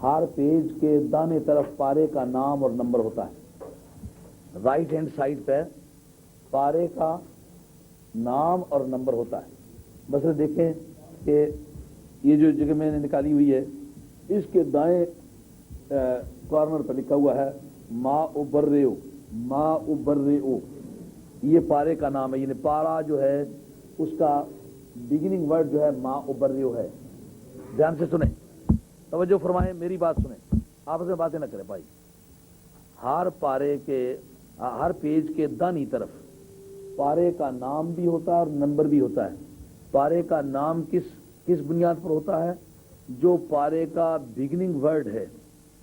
ہر page کے دانے طرف پارے کا نام اور نمبر ہوتا ہے. رائٹ ہینڈ سائڈ پہ پارے کا نام اور نمبر ہوتا ہے. بس دیکھیں کہ یہ جو جگہ میں نے نکالی ہوئی ہے اس کے دائیں کارنر پر لکھا ہوا ہے ما ابرئو، ما ابرئو. یہ پارے کا نام ہے، یعنی پارا جو ہے اس کا بگننگ ورڈ جو ہے ما ابرئو ہے. دھیان سے سنیں، توجہ فرمائیں، میری بات سنیں، آپس میں باتیں نہ کریں بھائی. ہر پارے کے ہر پیج کے دانی طرف پارے کا نام بھی ہوتا ہے اور نمبر بھی ہوتا ہے. پارے کا نام کس بنیاد پر ہوتا ہے؟ جو پارے کا بگننگ ورڈ ہے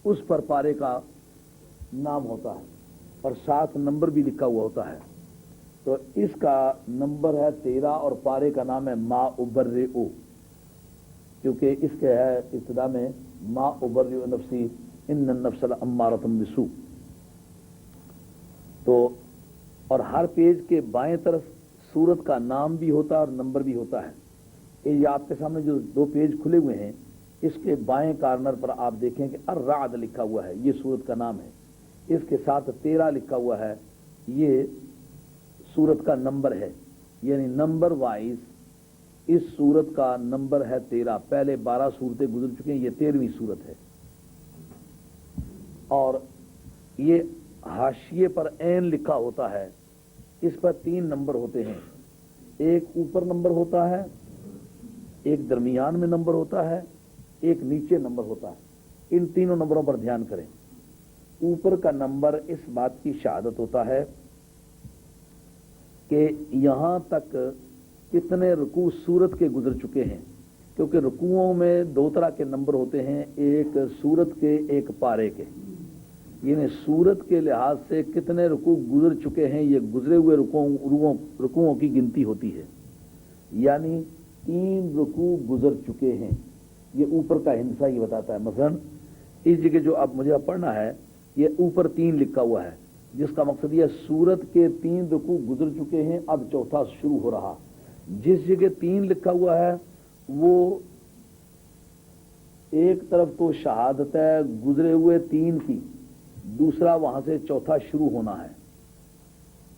اس پر پارے کا نام ہوتا ہے اور ساتھ نمبر بھی لکھا ہوا ہوتا ہے. تو اس کا نمبر ہے 13 اور پارے کا نام ہے ما ابرئو، کیونکہ اس کے ہے ابتدا میں ما ابرئ نفسی ان النفس لامارۃ بالسوء. تو اور ہر پیج کے بائیں طرف سورت کا نام بھی ہوتا ہے اور نمبر بھی ہوتا ہے. یہ آپ کے سامنے جو دو پیج کھلے ہوئے ہیں اس کے بائیں کارنر پر آپ دیکھیں کہ الرعد لکھا ہوا ہے، یہ سورت کا نام ہے. اس کے ساتھ 13 لکھا ہوا ہے، یہ سورت کا نمبر ہے. یعنی نمبر وائز اس سورت کا نمبر ہے 13. پہلے 12 سورتیں گزر چکے ہیں، یہ 13ویں سورت ہے. اور یہ حاشیے پر عین لکھا ہوتا ہے، اس پر 3 نمبر ہوتے ہیں. ایک اوپر نمبر ہوتا ہے، ایک درمیان میں نمبر ہوتا ہے، ایک نیچے نمبر ہوتا ہے. ان تینوں نمبروں پر دھیان کریں. اوپر کا نمبر اس بات کی شہادت ہوتا ہے کہ یہاں تک کتنے رکوع سورت کے گزر چکے ہیں، کیونکہ رکوعوں میں 2 طرح کے نمبر ہوتے ہیں، ایک سورت کے ایک پارے کے. یعنی سورت کے لحاظ سے کتنے رکوع گزر چکے ہیں یہ گزرے ہوئے رکوعوں کی گنتی ہوتی ہے. یعنی 3 رکوع گزر چکے ہیں، یہ اوپر کا ہندسہ یہ بتاتا ہے. مثلا اس جگہ جو اب مجھے پڑھنا ہے یہ اوپر 3 لکھا ہوا ہے، جس کا مقصد یہ سورت کے 3 رکوع گزر چکے ہیں، اب چوتھا شروع ہو رہا. جس جگہ 3 لکھا ہوا ہے وہ ایک طرف تو شہادت ہے گزرے ہوئے 3 کی، دوسرا وہاں سے چوتھا شروع ہونا ہے.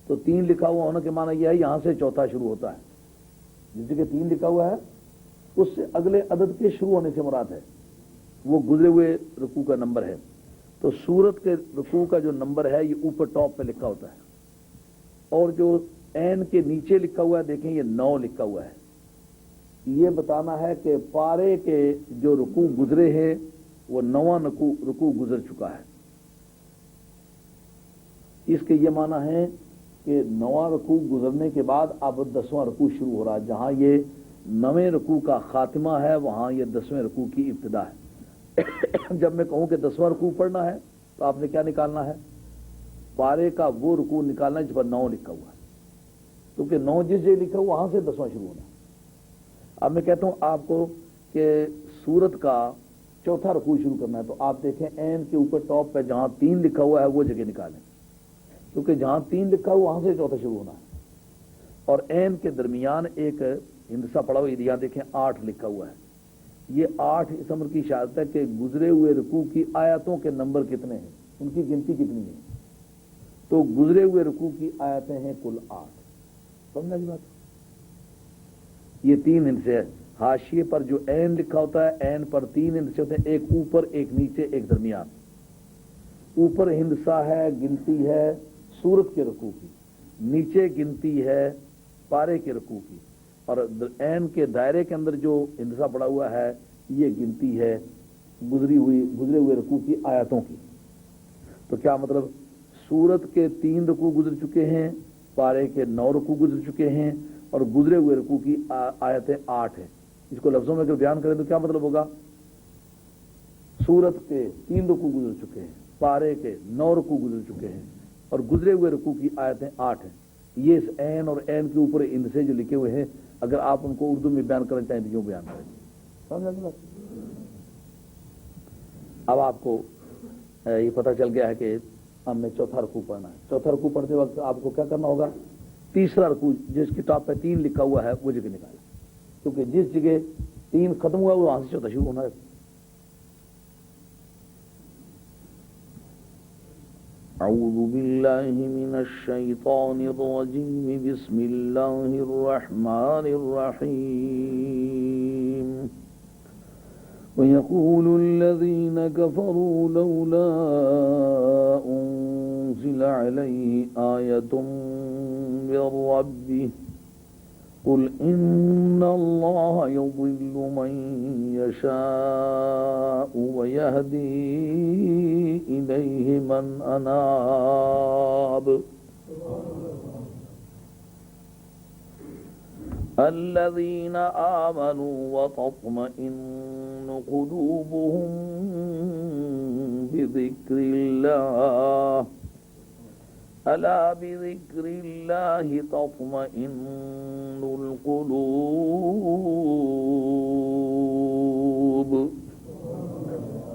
تو 3 لکھا ہوا ہونے کے معنی یہ ہے یہاں سے چوتھا شروع ہوتا ہے. جس جگہ 3 لکھا ہوا ہے اس سے اگلے عدد کے شروع ہونے سے مراد ہے وہ گزرے ہوئے رکوع کا نمبر ہے. تو سورت کے رکوع کا جو نمبر ہے یہ اوپر ٹاپ پہ لکھا ہوتا ہے، اور جو عین کے نیچے لکھا ہوا ہے دیکھیں یہ 9 لکھا ہوا ہے. یہ بتانا ہے کہ پارے کے جو رکوع گزرے ہیں وہ 9واں رکوع گزر چکا ہے. اس کے یہ معنی ہے کہ 9واں رکوع گزرنے کے بعد اب 10واں رکوع شروع ہو رہا ہے. جہاں یہ 9ویں رکوع کا خاتمہ ہے وہاں یہ 10ویں رکوع کی ابتدا ہے. جب میں کہوں کہ 10واں رکوع پڑھنا ہے تو آپ نے کیا نکالنا ہے؟ پارے کا وہ رکوع نکالنا ہے جس پر 9 لکھا ہوا ہے، کیونکہ 9 جس جگہ لکھا ہوا وہاں سے 10واں شروع ہونا ہے. اب میں کہتا ہوں آپ کو کہ سورت کا چوتھا رکوع شروع کرنا ہے، تو آپ دیکھیں عین کے اوپر ٹاپ پہ جہاں 3 لکھا ہوا ہے وہ جگہ نکالیں، کیونکہ جہاں 3 لکھا ہوا وہاں سے چوتھا شروع ہونا ہے. اور عین کے درمیان ایک ہندسہ پڑا ہوا یہاں دیکھیں 8 لکھا ہوا ہے. یہ 8 اس امر کی شہادت ہے کہ گزرے ہوئے رکوع کی آیتوں کے نمبر کتنے ہیں، ان کی گنتی کتنی ہے. تو گزرے ہوئے رکوع کی آیتیں ہیں کل 8. سمجھنا کی بات؟ یہ 3 ہندسے ہیں. حاشیے پر جو عین لکھا ہوتا ہے عین پر 3 ہندسے ہوتے ہیں، ایک اوپر ایک نیچے ایک درمیان. اوپر ہندسہ ہے گنتی ہے سورت کے رکوع کی، نیچے گنتی ہے پارے کے رکوع کی، اور عین کے دائرے کے اندر جو ہندسہ پڑا ہوا ہے یہ گنتی ہے گزرے ہوئے رکوع کی آیتوں کی. تو کیا مطلب؟ سورت کے 3 رکوع گزر چکے ہیں، پارے کے 9 رکوع گزر چکے ہیں، اور گزرے ہوئے رکوع کی آیتیں 8 ہیں. اس کو لفظوں میں اگر بیان کریں تو کیا مطلب ہوگا؟ سورت کے 3 رکوع گزر چکے ہیں، پارے کے 9 رکوع گزر چکے ہیں، اور گزرے ہوئے رکوع کی آیتیں 8 ہیں. یہ اس عین اور عین کے اوپر ہندسے جو لکھے ہوئے ہیں اگر آپ ان کو اردو میں بیان کرنا چاہیں تو یوں بیان کریں. سمجھ؟ اب آپ کو یہ پتہ چل گیا ہے کہ ہم نے چوتھا رکوع پڑھنا ہے. چوتھا رکوع پڑھتے وقت آپ کو کیا کرنا ہوگا؟ تیسرا رکوع جس کی ٹاپ پہ 3 لکھا ہوا ہے وہ جگہ نکالا، کیونکہ جس جگہ 3 ختم ہوا وہ وہاں سے چوتھا شروع ہونا ہے. أعوذ بالله من الشيطان الرجيم بسم الله الرحمن الرحيم ويقول الذين كفروا لولا أنزل عليه آية من ربه قل إن الله يضل من يشاء ويهدي إليه من أناب الذين آمنوا وتطمئن قلوبهم بذكر الله ألا بذكر الله تطمئن القلوب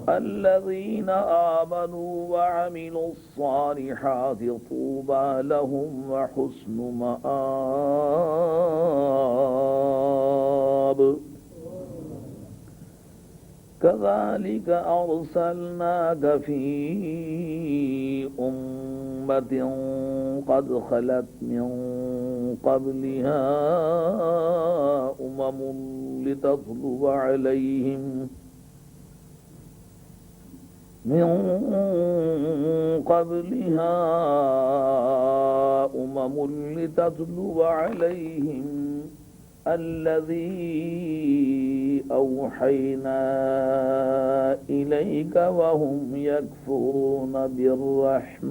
الذين آمنوا وعملوا الصالحات طوبى لهم وحسن مآب كذلك أرسلناك في أمة قد خلت من قبلها أمم لتتلو عليهم الذي أوحينا إليك وهم يكفرون بالرحمن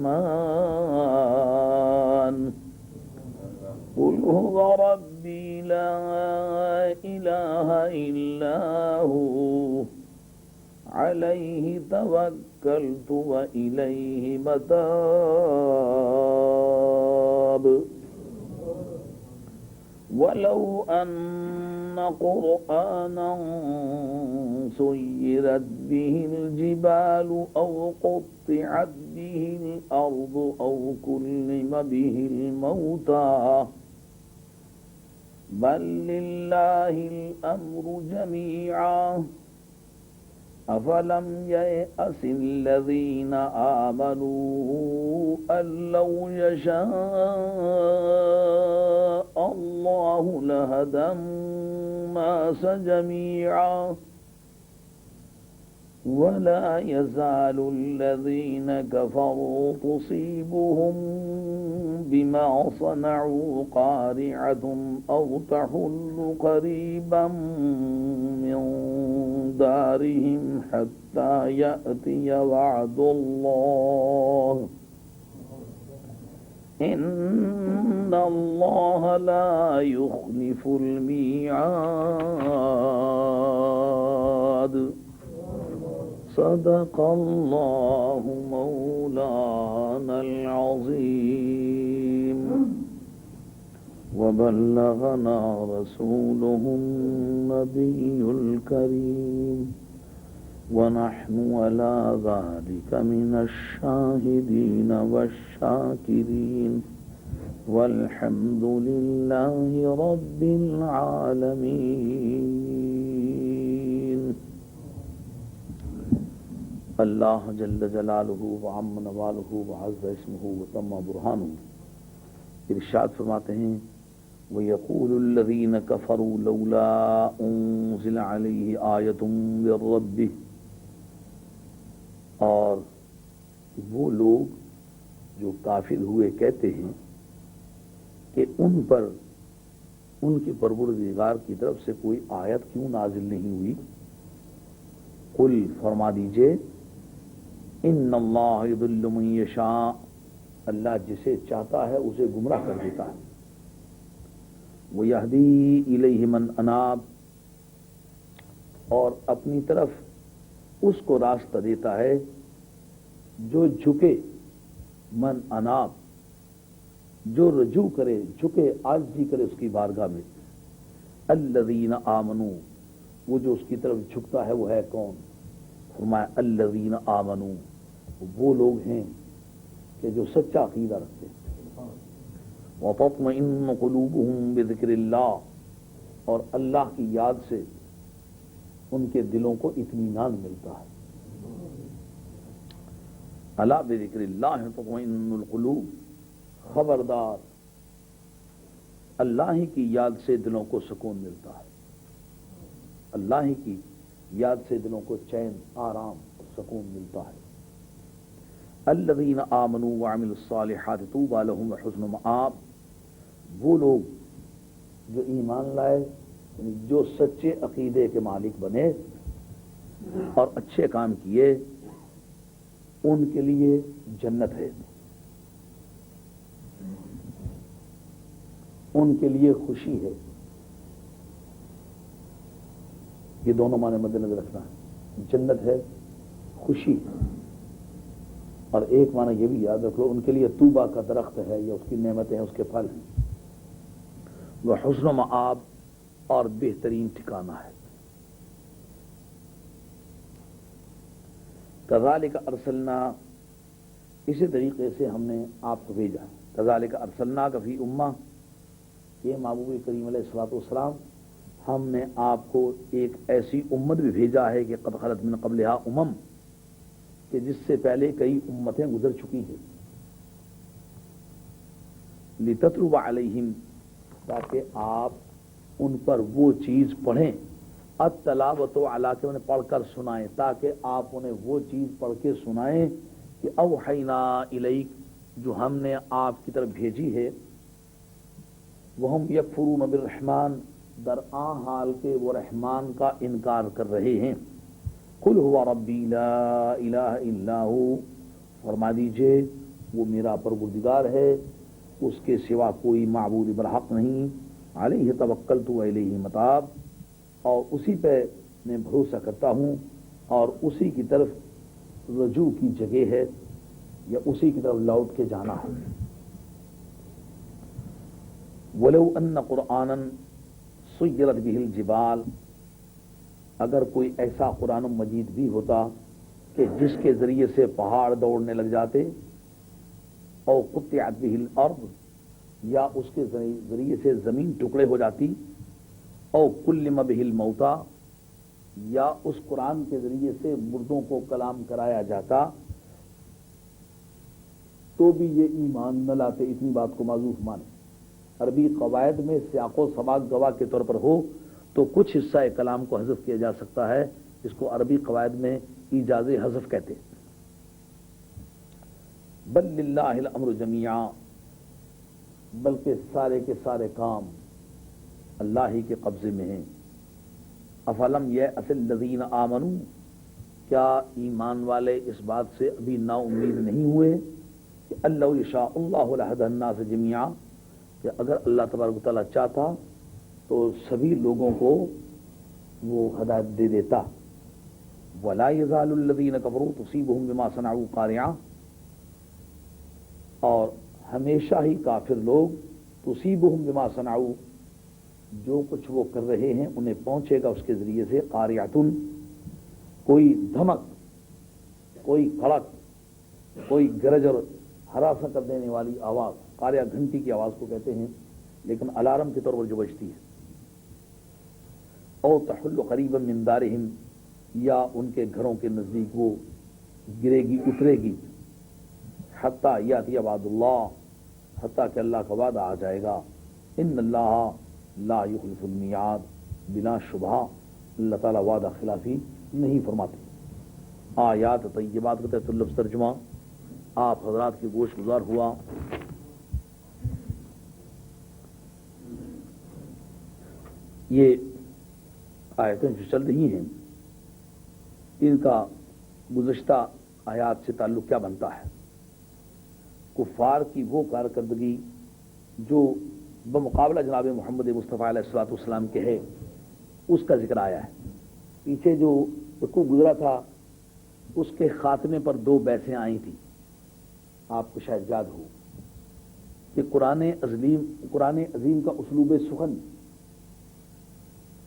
قل هو ربي لا إله إلا هو عليه توكلت وإليه متاب ولو أن قرآنا سيرت به الجبال أو قطعت به الأرض أو كلم به الموتى بل لله الأمر جميعا أفلم ييأس الذين آمنوا أن لو يشاء الله لهدى الناس جميعا ولا يزال الذين كفروا تصيبهم بما صنعوا قارعة أو تحل قريبا من دارهم حتى يأتي وعد الله إن الله لا يخلف الميعاد صدق الله مولانا العظيم وبلغنا رسوله النبي الكريم ونحن على ذلك من الشاهدين والشاكرين والحمد لله رب العالمين. اللہ جل جلالہ وعم نوالہ وعز اسمہ وتم برہانہ ارشاد فرماتے ہیں وَيَقُولُ الَّذِينَ كَفَرُوا لَوْلَا أُنزِلَ عَلَيْهِ آيَةٌ مِّن رَّبِّهِ، اور وہ لوگ جو کافر ہوئے کہتے ہیں کہ ان پر ان کے پروردگار کی طرف سے کوئی آیت کیوں نازل نہیں ہوئی. قل فرما دیجئے ان اللہ یضل من یشاء، اللہ جسے چاہتا ہے اسے گمراہ کر دیتا ہے. وَيَهْدِي إِلَيْهِ مَنْ أَنَابَ، اور اپنی طرف اس کو راستہ دیتا ہے جو جھکے. من اناب، جو رجوع کرے، جھکے، عاجزی کرے اس کی بارگاہ میں. الذین آمنوا، وہ جو اس کی طرف جھکتا ہے وہ ہے کون؟ فرمایا الذین آمنوا، وہ لوگ ہیں کہ جو سچا عقیدہ رکھتے ہیں. وَتَطْمَئِنُّ قُلُوبُهُمْ بِذِكْرِ اللَّهِ، اور اللہ کی یاد سے ان کے دلوں کو اطمینان ملتا ہے. الا بذکر اللہ تطمئن القلوب، خبردار اللہ ہی کی یاد سے دلوں کو سکون ملتا ہے، اللہ ہی کی یاد سے دلوں کو چین، آرام اور سکون ملتا ہے۔ الذین آمنوا وعملوا الصالحات طوبی لہم وحسن مآب، وہ لوگ جو ایمان لائے، یعنی جو سچے عقیدے کے مالک بنے اور اچھے کام کیے، ان کے لیے جنت ہے، ان کے لیے خوشی ہے۔ یہ دونوں معنی مد نظر رکھنا ہے، جنت ہے، خوشی ہے، اور ایک معنی یہ بھی یاد رکھ لو، ان کے لیے طوبہ کا درخت ہے، یا اس کی نعمتیں ہیں، اس کے پھل ہیں، وہ حسن مآب، اور بہترین ٹھکانہ ہے۔ کذالک ارسلنا، اسی طریقے سے ہم نے آپ کو بھیجا، کذالک ارسلنا کا فی امہ، یہ محبوب کریم علیہ الصلوۃ والسلام، ہم نے آپ کو ایک ایسی امت بھی بھیجا ہے کہ قد خلت من قبلہا امم، کہ جس سے پہلے کئی امتیں گزر چکی ہیں، لتتلو علیہم، تاکہ آپ ان پر وہ چیز پڑھیں، التلاوت علی، کہ انہیں پڑھ کر سنائیں، تاکہ آپ انہیں وہ چیز پڑھ کے سنائیں کہ اوحینا الیک، جو ہم نے آپ کی طرف بھیجی ہے، وہم یکفرون بالرحمن، درآں حال کے وہ رحمان کا انکار کر رہے ہیں۔ قل هو ربی لا الہ الا ہو، فرما دیجئے وہ میرا پروردگار ہے، اس کے سوا کوئی معبود برحق نہیں، علیہ توکلت و الیہ متاب، اور اسی پہ میں بھروسہ کرتا ہوں، اور اسی کی طرف رجوع کی جگہ ہے، یا اسی کی طرف لوٹ کے جانا ہے۔ وَلَوْ أَنَّ قُرْآنًا سُيِّرَتْ بِهِ الْجِبَالُ، اگر کوئی ایسا قرآن مجید بھی ہوتا کہ جس کے ذریعے سے پہاڑ دوڑنے لگ جاتے، او قطعت بِهِ الْأَرْضُ، یا اس کے ذریعے سے زمین ٹکڑے ہو جاتی، او کلم بِهِ الْمَوْتَى، یا اس قرآن کے ذریعے سے مردوں کو کلام کرایا جاتا، تو بھی یہ ایمان نہ لاتے، اتنی بات کو معذوف مانے۔ عربی قواعد میں سیاق و سباق گواہ کے طور پر ہو تو کچھ حصہ کلام کو حذف کیا جا سکتا ہے، اس کو عربی قواعد میں ایجاز حذف کہتے ہیں۔ بل للہ الامر جمیعا، بلکہ سارے کے سارے کام اللہ ہی کے قبضے میں ہیں۔ افلم یأس الذین آمنوا، کیا ایمان والے اس بات سے ابھی نا امید نہیں ہوئے کہ اللہ یشاء اللہ لہدی الناس جمیعا، کہ اگر اللہ تبارک و تعالیٰ چاہتا تو سبھی لوگوں کو وہ ہدایت دے دیتا۔ ولا یزال الذین کفروا تصیبہم بما صنعوا قارعہ، اور ہمیشہ ہی کافر لوگ تصیبہم بما صنعوا، جو کچھ وہ کر رہے ہیں انہیں پہنچے گا اس کے ذریعے سے، قارعۃن، کوئی دھمک، کوئی کڑک، کوئی گرج اور ہراساں کر دینے والی آواز۔ قاریہ گھنٹی کی آواز کو کہتے ہیں، لیکن الارم کے طور پر جو بجتی ہے۔ او تحل قریبا من دارہم، یا ان کے گھروں کے نزدیک وہ گرے گی، اترے گی، حتی یاتی وعد اللہ، حتیٰ کہ اللہ کا وعدہ آ جائے گا۔ ان اللہ لا یخلف المیعاد، بلا شبہ اللہ تعالیٰ وعدہ خلافی نہیں فرماتے۔ آیات طیبات کا تحت لفظ ترجمہ آپ حضرات کی گوش گزار ہوا۔ یہ آیتیں جو چل رہی ہیں، ان کا گزشتہ آیات سے تعلق کیا بنتا ہے؟ کفار کی وہ کارکردگی جو بمقابلہ جناب محمد مصطفیٰ علیہ الصلوۃ والسلام کے ہے، اس کا ذکر آیا ہے۔ پیچھے جو رکوع گزرا تھا اس کے خاتمے پر دو بحثیں آئی تھیں، آپ کو شاید یاد ہو کہ قرآن عظیم کا اسلوب سخن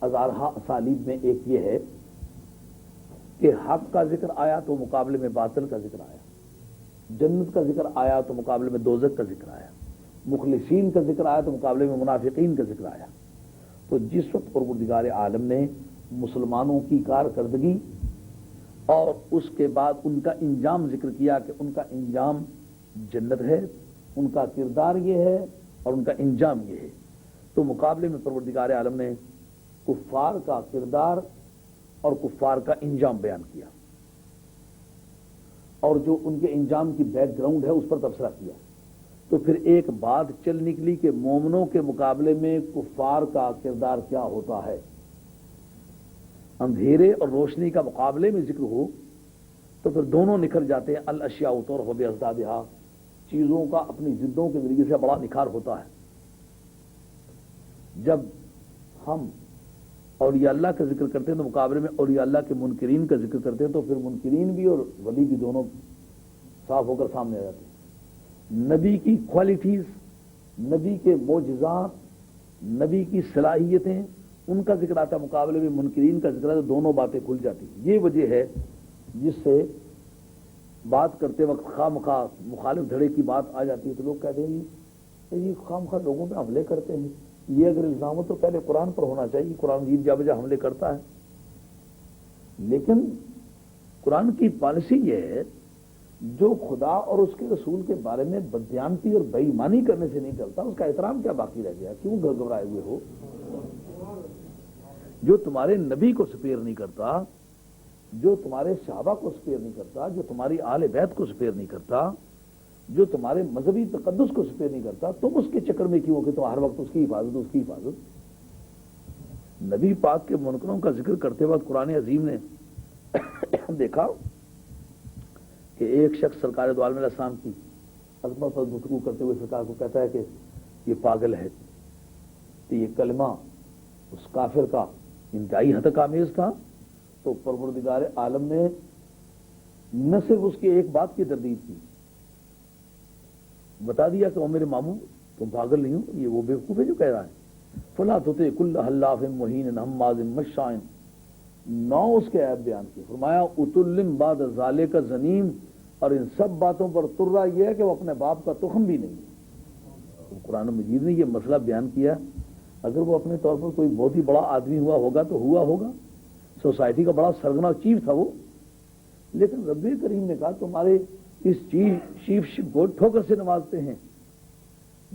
ہزارہا اسالیب میں ایک یہ ہے کہ حق کا ذکر آیا تو مقابلے میں باطل کا ذکر آیا، جنت کا ذکر آیا تو مقابلے میں دوزخ کا ذکر آیا، مخلصین کا ذکر آیا تو مقابلے میں منافقین کا ذکر آیا۔ تو جس وقت پروردگار عالم نے مسلمانوں کی کارکردگی اور اس کے بعد ان کا انجام ذکر کیا کہ ان کا انجام جنت ہے، ان کا کردار یہ ہے اور ان کا انجام یہ ہے۔ تو مقابلے میں پروردگار عالم نے کفار کا کردار اور کفار کا انجام بیان کیا، اور جو ان کے انجام کی بیک گراؤنڈ ہے اس پر تبصرہ کیا۔ تو پھر ایک بات چل نکلی کہ مومنوں کے مقابلے میں کفار کا کردار کیا ہوتا ہے۔ اندھیرے اور روشنی کا مقابلے میں ذکر ہو تو پھر دونوں نکھر جاتے ہیں۔ الاشیاء ترف بازدادہا، چیزوں کا اپنی ضدوں کے ذریعے سے بڑا نکھار ہوتا ہے۔ جب ہم اولیاء اللہ کا ذکر کرتے ہیں تو مقابلے میں اولیاء اللہ کے منکرین کا ذکر کرتے ہیں، تو پھر منکرین بھی اور ولی بھی دونوں صاف ہو کر سامنے آ جاتے ہیں۔ نبی کی کوالٹیز، نبی کے معجزات، نبی کی صلاحیتیں، ان کا ذکر آتا ہے، مقابلے میں منکرین کا ذکر آتا ہے، دونوں باتیں کھل جاتی ہیں۔ یہ وجہ ہے جس سے بات کرتے وقت خواہ مخواہ مخالف دھڑے کی بات آ جاتی ہے تو لوگ کہتے ہیں یہ خواہ مخواہ لوگوں پہ حملے کرتے ہیں، یہ اگر الزام ہو تو پہلے قرآن پر ہونا چاہیے، قرآن مجید جا بجا حملے کرتا ہے۔ لیکن قرآن کی پالیسی یہ ہے جو خدا اور اس کے رسول کے بارے میں بددیانتی اور بے ایمانی کرنے سے نہیں کرتا، اس کا احترام کیا باقی رہ گیا؟ کیوں گھبرائے ہوئے ہو؟ جو تمہارے نبی کو سپیر نہیں کرتا، جو تمہارے صحابہ کو سپیر نہیں کرتا، جو تمہاری آل بیت کو سپیر نہیں کرتا، جو تمہارے مذہبی تقدس کو سپیر نہیں کرتا، تم اس کے چکر میں کیوں کہ تم ہر وقت اس کی حفاظت۔ نبی پاک کے منکروں کا ذکر کرتے وقت قرآن عظیم نے دیکھا کہ ایک شخص سرکار دو عالم علیہ السلام کی عظمت پر گفتگو کرتے ہوئے سرکار کو کہتا ہے کہ یہ پاگل ہے، تو یہ کلمہ اس کافر کا انتہائی ہتک آمیز تھا۔ تو پروردگار عالم نے نہ صرف اس کی ایک بات کی تردید کی، بتا دیا کہ وہ میرے ماموں تم پاگل نہیں ہو، یہ وہ بیوقوف ہے جو کہہ رہا ہے۔ فلا تطع کل حلاف مہین ہماز مشاء، نو اس کے عیب بیان کی، فرمایا اتلم بعد ذالک زنیم، اور ان سب باتوں پر ترا یہ ہے کہ وہ اپنے باپ کا تخم بھی نہیں ہے۔ قرآن مجید نے یہ مسئلہ بیان کیا، اگر وہ اپنے طور پر کوئی بہت ہی بڑا آدمی ہوا ہوگا تو ہوا ہوگا، سوسائٹی کا بڑا سرگنا چیف تھا وہ، لیکن رب کریم نے کہا تمہارے اس چیف کو ٹھوکر سے نوازتے ہیں،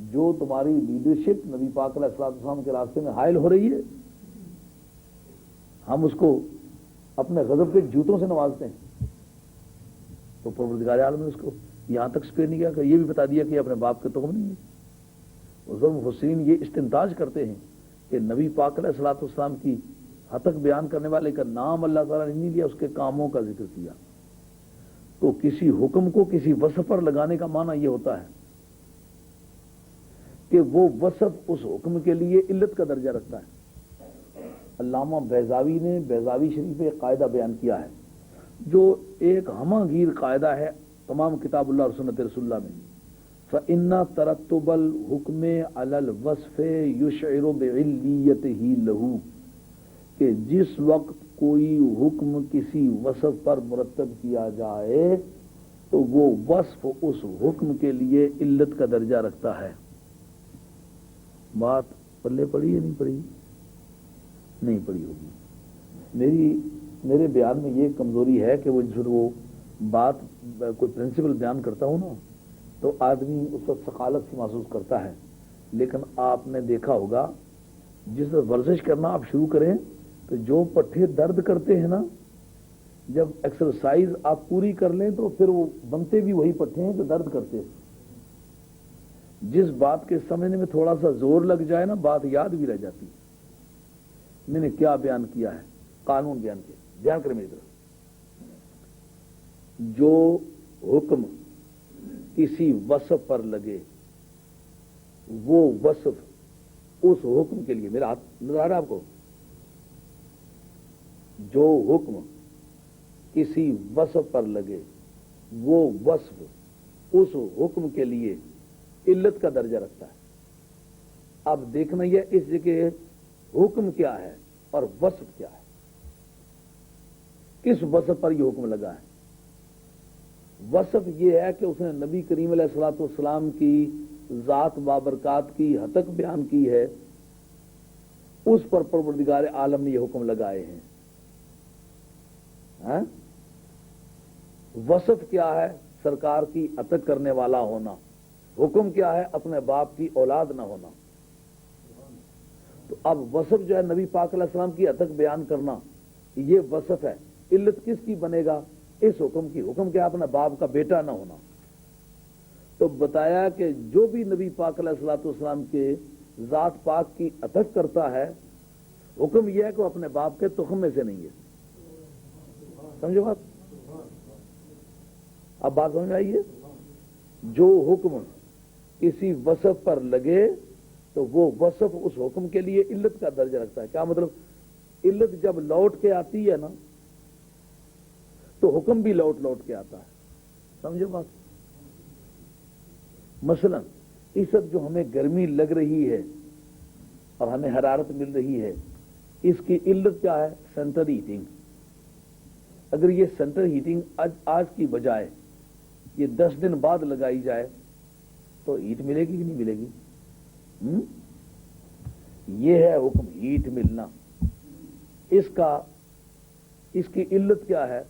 جو تمہاری لیڈرشپ نبی پاک علیہ السلام کے راستے میں حائل ہو رہی ہے، ہم اس کو اپنے غضب کے جوتوں سے نوازتے ہیں۔ تو پروردگار عالم نے اس کو یہاں تک سپیر نہیں کیا کہ یہ بھی بتا دیا کہ یہ اپنے باپ کے تخم نہیں ہے۔ حضور مفسرین یہ استنتاج کرتے ہیں کہ نبی پاک علیہ السلام کی ہتک بیان کرنے والے کا نام اللہ تعالیٰ نے نہیں لیا، اس کے کاموں کا ذکر کیا۔ تو کسی حکم کو کسی وصف پر لگانے کا معنی یہ ہوتا ہے کہ وہ وصف اس حکم کے لیے علت کا درجہ رکھتا ہے۔ علامہ بیضاوی نے بیضاوی شریف ایک قاعدہ بیان کیا ہے جو ایک ہمہ گیر قاعدہ ہے تمام کتاب اللہ اور سنت رسول اللہ میں، فَإِنَّ تَرَتُّبَ الْحُكْمِ عَلَى الْوَصْفِ يُشْعِرُ بِعِلِّيَّتِهِ لَهُ، کہ جس وقت کوئی حکم کسی وصف پر مرتب کیا جائے تو وہ وصف اس حکم کے لیے علت کا درجہ رکھتا ہے۔ بات پلے پڑی یا نہیں پڑی؟ نہیں پڑی ہوگی۔ میرے بیان میں یہ کمزوری ہے کہ وہ بات کوئی پرنسپل بیان کرتا ہوں نا تو آدمی اس وقت ثقالت سے محسوس کرتا ہے، لیکن آپ نے دیکھا ہوگا جس وقت ورزش کرنا آپ شروع کریں تو جو پٹھے درد کرتے ہیں نا، جب ایکسرسائز آپ پوری کر لیں تو پھر وہ بنتے بھی وہی پٹھے ہیں جو درد کرتے ہیں۔ جس بات کے سمجھنے میں تھوڑا سا زور لگ جائے نا، بات یاد بھی رہ جاتی ہے۔ میں نے کیا بیان کیا ہے؟ قانون بیان کیا، بیان کریں میری طرف۔ جو حکم کسی وصف پر لگے وہ وصف اس حکم کے لیے، میرا ہاتھ نظر آ رہا ہے آپ کو؟ جو حکم کسی وصف پر لگے وہ وصف اس حکم کے لیے علت کا درجہ رکھتا ہے۔ اب دیکھنا یہ اس جگہ حکم کیا ہے اور وصف کیا ہے، کس وصف پر یہ حکم لگا ہے۔ وصف یہ ہے کہ اس نے نبی کریم علیہ الصلوۃ والسلام کی ذات بابرکات کی ہتک بیان کی ہے، اس پر پروردگار عالم نے یہ حکم لگائے ہیں۔ وصف کیا ہے؟ سرکار کی عتق کرنے والا ہونا. حکم کیا ہے؟ اپنے باپ کی اولاد نہ ہونا. تو اب وصف جو ہے نبی پاک علیہ السلام کی عتق بیان کرنا، یہ وصف ہے. علت کس کی بنے گا؟ اس حکم کی. حکم کیا؟ اپنے باپ کا بیٹا نہ ہونا. تو بتایا کہ جو بھی نبی پاک علیہ الصلوۃ والسلام کے ذات پاک کی عتق کرتا ہے، حکم یہ ہے کہ وہ اپنے باپ کے تخم میں سے نہیں ہے. سمجھو بات؟ اب بات سمجھ آئیے؟ جو حکم کسی وصف پر لگے تو وہ وصف اس حکم کے لیے علت کا درجہ رکھتا ہے. کیا مطلب؟ علت جب لوٹ کے آتی ہے نا تو حکم بھی لوٹ کے آتا ہے. سمجھو بات؟ مثلا اس وقت جو ہمیں گرمی لگ رہی ہے اور ہمیں حرارت مل رہی ہے، اس کی علت کیا ہے؟ Central heating. اگر یہ سینٹرل ہیٹنگ آج کی بجائے یہ 10 دن بعد لگائی جائے تو ہیٹ ملے گی کہ نہیں ملے گی؟ یہ ہے حکم، ہیٹ ملنا. اس کی علت کیا ہے؟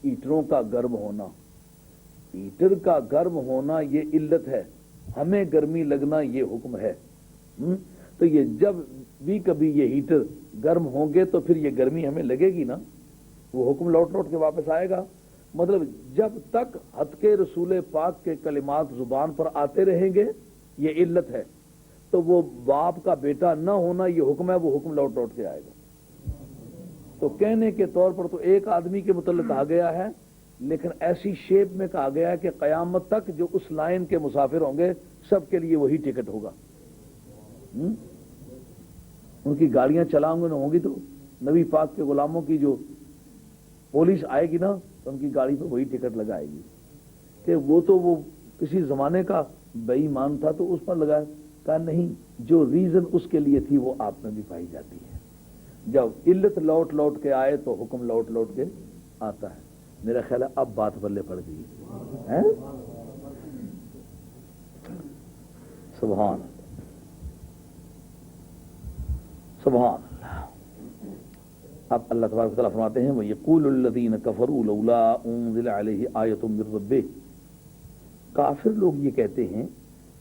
ہیٹروں کا گرم ہونا. ہیٹر کا گرم ہونا یہ علت ہے. ہمیں گرمی لگنا یہ حکم ہے. تو یہ جب بھی کبھی یہ ہیٹر گرم ہوں گے تو پھر یہ گرمی ہمیں لگے گی نا، وہ حکم لوٹ کے واپس آئے گا. مطلب جب تک حد کے رسول پاک کے کلمات زبان پر آتے رہیں گے یہ علت ہے. تو وہ باپ کا بیٹا نہ ہونا یہ حکم ہے، وہ حکم لوٹ کے آئے گا. تو کہنے کے طور پر تو ایک آدمی کے متعلق کہا گیا ہے، لیکن ایسی شیپ میں کہا گیا ہے کہ قیامت تک جو اس لائن کے مسافر ہوں گے سب کے لیے وہی ٹکٹ ہوگا. ان کی گاڑیاں چلاؤں گے نہ ہوں گی تو نبی پاک کے غلاموں کی جو پولیس آئے گی نا تو ان کی گاڑی پہ وہی ٹکٹ لگائے گی کہ وہ کسی زمانے کا بے ایمان تھا تو اس پر لگائے. کہا نہیں، جو ریزن اس کے لیے تھی وہ آپ میں بھی پائی جاتی ہے. جب علت لوٹ کے آئے تو حکم لوٹ کے آتا ہے. میرا خیال ہے اب بات بلے پڑ گئی ہے. سبحان اللہ. اب اللہ تبارک و تعالیٰ فرماتے ہیں وَيَقُولُ الَّذِينَ كَفَرُوا لَوْلَا أُنزِلَ عَلَيْهِ آيَةٌ مِّن رَّبِّهِ. کافر لوگ یہ کہتے ہیں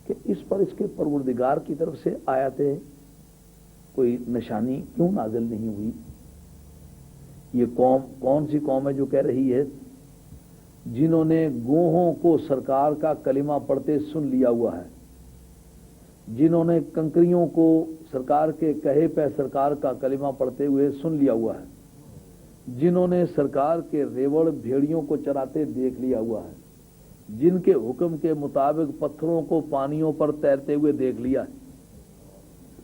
کہ اس پر اس کے پروردگار کی طرف سے آیتیں کوئی نشانی کیوں نازل نہیں ہوئی. یہ قوم کون سی قوم ہے جو کہہ رہی ہے؟ جنہوں نے گوہوں کو سرکار کا کلمہ پڑھتے سن لیا ہوا ہے، جنہوں نے کنکریوں کو سرکار کے کہے پہ سرکار کا کلمہ پڑھتے ہوئے سن لیا ہوا ہے، جنہوں نے سرکار کے ریوڑ بھیڑیوں کو چراتے دیکھ لیا ہوا ہے، جن کے حکم کے مطابق پتھروں کو پانیوں پر تیرتے ہوئے دیکھ لیا ہے.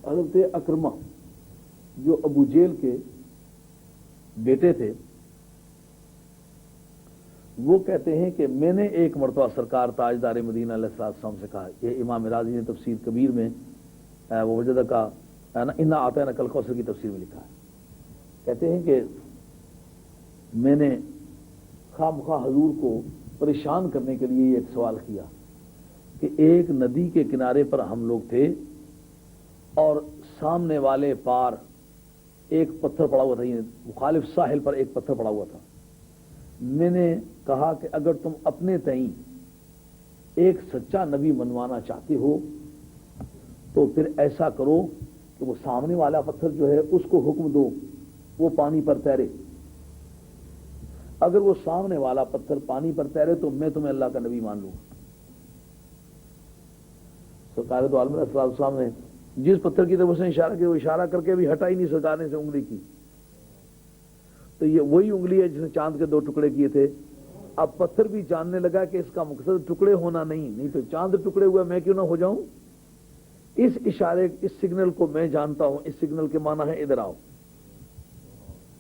حضرت اکرمہ جو ابو جیل کے بیٹے تھے وہ کہتے ہیں کہ میں نے ایک مرتبہ سرکار تاجدار مدینہ علیہ السلام سے کہا. یہ امام راضی نے تفسیر کبیر میں وہ وجدہ کا انا اعطیناک الکوثر کی تفسیر میں لکھا ہے. کہتے ہیں کہ میں نے خواہ حضور کو پریشان کرنے کے لیے ایک سوال کیا کہ ایک ندی کے کنارے پر ہم لوگ تھے اور سامنے والے پار ایک پتھر پڑا ہوا تھا، مخالف ساحل پر ایک پتھر پڑا ہوا تھا. میں نے کہا کہ اگر تم اپنے تئیں ایک سچا نبی منوانا چاہتے ہو تو پھر ایسا کرو کہ وہ سامنے والا پتھر جو ہے اس کو حکم دو وہ پانی پر تیرے. اگر وہ سامنے والا پتھر پانی پر تیرے تو میں تمہیں اللہ کا نبی مان لوں. سرکار تو عالم علیہ السلام نے جس پتھر کی طرف اس نے اشارہ کیا وہ اشارہ کر کے بھی ہٹا ہی نہیں سرکار نے سے انگلی کی. تو یہ وہی انگلی ہے جس نے چاند کے 2 ٹکڑے کیے تھے. اب پتھر بھی جاننے لگا کہ اس کا مقصد ٹکڑے ہونا نہیں تو چاند ٹکڑے ہوا میں کیوں نہ ہو جاؤں. اس اشارے اس سگنل کو میں جانتا ہوں. اس سگنل کے معنی ہے ادھر آؤ.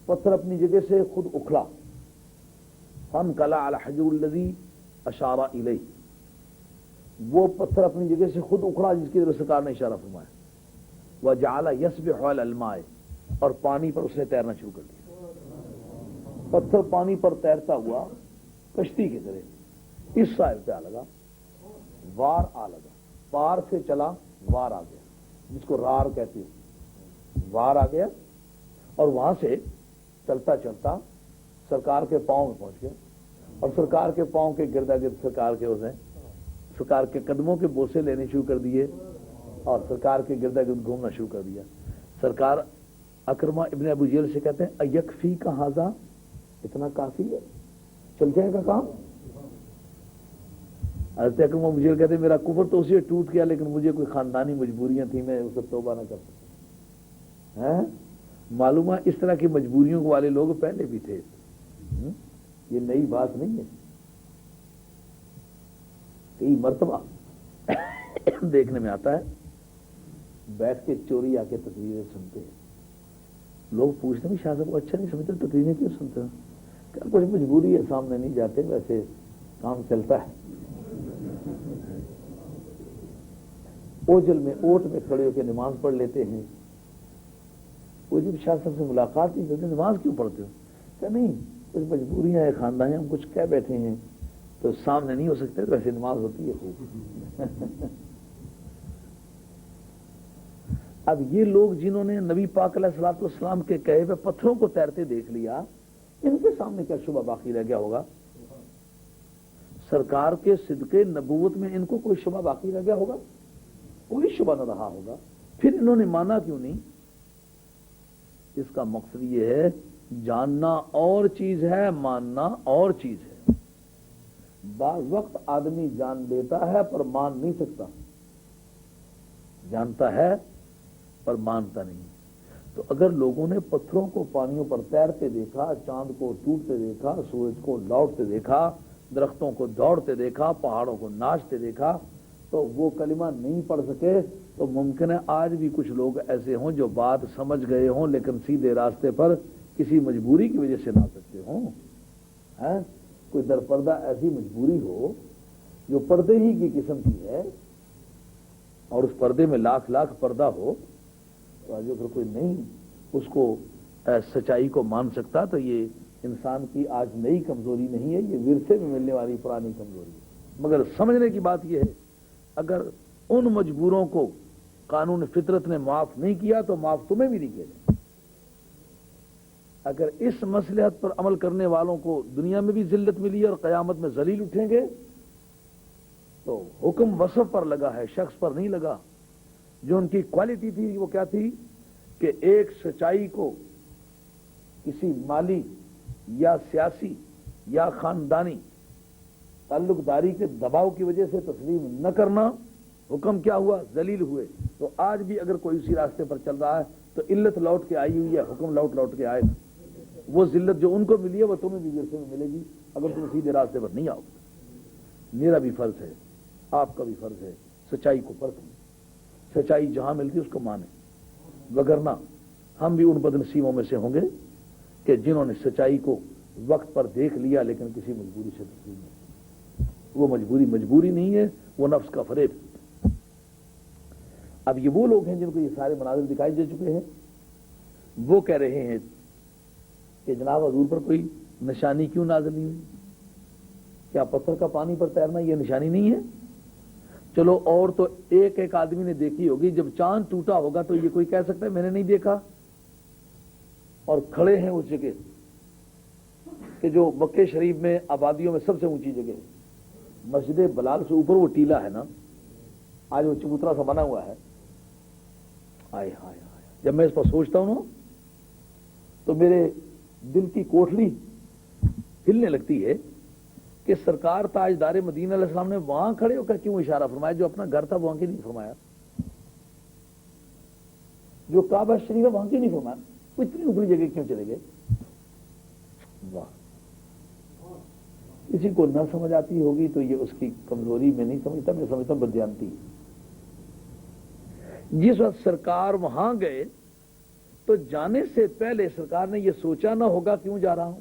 پتھر اپنی جگہ سے خود اکھڑا. فانقلع علی الحجر الذی اشار الیہ. وہ پتھر اپنی جگہ سے خود اکھڑا جس کی طرف سرکار نے اشارہ فرمایا. وجعل یسبح علی الماء. اور پانی پر اس نے تیرنا شروع کر دیا. پتھر پانی پر تیرتا ہوا کشتی کی طرح اس ساحل پہ آ لگا. وار آ لگا. پار سے چلا وار آ گیا جس کو رار کہتے ہیں. وار آ گیا اور وہاں سے چلتا چلتا سرکار کے پاؤں میں پہنچ گیا. اور سرکار کے پاؤں کے گردا گرد سرکار کے اسے سرکار کے قدموں کے بوسے لینے شروع کر دیے اور سرکار کے گردا گرد گھومنا شروع کر دیا. سرکار اکرمہ ابن ابو جہل سے کہتے ہیں ایکفی کا ہاذا، اتنا کافی ہے، چل جائے گا کام. حضرت اکرمہ ابو جہل کہتے ہیں میرا کفر تو اسی ٹوٹ گیا، لیکن مجھے کوئی خاندانی مجبوریاں تھیں، میں اس سے توبہ نہ کر سکتا. معلوم ہے اس طرح کی مجبوریوں والے لوگ پہلے بھی تھے، یہ نئی بات نہیں ہے. کئی مرتبہ دیکھنے میں آتا ہے بیٹھ کے چوری آ کے تقریریں سنتے ہیں. لوگ پوچھتے ہیں شاہ صاحب کو اچھا نہیں سمجھتے تقریریں کیوں سنتے ہیں؟ کیا کچھ مجبوری ہے، سامنے نہیں جاتے، ویسے کام چلتا ہے. اوجل میں اوٹ میں کھڑے ہو کے نماز پڑھ لیتے ہیں. وہ جب شاہ صاحب سے ملاقات نہیں کرتے نماز کیوں پڑھتے ہو؟ کہ نہیں کچھ مجبوریاں ہیں، خاندان ہم کچھ کہہ بیٹھے ہیں تو سامنے نہیں ہو سکتے، تو ایسے نماز ہوتی ہے خوب. اب یہ لوگ جنہوں نے نبی پاک علیہ الصلوۃ والسلام کے کہے ہوئے پتھروں کو تیرتے دیکھ لیا، ان کے سامنے کیا شبہ باقی رہ گیا ہوگا؟ سرکار کے صدقے نبوت میں ان کو کوئی شبہ باقی رہ گیا ہوگا؟ کوئی شبہ نہ رہا ہوگا. پھر انہوں نے مانا کیوں نہیں؟ اس کا مقصد یہ ہے جاننا اور چیز ہے، ماننا اور چیز ہے. بعض وقت آدمی جان لیتا ہے پر مان نہیں سکتا، جانتا ہے پر مانتا نہیں. تو اگر لوگوں نے پتھروں کو پانیوں پر تیرتے دیکھا، چاند کو ٹوٹتے دیکھا، سورج کو لوٹتے دیکھا، درختوں کو دوڑتے دیکھا، پہاڑوں کو ناچتے دیکھا، تو وہ کلمہ نہیں پڑھ سکے، تو ممکن ہے آج بھی کچھ لوگ ایسے ہوں جو بات سمجھ گئے ہوں لیکن سیدھے راستے پر کسی مجبوری کی وجہ سے نہ سکتے ہوں. کوئی در پردہ ایسی مجبوری ہو جو پردے ہی کی قسم کی ہے اور اس پردے میں لاکھ لاکھ پردہ ہو، تو آج اگر کوئی نہیں اس کو سچائی کو مان سکتا تو یہ انسان کی آج نئی کمزوری نہیں ہے، یہ ورثے میں ملنے والی پرانی کمزوری ہے. مگر سمجھنے کی بات یہ ہے اگر ان مجبوروں کو قانون فطرت نے معاف نہیں کیا تو معاف تمہیں بھی نہیں کیا جائے. اگر اس مصلحت پر عمل کرنے والوں کو دنیا میں بھی ذلت ملی اور قیامت میں ذلیل اٹھیں گے تو حکم وصف پر لگا ہے، شخص پر نہیں لگا. جو ان کی کوالٹی تھی وہ کیا تھی کہ ایک سچائی کو کسی مالی یا سیاسی یا خاندانی تعلق داری کے دباؤ کی وجہ سے تسلیم نہ کرنا. حکم کیا ہوا؟ ذلیل ہوئے. تو آج بھی اگر کوئی اسی راستے پر چل رہا ہے تو علت لوٹ کے آئی ہوئی ہے، حکم لوٹ کے آئے گا. وہ ذلت جو ان کو ملی ہے وہ تمہیں بھی ورثے میں ملے گی اگر تم سیدھے راستے پر نہیں آؤ. میرا بھی فرض ہے، آپ کا بھی فرض ہے، سچائی کو پرکھیں. سچائی جہاں ملتی اس کو مانیں، وگرنہ ہم بھی ان بدنصیبوں میں سے ہوں گے کہ جنہوں نے سچائی کو وقت پر دیکھ لیا لیکن کسی مجبوری سے تسلیم نہیں. وہ مجبوری نہیں ہے، وہ نفس کا فریب. اب یہ وہ لوگ ہیں جن کو یہ سارے مناظر دکھائی دے چکے ہیں، وہ کہہ رہے ہیں کہ جناب حضور پر کوئی نشانی کیوں نازل نہیں ہوئی؟ کیا پتھر کا پانی پر تیرنا یہ نشانی نہیں ہے؟ چلو اور تو ایک آدمی نے دیکھی ہوگی، جب چاند ٹوٹا ہوگا تو یہ کوئی کہہ سکتا ہے میں نے نہیں دیکھا؟ اور کھڑے ہیں اس جگہ کہ جو مکہ شریف میں آبادیوں میں سب سے اونچی جگہ ہے، مسجد بلال سے اوپر وہ ٹیلا ہے نا، آج وہ چبوترا سا بنا ہوا ہے. آئے ہائے ہائے، جب میں اس پر سوچتا ہوں نا تو میرے دل کی کوٹھلی ہلنے لگتی ہے کہ سرکار تاجدار مدینہ علیہ السلام نے وہاں کھڑے ہو کر کیوں اشارہ فرمایا؟ جو اپنا گھر تھا وہاں کی نہیں فرمایا، جو کعبہ شریف ہے وہاں کی نہیں فرمایا، وہ اتنی اوپری جگہ کیوں چلے گئے؟ واہ، کسی کو نہ سمجھ آتی ہوگی تو یہ اس کی کمزوری میں نہیں سمجھتا، میں سمجھتا ہوں بددیانتی. جس وقت سرکار وہاں گئے تو جانے سے پہلے سرکار نے یہ سوچا نہ ہوگا کیوں جا رہا ہوں.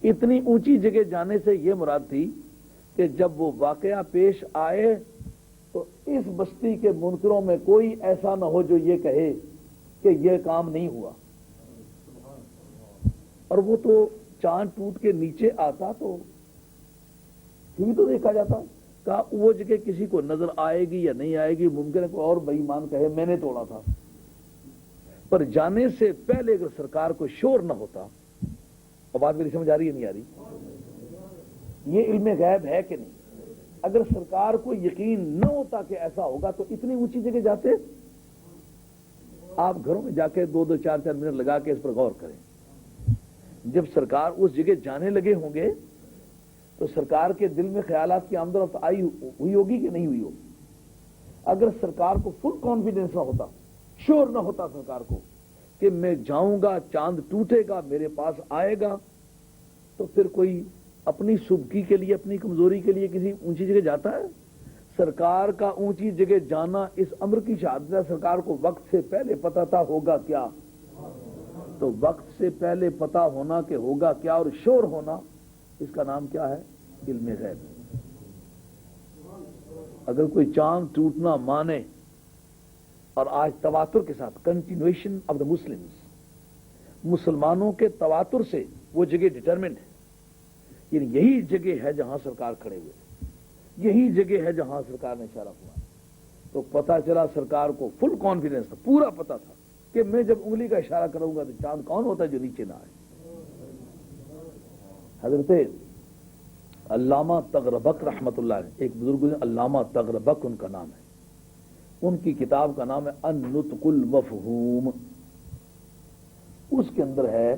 اتنی اونچی جگہ جانے سے یہ مراد تھی کہ جب وہ واقعہ پیش آئے تو اس بستی کے منکروں میں کوئی ایسا نہ ہو جو یہ کہے کہ یہ کام نہیں ہوا. اور وہ تو چاند ٹوٹ کے نیچے آتا تو بھی تو دیکھا جاتا. کہا وہ جگہ کسی کو نظر آئے گی یا نہیں آئے گی، ممکن ہے کوئی اور بے ایمان کہے میں نے توڑا تھا. پر جانے سے پہلے اگر سرکار کو شور نہ ہوتا اب بات میری سمجھ آ رہی ہے نہیں آ رہی؟ یہ علم غیب ہے کہ نہیں؟ اگر سرکار کو یقین نہ ہوتا کہ ایسا ہوگا تو اتنی اونچی جگہ جاتے؟ آپ گھروں میں جا کے 2-2 4-4 منٹ لگا کے اس پر غور کریں. جب سرکار اس جگہ جانے لگے ہوں گے تو سرکار کے دل میں خیالات کی آمد و رفت آئی ہوئی ہوگی کہ نہیں ہوئی ہوگی؟ اگر سرکار کو فل کانفیڈنس نہ ہوتا، شور نہ ہوتا سرکار کو کہ میں جاؤں گا، چاند ٹوٹے گا، میرے پاس آئے گا، تو پھر کوئی اپنی سبکی کے لیے، اپنی کمزوری کے لیے کسی اونچی جگہ جاتا ہے؟ سرکار کا اونچی جگہ جانا اس امر کی شہادت ہے. سرکار کو وقت سے پہلے پتا تھا ہوگا کیا، تو وقت سے پہلے پتا ہونا کہ ہوگا کیا اور شور ہونا، اس کا نام کیا ہے؟ علم غیب. اگر کوئی چاند ٹوٹنا مانے، اور آج تواتر کے ساتھ کنٹینویشن آف دا مسلمز، مسلمانوں کے تواتر سے وہ جگہ ڈٹرمنٹ ہے، یعنی یہی جگہ ہے جہاں سرکار کھڑے ہوئے، یہی جگہ ہے جہاں سرکار نے اشارہ ہوا، تو پتا چلا سرکار کو فل کانفیڈنس تھا، پورا پتا تھا کہ میں جب انگلی کا اشارہ کروں گا تو چاند کون ہوتا ہے جو نیچے نہ آئے. حضرت علامہ تغربک رحمت اللہ علیہ، ایک بزرگ علامہ تغربک ان کا نام ہے، ان کی کتاب کا نام ہے النطق المفہوم. اس کے اندر ہے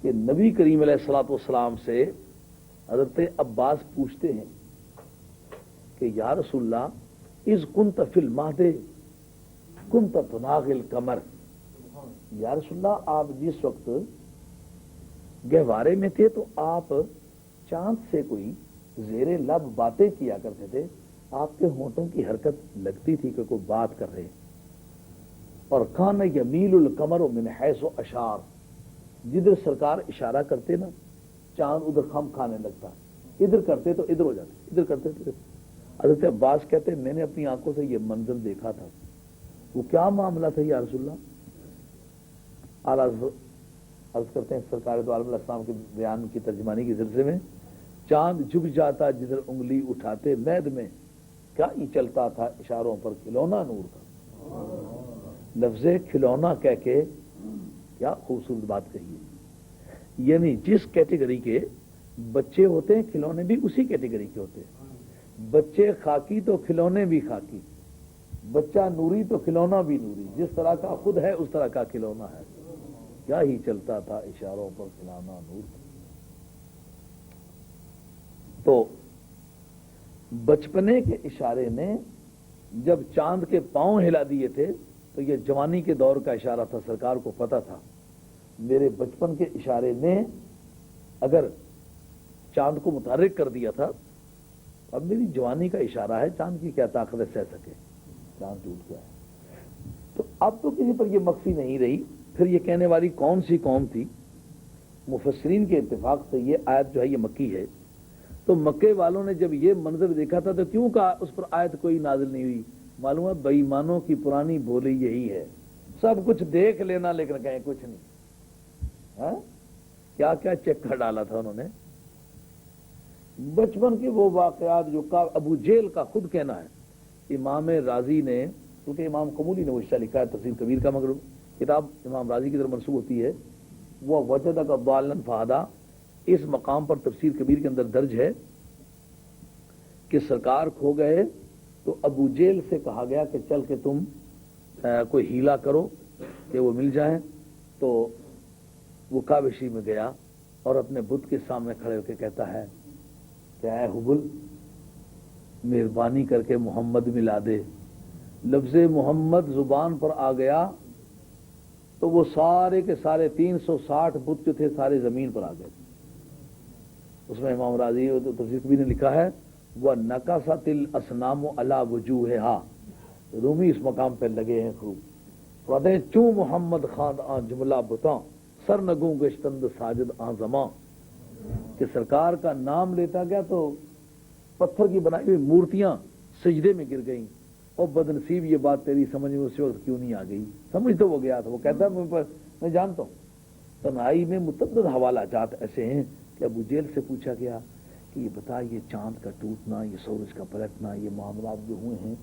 کہ نبی کریم علیہ الصلوۃ والسلام سے حضرت عباس پوچھتے ہیں کہ یا رسول اللہ اذ کنت فی المہد کنت تناغ القمر، یا رسول اللہ آپ جس وقت گہوارے میں تھے تو آپ چاند سے کوئی زیر لب باتیں کیا کرتے تھے، آپ کے ہونٹوں کی حرکت لگتی تھی کہ کوئی بات کر رہے. اور کان یمیل القمر من حیث اشار، جدھر سرکار اشارہ کرتے نا چاند ادھر خم کھانے لگتا، ادھر کرتے تو ادھر ہو جاتے، ادھر کرتے تو ادھر. حضرت عباس کہتے ہیں میں نے اپنی آنکھوں سے یہ منظر دیکھا تھا. وہ کیا معاملہ تھا یا رسول اللہ؟ عرض کرتے ہیں سرکار دو عالم علیہ السلام کے بیان کی ترجمانی کے سلسلے میں، چاند جھک جاتا جدھر انگلی اٹھاتے مید میں، کیا ہی چلتا تھا اشاروں پر کھلونا نور کا. لفظ کھلونا کہہ کے کیا خوبصورت بات کہی ہے. یعنی جس کیٹیگری کے بچے ہوتے ہیں کھلونے بھی اسی کیٹیگری کے ہوتے ہیں. بچے خاکی تو کھلونے بھی خاکی، بچہ نوری تو کھلونا بھی نوری، جس طرح کا خود ہے اس طرح کا کھلونا ہے. کیا ہی چلتا تھا اشاروں پر کھلونا نور کا. تو بچپنے کے اشارے نے جب چاند کے پاؤں ہلا دیے تھے تو یہ جوانی کے دور کا اشارہ تھا. سرکار کو پتا تھا میرے بچپن کے اشارے نے اگر چاند کو متحرک کر دیا تھا، اب میری جوانی کا اشارہ ہے، چاند کی کیا طاقت ہے سہ سکے، چاند ٹوٹ گیا ہے. تو اب تو کسی پر یہ مخفی نہیں رہی. پھر یہ کہنے والی کون سی قوم تھی؟ مفسرین کے اتفاق سے یہ آیت جو ہے یہ مکی ہے. تو مکے والوں نے جب یہ منظر دیکھا تھا تو کیوں کہا اس پر آیت کوئی نازل نہیں ہوئی؟ معلوم ہے بے ایمانوں کی پرانی بولی یہی ہے، سب کچھ دیکھ لینا لیکن کہیں کچھ نہیں. ہاں کیا کیا چیک کر ڈالا تھا انہوں نے. بچپن کے وہ واقعات جو ابو جیل کا خود کہنا ہے. امام رازی نے، کیونکہ امام قمولی نے وہ حصہ لکھا ہے تفسیر کبیر کا، مگر کتاب امام رازی کی طرف منسوب ہوتی ہے، وہ وجدک ضالا فہدی، اس مقام پر تفسیر کبیر کے اندر درج ہے کہ سرکار کھو گئے تو ابو جیل سے کہا گیا کہ چل کے تم کوئی ہیلا کرو کہ وہ مل جائیں. تو وہ کعبہ شریف میں گیا اور اپنے بت کے سامنے کھڑے ہو کے کہتا ہے کہ اے حبل مہربانی کر کے محمد ملا دے. لفظ محمد زبان پر آ گیا تو وہ سارے کے سارے 360 بت جو تھے سارے زمین پر آ گئے. اس میں امام راضی تفسیر کبیر نے لکھا ہے وَنَكَسَتِ الْأَصْنَامُ عَلَى وُجُوهِهَا، رومی اس مقام پہ لگے ہیں خوب. ودیں چوں محمد خاند آن جملہ بتاں سر نگوں گشتند ساجد آن زماں، کہ سرکار کا نام لیتا گیا تو پتھر کی بنائی ہوئی مورتیاں سجدے میں گر گئیں. اور بدنصیب یہ بات تیری سمجھ میں اس وقت کیوں نہیں آ گئی؟ سمجھ تو وہ گیا تھا، وہ کہتا ہے میں جانتا ہوں. تنہائی میں متعدد حوالہ جات ایسے ہیں کہ ابو جیل سے پوچھا گیا کہ یہ بتا یہ چاند کا ٹوٹنا، یہ سورج کا پلٹنا، یہ معاملات جو ہوئے ہیں،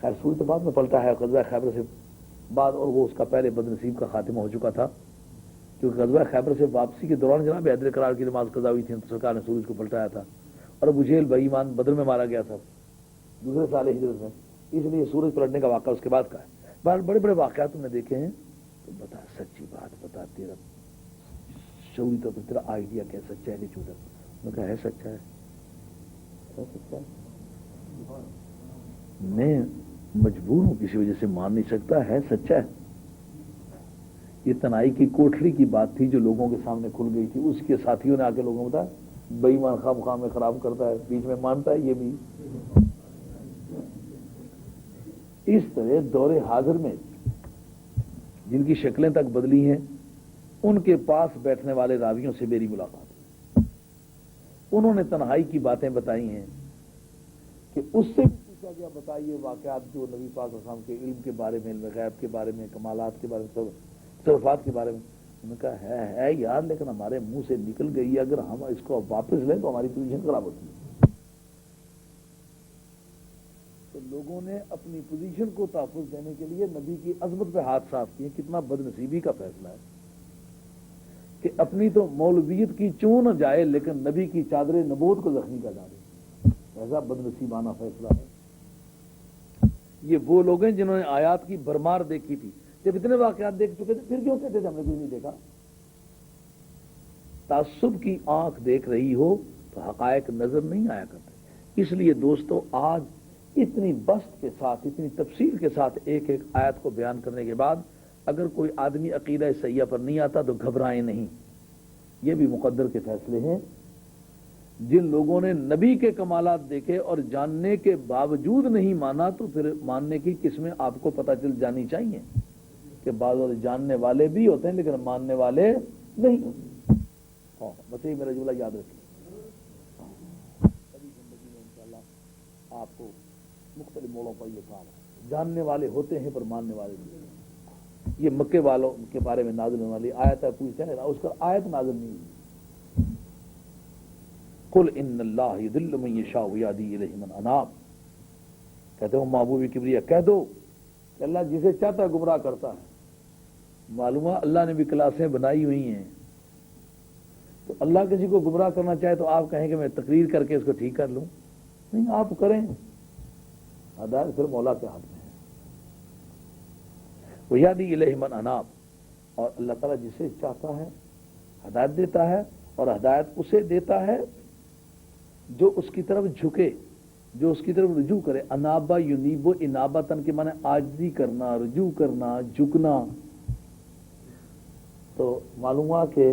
خیر سورج تو بعد میں پلٹا ہے غزوہ خیبر سے بعد، اور وہ اس کا پہلے بدنصیب کا خاتمہ ہو چکا تھا. کیونکہ غزوہ خیبر سے واپسی کے دوران جناب حیدر کرار کی نماز قضا ہوئی تھی تو سرکار نے سورج کو پلٹایا تھا، اور ابو جہل بے ایمان بدر میں مارا گیا تھا دوسرے سال ہجرت میں، اس لیے سورج پلٹنے کا واقعہ اس کے بعد کا ہے۔ بڑے بڑے واقعات تم نے دیکھے ہیں، تو بتا سچی بات بتا، تیرا شعوری طور پر تیرا آئیڈیا کیا سچا ہے کہ جھوٹا؟ میں کہا ہے سچا ہے، سچا ہے، میں مجبور ہوں، کسی وجہ سے مان نہیں سکتا، ہے سچا ہے۔ یہ تنہائی کی کوٹھری کی بات تھی جو لوگوں کے سامنے کھل گئی تھی، اس کے ساتھیوں نے آ کے لوگوں کو بتایا بے ایمان خام خام میں خراب کرتا ہے، بیچ میں مانتا ہے یہ بھی۔ اس طرح دور حاضر میں جن کی شکلیں تک بدلی ہیں، ان کے پاس بیٹھنے والے راویوں سے میری ملاقات، انہوں نے تنہائی کی باتیں بتائی ہیں کہ اس سے بھی پوچھا گیا بتائیے واقعات جو نبی پاک صلی اللہ علیہ وسلم کے علم کے بارے میں، علم غیب کے بارے میں، کمالات کے بارے میں، تصرفات کے بارے میں۔ انہوں نے کہا ہے یار، لیکن ہمارے منہ سے نکل گئی، اگر ہم اس کو واپس لیں تو ہماری پوزیشن خراب ہوتی ہے۔ تو لوگوں نے اپنی پوزیشن کو تحفظ دینے کے لیے نبی کی عظمت پہ ہاتھ صاف کیے۔ کتنا بد نصیبی کا فیصلہ ہے کہ اپنی تو مولویت کی چون نہ جائے لیکن نبی کی چادر نبوت کو زخمی کر ڈالے، ایسا بد نصیبانہ فیصلہ ہے۔ یہ وہ لوگ ہیں جنہوں نے آیات کی بھرمار دیکھی تھی، جب اتنے واقعات دیکھ چکے تھے پھر کیوں کہتے تھے ہم نے کوئی نہیں دیکھا؟ تعصب کی آنکھ دیکھ رہی ہو تو حقائق نظر نہیں آیا کرتے۔ اس لیے دوستو، آج اتنی بسط کے ساتھ، اتنی تفصیل کے ساتھ ایک ایک آیت کو بیان کرنے کے بعد اگر کوئی آدمی عقیدہ صحیحہ پر نہیں آتا تو گھبرائیں نہیں، یہ بھی مقدر کے فیصلے ہیں۔ جن لوگوں نے نبی کے کمالات دیکھے اور جاننے کے باوجود نہیں مانا، تو پھر ماننے کی قسمیں آپ کو پتہ چل جانی چاہیے کہ بعض جاننے والے بھی ہوتے ہیں لیکن ماننے والے نہیں ہوتے۔ ہاں، بس یہی میرا جملہ یاد رکھیے۔ کبھی زندگی میں انشاءاللہ آپ کو مختلف موڑوں پر یہ کام ہے، جاننے والے ہوتے ہیں پر ماننے والے نہیں ہوتے۔ یہ مکے والوں کے بارے میں نازل ہونے والی آیت ہے، پوچھتے ہیں اس کا آیت نازل نہیں ہوئی۔ قل ان اللہ یضل من یشاء ویہدی الیہ من اناب، کہتے ہو محبوب کبریا کہہ دو کہ اللہ جسے چاہتا ہے گمراہ کرتا ہے۔ معلوم ہے اللہ نے بھی کلاسیں بنائی ہوئی ہیں، تو اللہ کسی کو گمراہ کرنا چاہے تو آپ کہیں کہ میں تقریر کر کے اس کو ٹھیک کر لوں؟ نہیں، آپ کریں، ہدایت پھر مولا کے ہاتھ میں ہے۔ ویہدی الیہ من اناب، اور اللہ تعالیٰ جسے چاہتا ہے ہدایت دیتا ہے، اور ہدایت اسے دیتا ہے جو اس کی طرف جھکے، جو اس کی طرف رجوع کرے۔ انابا یونیبو، انابتن کے معنی عاجزی کرنا، رجوع کرنا، جھکنا۔ تو معلوم ہوا کہ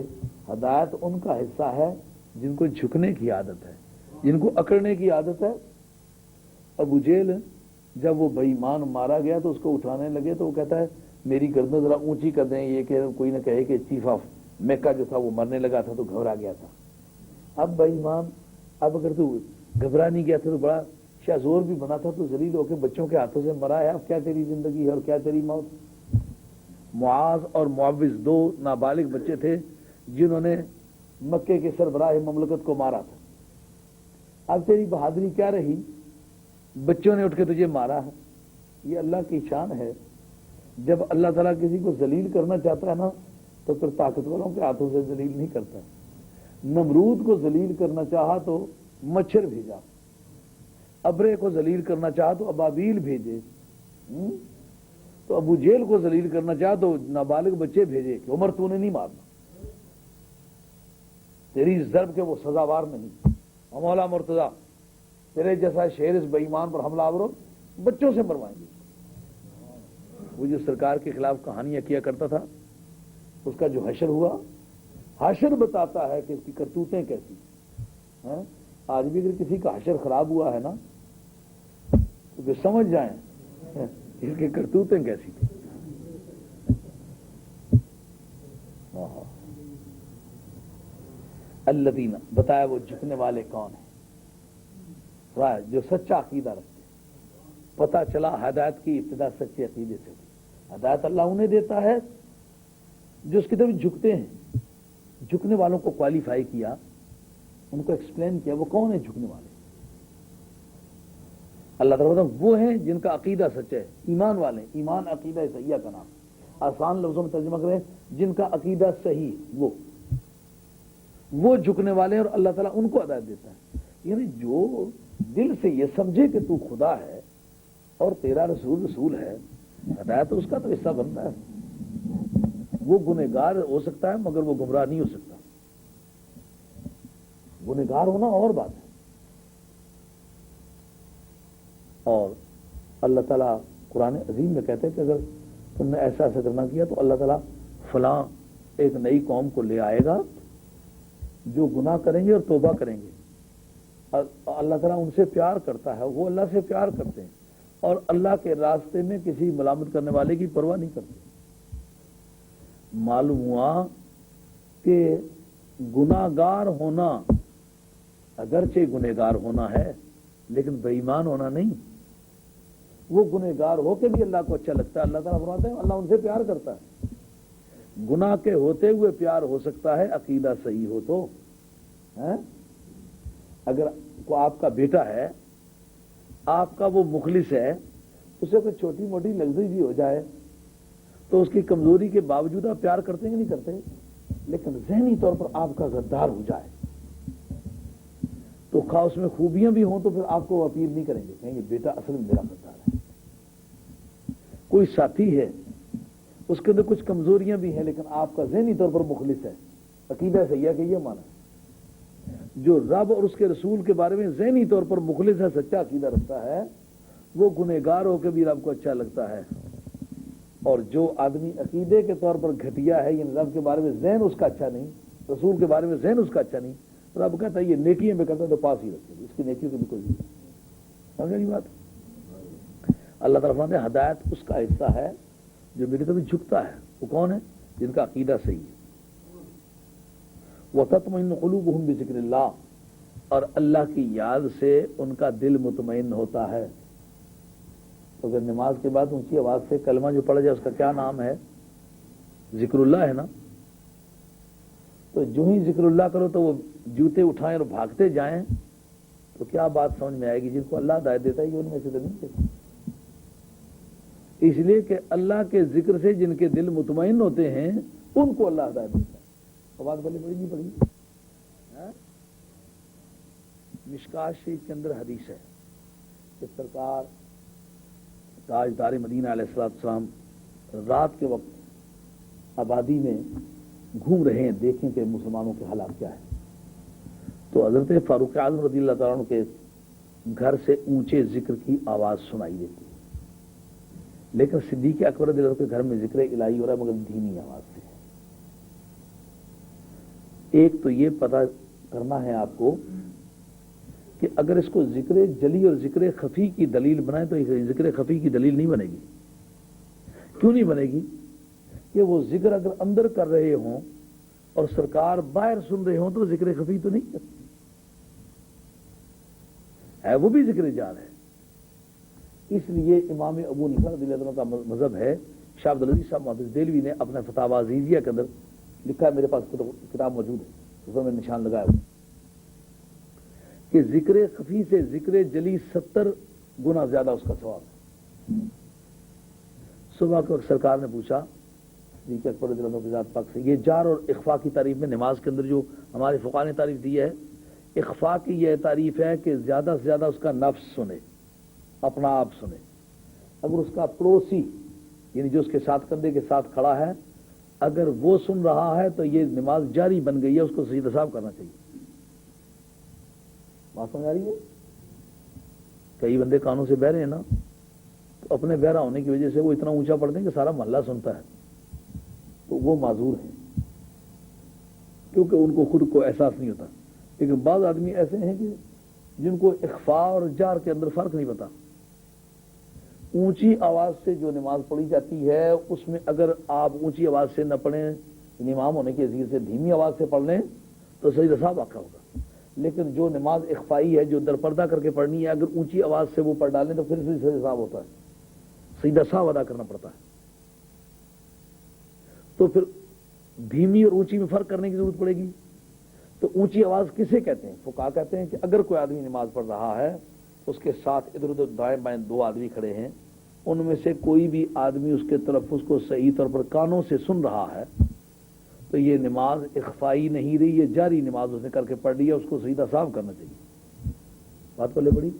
ہدایت ان کا حصہ ہے جن کو جھکنے کی عادت ہے، جن کو اکڑنے کی عادت ہے۔ ابو جہل جب وہ بے ایمان مارا گیا تو اس کو اٹھانے لگے تو وہ کہتا ہے میری گردن ذرا اونچی کر دیں، یہ کہ کوئی نہ کہے کہ چیف آف میکہ جو تھا وہ مرنے لگا تھا تو گھبرا گیا تھا۔ اب بے ایمان، اب اگر تو گھبرا نہیں گیا تھا تو بڑا شاذور بھی بنا تھا تو ذلیل ہو کے بچوں کے ہاتھوں سے مرا ہے، اب کیا تیری زندگی ہے اور کیا تیری موت؟ معاذ اور معوذ دو نابالغ بچے تھے جنہوں نے مکے کے سربراہ مملکت کو مارا تھا۔ اب تیری بہادری کیا رہی؟ بچوں نے اٹھ کے تجھے مارا ہے۔ یہ اللہ کی شان ہے، جب اللہ تعالیٰ کسی کو ذلیل کرنا چاہتا ہے نا تو پھر طاقتوروں کے ہاتھوں سے ذلیل نہیں کرتا۔ نمرود کو ذلیل کرنا چاہا تو مچھر بھیجا، ابرے کو ذلیل کرنا چاہا تو ابابیل بھیجے، تو ابو جہل کو ذلیل کرنا چاہا تو نابالغ بچے بھیجے کہ عمر تو نے نہیں مارنا، تیری ضرب کے وہ سزاوار نہیں۔ مولا مرتضیٰ تیرے جیسا شیر اس بے ایمان پر حملہ آورو بچوں سے مروائیں گے۔ وہ جو سرکار کے خلاف کہانیاں کیا کرتا تھا، اس کا جو حشر ہوا، حشر بتاتا ہے کہ اس کی کرتوتیں کیسی ہیں۔ آج بھی اگر کسی کا حشر خراب ہوا ہے نا تو پھر سمجھ جائیں اس کی کرتوتیں کیسی تھی۔ الذین، بتایا وہ جھکنے والے کون ہیں؟ جو سچا عقیدہ رکھتے ہیں۔ پتہ چلا ہدایت کی ابتدا سچے عقیدے سے ہوئی۔ ہدایت اللہ انہیں دیتا ہے جو اس کی طرف جھکتے ہیں۔ جھکنے والوں کو کوالیفائی کیا، ان کو ایکسپلین کیا وہ کون ہیں جھکنے والے۔ اللہ تعالیٰ وہ ہیں جن کا عقیدہ سچا ہے، ایمان والے، ایمان عقیدہ صحیحہ کا نام۔ آسان لفظوں میں ترجمہ کریں، جن کا عقیدہ صحیح وہ جھکنے والے ہیں اور اللہ تعالیٰ ان کو ہدایت دیتا ہے. یعنی جو دل سے یہ سمجھے کہ تو خدا ہے اور تیرا رسول ہے، ہدایت اس کا تو حصہ بنتا ہے. وہ گنہگار ہو سکتا ہے مگر وہ گمراہ نہیں ہو سکتا. گنہگار ہونا اور بات ہے. اور اللہ تعالیٰ قرآن عظیم میں کہتے ہیں کہ اگر تم نے ایسا ایسا کرنا کیا تو اللہ تعالیٰ فلاں ایک نئی قوم کو لے آئے گا جو گناہ کریں گے اور توبہ کریں گے. اللہ تعالیٰ ان سے پیار کرتا ہے، وہ اللہ سے پیار کرتے ہیں اور اللہ کے راستے میں کسی ملامت کرنے والے کی پرواہ نہیں کرتے. معلوم ہوا کہ گناہگار ہونا اگرچہ گنہگار ہونا ہے لیکن بے ایمان ہونا نہیں. وہ گنہگار ہو کے بھی اللہ کو اچھا لگتا ہے. اللہ تعالیٰ فرماتے ہیں اللہ ان سے پیار کرتا ہے. گناہ کے ہوتے ہوئے پیار ہو سکتا ہے عقیدہ صحیح ہو تو. اگر کو آپ کا بیٹا ہے، آپ کا وہ مخلص ہے، اسے کوئی چھوٹی موٹی لگزری بھی ہو جائے تو اس کی کمزوری کے باوجود آپ پیار کرتے ہیں کہ نہیں کرتے؟ لیکن ذہنی طور پر آپ کا غدار ہو جائے تو خواہ اس میں خوبیاں بھی ہوں تو پھر آپ کو اپیل نہیں کریں گے، کہیں گے بیٹا اصل میں میرا غدار ہے. کوئی ساتھی ہے اس کے اندر کچھ کمزوریاں بھی ہیں لیکن آپ کا ذہنی طور پر مخلص ہے، عقیدہ صحیح ہے کہ یہ مانا ہے. جو رب اور اس کے رسول کے بارے میں ذہنی طور پر مخلص ہے، سچا عقیدہ رکھتا ہے، وہ گنہگار ہو کے بھی رب کو اچھا لگتا ہے. اور جو آدمی عقیدے کے طور پر گھٹیا ہے، یعنی رب کے بارے میں ذہن اس کا اچھا نہیں، رسول کے بارے میں ذہن اس کا اچھا نہیں، رب کہتا ہے یہ نیکیاں میں کرتا ہے تو پاس ہی رکھے، اس کی نیکیوں کی بھی کوئی نہیں. سمجھا نہیں بات؟ اللہ تعالیٰ فرماتے ہیں ہدایت اس کا حصہ ہے جو میری طرف جھکتا ہے. وہ کون ہے؟ جن کا عقیدہ صحیح ہے. وَتَطْمَئِنُّ قُلُوبُهُمْ بِذِكْرِ اللَّهِ، اور اللہ کی یاد سے ان کا دل مطمئن ہوتا ہے. تو اگر نماز کے بعد اونچی آواز سے کلمہ جو پڑھا جائے اس کا کیا نام ہے؟ ذکر اللہ ہے نا. تو جو ہی ذکر اللہ کرو تو وہ جوتے اٹھائیں اور بھاگتے جائیں تو کیا بات سمجھ میں آئے گی؟ جن کو اللہ ہدایت دیتا ہے یہ ان میں سے تو نہیں دیتا. اس لیے کہ اللہ کے ذکر سے جن کے دل مطمئن ہوتے ہیں ان کو اللہ ہدایت دیتا ہے. بات بڑی بڑی نہیں پڑی. مشکات شریف کے اندر حدیث ہے کہ سرکار تاجدار مدینہ علیہ السلام رات کے وقت آبادی میں گھوم رہے ہیں، دیکھیں کہ مسلمانوں کے حالات کیا ہے. تو حضرت فاروق اعظم رضی اللہ تعالیٰ عنہ کے گھر سے اونچے ذکر کی آواز سنائی دیتی ہے، لیکن صدیق اکبر رضی اللہ عنہ کے گھر میں ذکر الہی ہو رہا ہے مگر دھیمی آواز سے. ایک تو یہ پتہ کرنا ہے آپ کو کہ اگر اس کو ذکر جلی اور ذکر خفی کی دلیل بنائیں تو ذکر خفی کی دلیل نہیں بنے گی. کیوں نہیں بنے گی؟ کہ وہ ذکر اگر اندر کر رہے ہوں اور سرکار باہر سن رہے ہوں تو ذکر خفی تو نہیں کرتی ہے، وہ بھی ذکر جار ہے. اس لیے امام ابو حنیفہ رضی اللہ عنہ کا مذہب ہے. شاہ عبد العزیز صاحب محدث دہلوی نے اپنے فتاوی عزیزیہ کے اندر لکھا ہے، میرے پاس کتاب موجود ہے، اس میں نشان لگایا ہوا کہ ذکر خفی سے ذکر جلی 70 گنا زیادہ اس کا ثواب ہے. صبح کے وقت سرکار نے پوچھا جی کہ اکبر رضی اللہ عنہ کی ذات پاک سے یہ جار اور اخفا کی تعریف میں نماز کے اندر جو ہمارے فقہاء نے تعریف دی ہے، اخفا کی یہ تعریف ہے کہ زیادہ سے زیادہ اس کا نفس سنے، اپنا آپ سنے. اگر اس کا پڑوسی یعنی جو اس کے ساتھ کندھے کے ساتھ کھڑا ہے اگر وہ سن رہا ہے تو یہ نماز جاری بن گئی ہے، اس کو سجدہ صاحب کرنا چاہیے. بات سمجھ آ رہی ہے؟ کئی بندے کانوں سے بہہ رہے ہیں نا، تو اپنے بہرا ہونے کی وجہ سے وہ اتنا اونچا پڑھتے ہیں کہ سارا محلہ سنتا ہے، تو وہ معذور ہیں کیونکہ ان کو خود کو احساس نہیں ہوتا. لیکن بعض آدمی ایسے ہیں کہ جن کو اخفا اور جار کے اندر فرق نہیں پتا. اونچی آواز سے جو نماز پڑھی جاتی ہے اس میں اگر آپ اونچی آواز سے نہ پڑھیں، امام ہونے کی حیثیت سے دھیمی آواز سے پڑھ لیں تو سجدہ صاحب واقع ہوگا. لیکن جو نماز اخفائی ہے جو در پردہ کر کے پڑھنی ہے اگر اونچی آواز سے وہ پڑھ ڈالیں تو پھر سجدہ صاحب ہوتا ہے، سجدہ صاحب ادا کرنا پڑتا ہے. تو پھر دھیمی اور اونچی میں فرق کرنے کی ضرورت پڑے گی. تو اونچی آواز کسے کہتے ہیں؟ فقہا کہتے ہیں کہ اگر کوئی آدمی نماز پڑھ رہا ہے اس کے ساتھ ادھر ادھر دائیں بائیں 2 آدمی کھڑے ہیں ان میں سے کوئی بھی آدمی اس کے تلفظ کو صحیح طور پر کانوں سے سن رہا ہے تو یہ نماز اخفائی نہیں رہی، یہ جاری نماز اس نے کر کے پڑھ لی ہے، اس کو سیدھا صاف کرنا چاہیے۔ بات پلے پڑی؟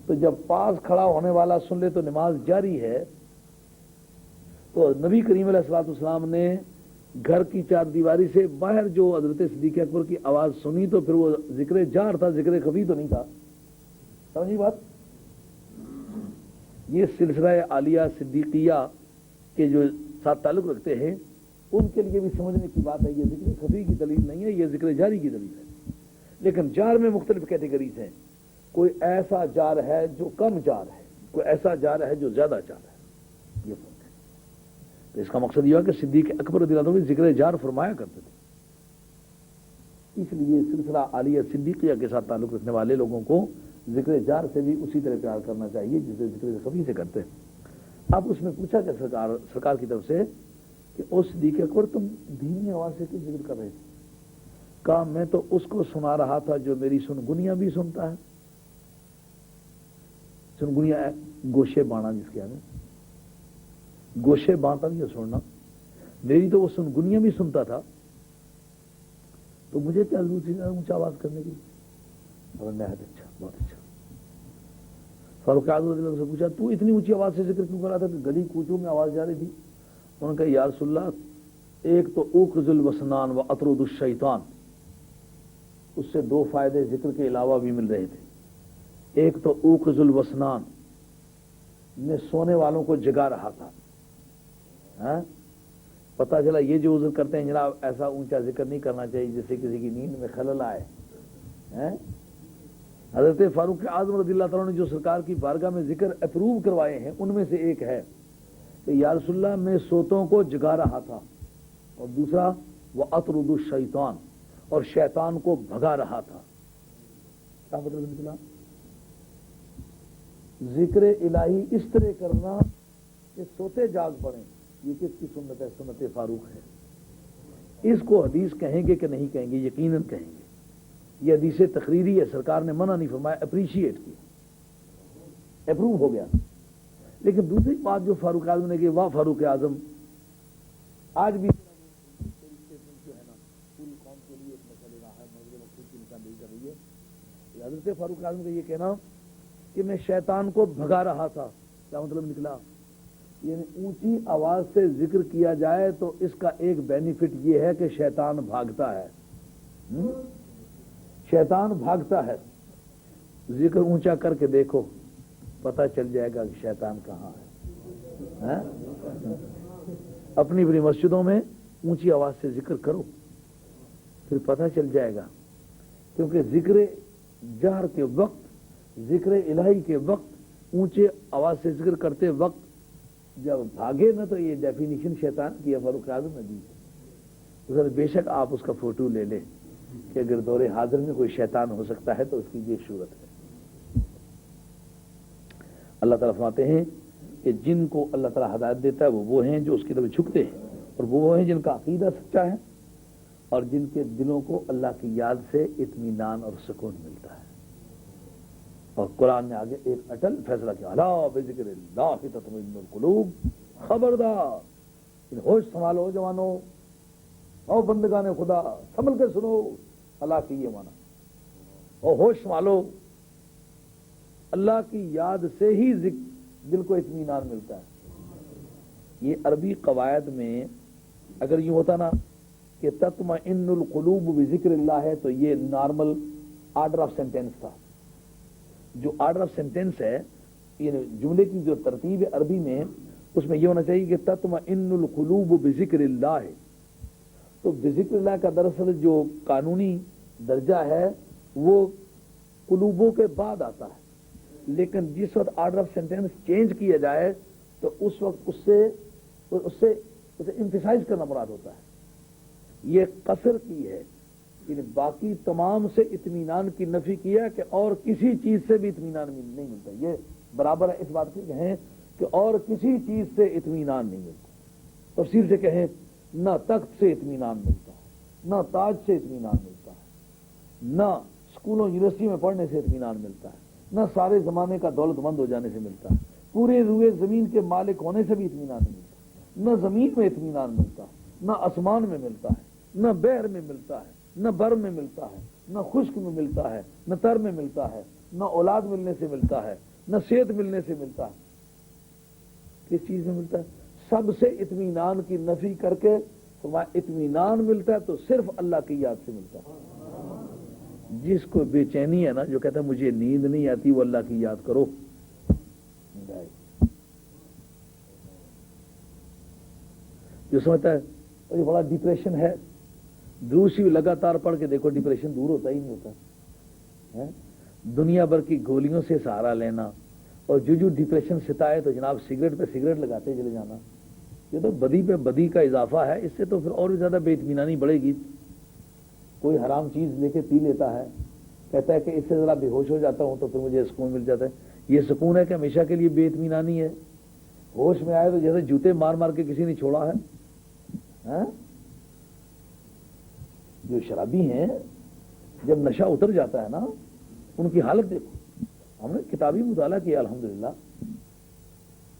تو جب پاس کھڑا ہونے والا سن لے تو نماز جاری ہے۔ تو نبی کریم علیہ الصلوۃ والسلام نے گھر کی چار دیواری سے باہر جو حضرت صدیق اکبر کی آواز سنی تو پھر وہ ذکر جار تھا، ذکر خفی تو نہیں تھا۔ سمجھی بات؟ یہ سلسلہ عالیہ صدیقیہ کے جو ساتھ تعلق رکھتے ہیں ان کے لیے بھی سمجھنے کی بات ہے، یہ ذکر خفی کی دلیل نہیں ہے، یہ ذکر جاری کی دلیل ہے۔ لیکن جار میں مختلف کیٹیگریز ہیں، کوئی ایسا جار ہے جو کم جار ہے، کوئی ایسا جار ہے جو زیادہ جار ہے، یہ فرق ہے۔ تو اس کا مقصد یہ ہے کہ صدیق اکبر رضی اللہ عنہ ذکر جار فرمایا کرتے تھے، اس لیے سلسلہ عالیہ صدیقیہ کے ساتھ تعلق رکھنے والے لوگوں کو ذکر جار سے بھی اسی طرح پیار کرنا چاہیے جسے ذکر خفی سے کرتے ہیں۔ اب اس میں پوچھا کہ سرکار کی طرف سے کہ اس صدیق اکبر تم دھیمی آواز سے کیوں ذکر کر رہے تھے؟ کہا میں تو اس کو سنا رہا تھا جو میری سنگنیاں بھی سنتا ہے۔ سنگنیاں گوشے بانا جس کے ہمیں گوشے بانتا بھی سننا، میری تو وہ سنگنیاں بھی سنتا تھا، تو مجھے کیا ضرورت تھی اونچا آواز کرنے کی؟ نہایت اچھا، بہت اچھا۔ فاروق اعظم رضی اللہ عنہ سے پوچھا تو اتنی اونچی آواز سے ذکر کیوں کر رہا تھا کہ گلی کوچوں میں آواز جا رہی تھی؟ انہوں نے کہا یا رسول اللہ، ایک تو اوقظ الوسنان و اطرد الشیطان، اس سے دو فائدے ذکر کے علاوہ بھی مل رہے تھے۔ ایک تو اوقظ الوسنان، میں سونے والوں کو جگا رہا تھا، پتا چلا یہ جو عذر کرتے ہیں جناب ایسا اونچا ذکر نہیں کرنا چاہیے جس سے کسی کی نیند میں خلل آئے۔ حضرت فاروق اعظم رضی اللہ تعالیٰ نے جو سرکار کی بارگاہ میں ذکر اپروو کروائے ہیں ان میں سے ایک ہے کہ یا رسول اللہ میں سوتوں کو جگا رہا تھا، اور دوسرا وہ اطرد الشیطان، اور شیطان کو بھگا رہا تھا۔ کیا مطلب نکلا؟ ذکر الہی اس طرح کرنا کہ سوتے جاگ پڑیں، یہ کس کی سنت ہے؟ سنت فاروق ہے۔ اس کو حدیث کہیں گے کہ نہیں کہیں گے؟ یقیناً کہیں گے۔ یہ حدیث تقریری ہے، سرکار نے منع نہیں فرمایا، اپریشیٹ کیا، اپروو ہو گیا۔ لیکن دوسری بات جو فاروق اعظم نے کہ واہ فاروق اعظم، آج بھی جو ہے نا پوری قوم کے لیے ایک مسئلہ رہا ہے، مغرب وقت کی نشاندہی کر رہی ہے۔ حضرت فاروق اعظم کا یہ کہنا کہ میں شیطان کو بھگا رہا تھا، کیا مطلب نکلا؟ یعنی اونچی آواز سے ذکر کیا جائے تو اس کا ایک بینیفٹ یہ ہے کہ شیطان بھاگتا ہے، شیطان بھاگتا ہے۔ ذکر اونچا کر کے دیکھو، پتہ چل جائے گا کہ شیطان کہاں ہے۔ اپنی اپنی مسجدوں میں اونچی آواز سے ذکر کرو، پھر پتہ چل جائے گا، کیونکہ ذکر جہر کے وقت، ذکر الہی کے وقت، اونچے آواز سے ذکر کرتے وقت جب بھاگے نہ تو یہ ڈیفینیشن شیطان کی فاروق اعظم نے دی ہے۔ بے شک آپ اس کا فوٹو لے لیں کہ اگر دور حاضر میں کوئی شیطان ہو سکتا ہے تو اس کی یہ صورت ہے۔ اللہ تعالیٰ فرماتے ہیں کہ جن کو اللہ تعالیٰ ہدایت دیتا ہے وہ ہیں جو اس کی طرف جھکتے ہیں، اور وہ ہیں جن کا عقیدہ سچا ہے اور جن کے دلوں کو اللہ کی یاد سے اطمینان اور سکون ملتا ہے۔ اور قرآن نے آگے ایک اٹل فیصلہ کیا، الا بذکر اللہ تطمئن القلوب، خبردار ہوش سنبھالو جوانو، او بندگان خدا سنبھل کے سنو، اللہ کی یہ مانا، اور ہوش سنبھالو، اللہ کی یاد سے ہی دل کو اطمینان ملتا ہے۔ یہ عربی قواعد میں اگر یوں ہوتا نا کہ تطمئن القلوب بذکر اللہ ہے تو یہ نارمل آرڈر آف سینٹینس تھا۔ جو آرڈر آف سینٹینس ہے، یہ جملے کی جو ترتیب ہے عربی میں، اس میں یہ ہونا چاہیے کہ تطمئن القلوب بذکر اللہ ہے۔ تو بذکر اللہ کا دراصل جو قانونی درجہ ہے وہ قلوبوں کے بعد آتا ہے، لیکن جس وقت آرڈر آف سینٹینس چینج کیا جائے تو اس وقت اسے امفیسائز کرنا مراد ہوتا ہے۔ یہ قصر کی ہے، یعنی باقی تمام سے اطمینان کی نفی کیا کہ اور کسی چیز سے بھی اطمینان نہیں ملتا۔ یہ برابر ہے اس بات کے کہیں کہ اور کسی چیز سے اطمینان نہیں ملتا۔ تفصیل سے کہیں نہ تخت سے اطمینان ملتا ہے، نہ تاج سے اطمینان ملتا ہے، نہ اسکولوں یونیورسٹی میں پڑھنے سے اطمینان ملتا ہے، نہ سارے زمانے کا دولت مند ہو جانے سے ملتا ہے، پورے روئے زمین کے مالک ہونے سے بھی اطمینان نہیں ملتا، نہ زمین میں اطمینان ملتا، نہ آسمان میں ملتا ہے، نہ بحر میں ملتا ہے، نہ بر میں ملتا ہے، نہ خشک میں ملتا ہے، نہ تر میں ملتا ہے، نہ اولاد ملنے سے ملتا ہے، نہ صحت ملنے سے ملتا ہے۔ کس چیز میں ملتا ہے؟ سب سے اطمینان کی نفی کر کے فرمایا اطمینان ملتا ہے تو صرف اللہ کی یاد سے ملتا ہے۔ جس کو بے چینی ہے نا، جو کہتا ہے مجھے نیند نہیں آتی، وہ اللہ کی یاد کرو، نیند آئے گی۔ جو سمجھتا ہے یہ بڑا ڈپریشن ہے، دوسری لگاتار پڑھ کے دیکھو ڈپریشن دور ہوتا ہی نہیں ہوتا۔ دنیا بھر کی گولیوں سے سہارا لینا اور جو ڈپریشن ستائے تو جناب سگریٹ پہ سگریٹ لگاتے چلے جانا، یہ تو بدی پہ بدی کا اضافہ ہے۔ اس سے تو پھر اور بھی زیادہ بے اطمینانی بڑھے گی۔ کوئی حرام چیز لے کے پی لیتا ہے، کہتا ہے کہ اس سے ذرا بے ہوش ہو جاتا ہوں تو پھر مجھے سکون مل جاتا ہے۔ یہ سکون ہے کہ ہمیشہ کے لیے بے اطمینانی ہے؟ ہوش میں آئے تو جیسے جوتے مار مار کے کسی نے چھوڑا ہے۔ جو شرابی ہیں جب نشہ اتر جاتا ہے نا، ان کی حالت دیکھو۔ ہم نے کتابی مطالعہ کیا الحمدللہ،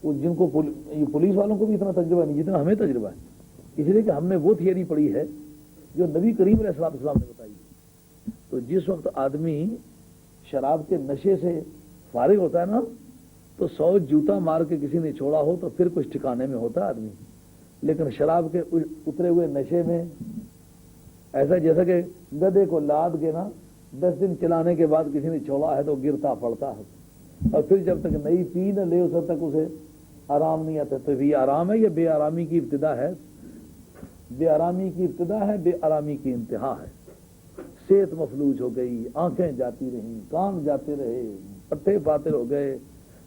وہ جن کو پولیس والوں کو بھی اتنا تجربہ نہیں جتنا ہمیں تجربہ ہے، اس لیے کہ ہم نے وہ تھیوری پڑھی ہے جو نبی کریم علیہ السلام نے بتائی۔ تو جس وقت آدمی شراب کے نشے سے فارغ ہوتا ہے نا، تو 100 جوتا مار کے کسی نے چھوڑا ہو تو پھر کچھ ٹھکانے میں ہوتا ہے آدمی، لیکن شراب کے اترے ہوئے نشے میں ایسا جیسا کہ گدھے کو لاد کے نا 10 دن چلانے کے بعد کسی نے چھوڑا ہے تو گرتا پڑتا ہے، اور پھر جب تک نئی پی نہ لے اس وقت تک اسے آرام نہیں آتا۔ تو یہ آرام ہے، یہ بے آرامی کی ابتدا ہے، بے آرامی کی ابتدا ہے، بے آرامی کی انتہا ہے۔ صحت مفلوج ہو گئی، آنکھیں جاتی رہیں، کان جاتے رہے، پٹھے پاتر ہو گئے،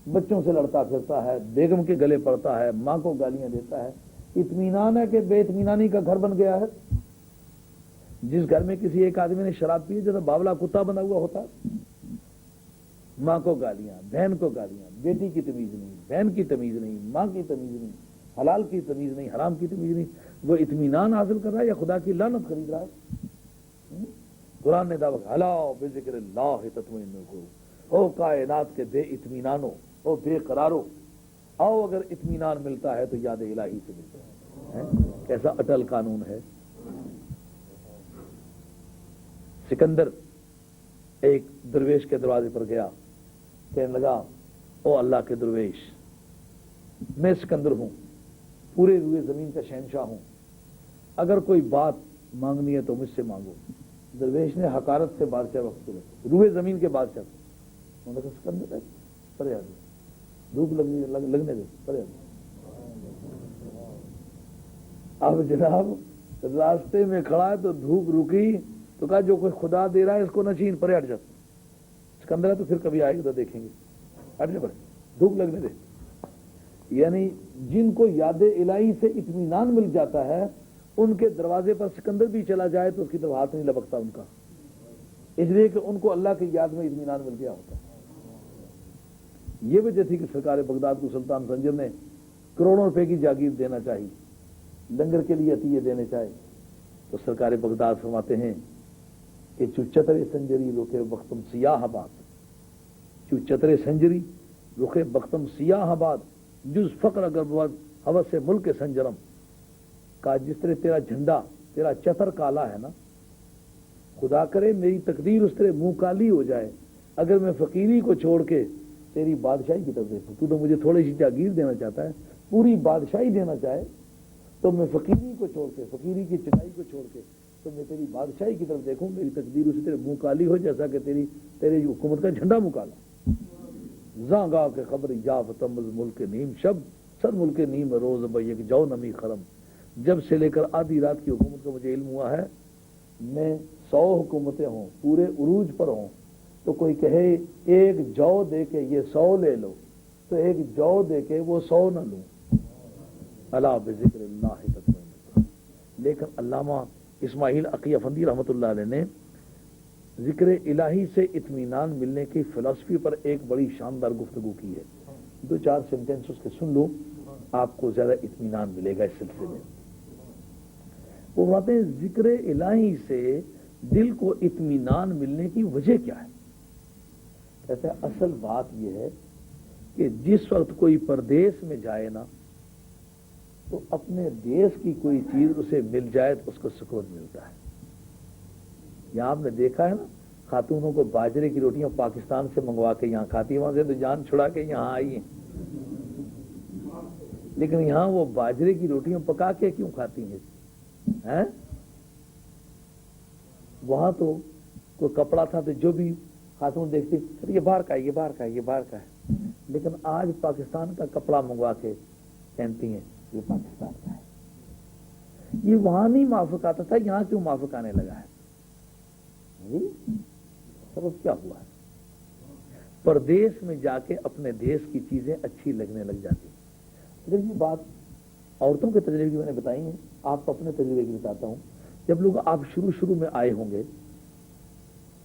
بچوں سے لڑتا پھرتا ہے، بیگم کے گلے پڑتا ہے، ماں کو گالیاں دیتا ہے۔ اطمینان ہے کہ بے اطمینانی کا گھر بن گیا ہے؟ جس گھر میں کسی ایک آدمی نے شراب پی جیسے باولا کتا بنا ہوا ہوتا ہے، ماں کو گالیاں، بہن کو گالیاں، بیٹی کی تمیز نہیں، بہن کی تمیز نہیں، ماں کی تمیز نہیں، حلال کی تمیز نہیں، حرام کی تمیز نہیں، وہ اطمینان حاصل کر رہا ہے یا خدا کی لعنت خرید رہا ہے؟ قرآن نے دعویٰ الا بذکر اللہ تطمئن القلوب، او کائنات کے بے اطمینانو، او بے قرارو، آؤ اگر اطمینان ملتا ہے تو یاد الہی سے ملتا ہے۔ کیسا اٹل قانون ہے۔ سکندر ایک درویش کے دروازے پر گیا، کہنے لگا او اللہ کے درویش، میں سکندر ہوں، پورے روئے زمین کا شہنشاہ ہوں، اگر کوئی بات مانگنی ہے تو مجھ سے مانگو۔ درویش نے حقارت سے بادشاہ وقت کو روئے زمین کے بادشاہ کو، انہوں نے کہا سکندر پرے آ دے، دھوپ لگنے دے، پرے آ دے۔ اب جناب راستے میں کھڑا ہے تو دھوپ رکی تو کہا جو کوئی خدا دے رہا ہے اس کو نہ چھین، پرے ہٹ جاتا۔ سکندر ہے تو پھر کبھی آئے گا تو دیکھیں گے، ہٹ جا پرے، دھوپ لگنے دے۔ یعنی جن کو یاد الہی سے اطمینان مل جاتا ہے ان کے دروازے پر سکندر بھی چلا جائے تو اس کی طرف ہاتھ نہیں لپکتا ان کا، اس لیے کہ ان کو اللہ کی یاد میں اطمینان مل گیا ہوتا ہے۔ یہ وجہ تھی کہ سرکار بغداد کو سلطان سنجر نے کروڑوں روپے کی جاگیر دینا چاہیے، لنگر کے لیے عطیے دینے چاہے تو سرکار بغداد فرماتے ہیں کہ چو چتر سنجری رخ بختم سیاہ آباد، چو چتر سنجری رخ بختم سیاہ آباد، جز فقر اگر بود حوث سے ملک سنجرم، کا جس طرح تیرا جھنڈا تیرا چتر کالا ہے نا، خدا کرے میری تقدیر اس طرح منہ کالی ہو جائے اگر میں فقیری کو چھوڑ کے تیری بادشاہی کی طرف دیکھوں۔ تو مجھے تھوڑی سی جاگیر دینا چاہتا ہے، پوری بادشاہی دینا چاہے تو میں فقیری کو چھوڑ کے، فقیری کی چٹائی کو چھوڑ کے تو میں تیری بادشاہی کی طرف دیکھوں، میری تقدیر اسی طرح منہ کالی ہو جیسا کہ تیری حکومت کا جھنڈا منہ کالا۔ زانگا کے خبر یافتم از ملک نیم شب، سر ملک نیم روز بیک جو نمی خرم۔ جب سے لے کر آدھی رات کی حکومت کا مجھے علم ہوا ہے، میں 100 حکومتیں ہوں، پورے عروج پر ہوں، تو کوئی کہے ایک جو دے کے یہ 100 لے لو تو ایک جو دے کے وہ 100 نہ لوں۔ الا بذکر اللہ تطمئن القلوب۔ لیکن علامہ اسماعیل عقی افندی رحمۃ اللہ علیہ نے ذکر الہی سے اطمینان ملنے کی فلسفی پر ایک بڑی شاندار گفتگو کی ہے، 2-4 سینٹنس اس کے سن لو، آپ کو زیادہ اطمینان ملے گا اس سلسلے میں۔ وہ بتاتے ہیں ذکر الہی سے دل کو اطمینان ملنے کی وجہ کیا ہے؟ کہتے ہیں اصل بات یہ ہے کہ جس وقت کوئی پردیس میں جائے نا تو اپنے دیش کی کوئی چیز اسے مل جائے تو اس کو سکون ملتا ہے. یہاں آپ نے دیکھا ہے نا خاتونوں کو باجرے کی روٹیاں پاکستان سے منگوا کے یہاں کھاتی ہیں, وہاں سے تو جان چھڑا کے یہاں آئی ہیں, لیکن یہاں وہ باجرے کی روٹیاں پکا کے کیوں کھاتی ہیں؟ وہاں تو کوئی کپڑا تھا تو جو بھی خاتون دیکھتی سر یہ باہر کا ہے, یہ باہر کا ہے, یہ باہر کا ہے, لیکن آج پاکستان کا کپڑا منگوا کے پہنتی ہیں یہ پاکستان کا ہے. یہ وہاں نہیں موافق آتا تھا, یہاں کیوں موافق آنے لگا ہے؟ سبب کیا ہوا ہے؟ پردیس میں جا کے اپنے دیش کی چیزیں اچھی لگنے لگ جاتی ہیں. لیکن یہ بات عورتوں کے تجربے کی میں نے بتائی ہیں, آپ کو اپنے تجربے کی بتاتا ہوں. جب لوگ آپ شروع میں آئے ہوں گے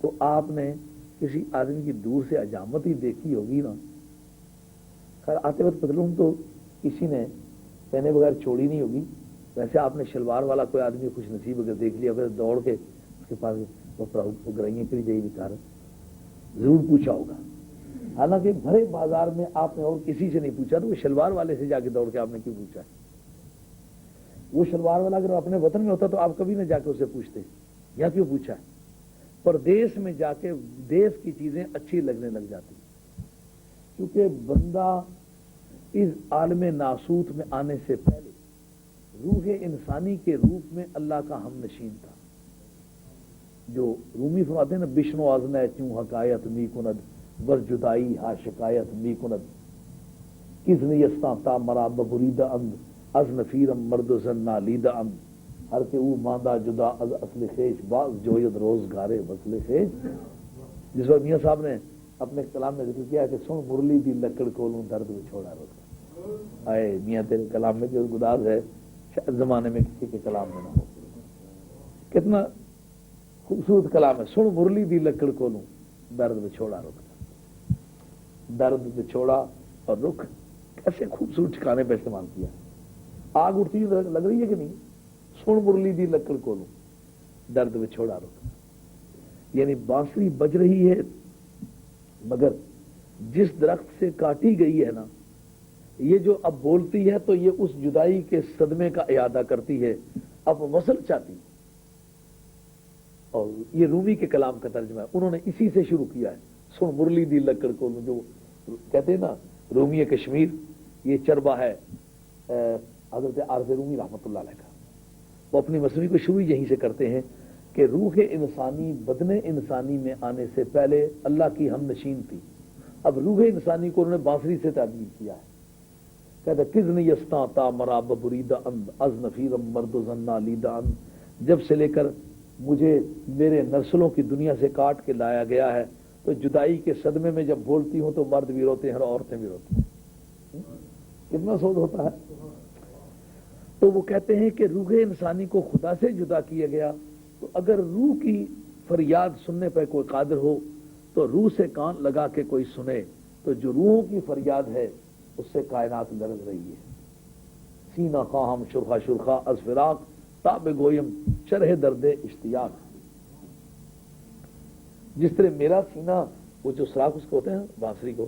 تو آپ نے کسی آدمی کی دور سے عجامت ہی دیکھی ہوگی نا. خیر آتے وقت پتلون تو کسی نے پہنے بغیر چھوڑی نہیں ہوگی, ویسے آپ نے شلوار والا کوئی آدمی خوش نصیب اگر دیکھ لیا, اگر دوڑ کے اس کے پاس گرائیاں کری جائے بیچارہ, ضرور پوچھا ہوگا. حالانکہ بھرے بازار میں آپ نے اور کسی سے نہیں پوچھا, تو وہ شلوار والے سے جا کے دوڑ کے آپ نے کیوں پوچھا؟ وہ شلوار والا اگر اپنے وطن میں ہوتا تو آپ کبھی نہ جا کے اسے پوچھتے, یا کیوں پوچھا؟ پردیس میں جا کے دیش کی چیزیں اچھی لگنے لگ جاتی, کیونکہ بندہ اس عالم ناسوت میں آنے سے پہلے روح انسانی کے روپ میں اللہ کا ہم نشین تھا. جو رومی فرماتے ہیں نا, بشنو آزن چوں حکایت می کند ور جدائی ہا شکایت می کند کس نیستاں تا مرا ببرید اند از نفیرم مرد زن نالید اند ہر کے او ماندہ جدا از اصل خیش باز جوید روزگارے وصل خیش. جس وقت میاں صاحب نے اپنے کلام میں ذکر کیا کہ سن مرلی دی لکڑ کولوں درد میں چھوڑا روکا. آئے میاں تیرے کلام میں جو گداز ہے شاید زمانے میں کسی کے کلام میں نہ ہو. کتنا خوبصورت کلام ہے, سن مرلی دی لکڑ کولوں درد میں چھوڑا روکا. درد میں چھوڑا اور رخ کیسے خوبصورت ٹھکانے پہ استعمال کیا. آگ اٹھتی لگ رہی ہے کہ نہیں؟ سن مرلی دی لکڑ کولوں درد میں چھوڑا رخ. یعنی بانسری بج رہی ہے مگر جس درخت سے کاٹی گئی ہے نا, یہ جو اب بولتی ہے تو یہ اس جدائی کے صدمے کا اعادہ کرتی ہے, اب وصل چاہتی ہے. اور یہ رومی کے کلام کا ترجمہ ہے, انہوں نے اسی سے شروع کیا ہے. سن مرلی دی لکڑ کو, جو کہتے ہیں نا رومی کشمیر, یہ چربہ ہے حضرت عارف رومی رحمۃ اللہ علیہ کا. وہ اپنی مصنوعی کو شروع یہیں سے کرتے ہیں کہ روح انسانی بدن انسانی میں آنے سے پہلے اللہ کی ہم نشین تھی. اب روح انسانی کو انہوں نے بانسری سے تعبیر کیا ہے. کہتا کزن یستاں تا مرا ببرید اند از نفیرم مرد زن نالید اند, جب سے لے کر مجھے میرے نسلوں کی دنیا سے کاٹ کے لایا گیا ہے تو جدائی کے صدمے میں جب بولتی ہوں تو مرد بھی روتے ہیں اور عورتیں بھی روتی ہیں. کتنا سود ہوتا ہے. تو وہ کہتے ہیں کہ روح انسانی کو خدا سے جدا کیا گیا, تو اگر روح کی فریاد سننے پر کوئی قادر ہو تو روح سے کان لگا کے کوئی سنے, تو جو روحوں کی فریاد ہے اس سے کائنات لرز رہی ہے. سینہ خواہم شرخا شرخا از فراق تاب گویم شرح درد اشتیاق. جس طرح میرا سینہ, وہ جو سراخ اس کو ہوتے ہیں بانسری کو,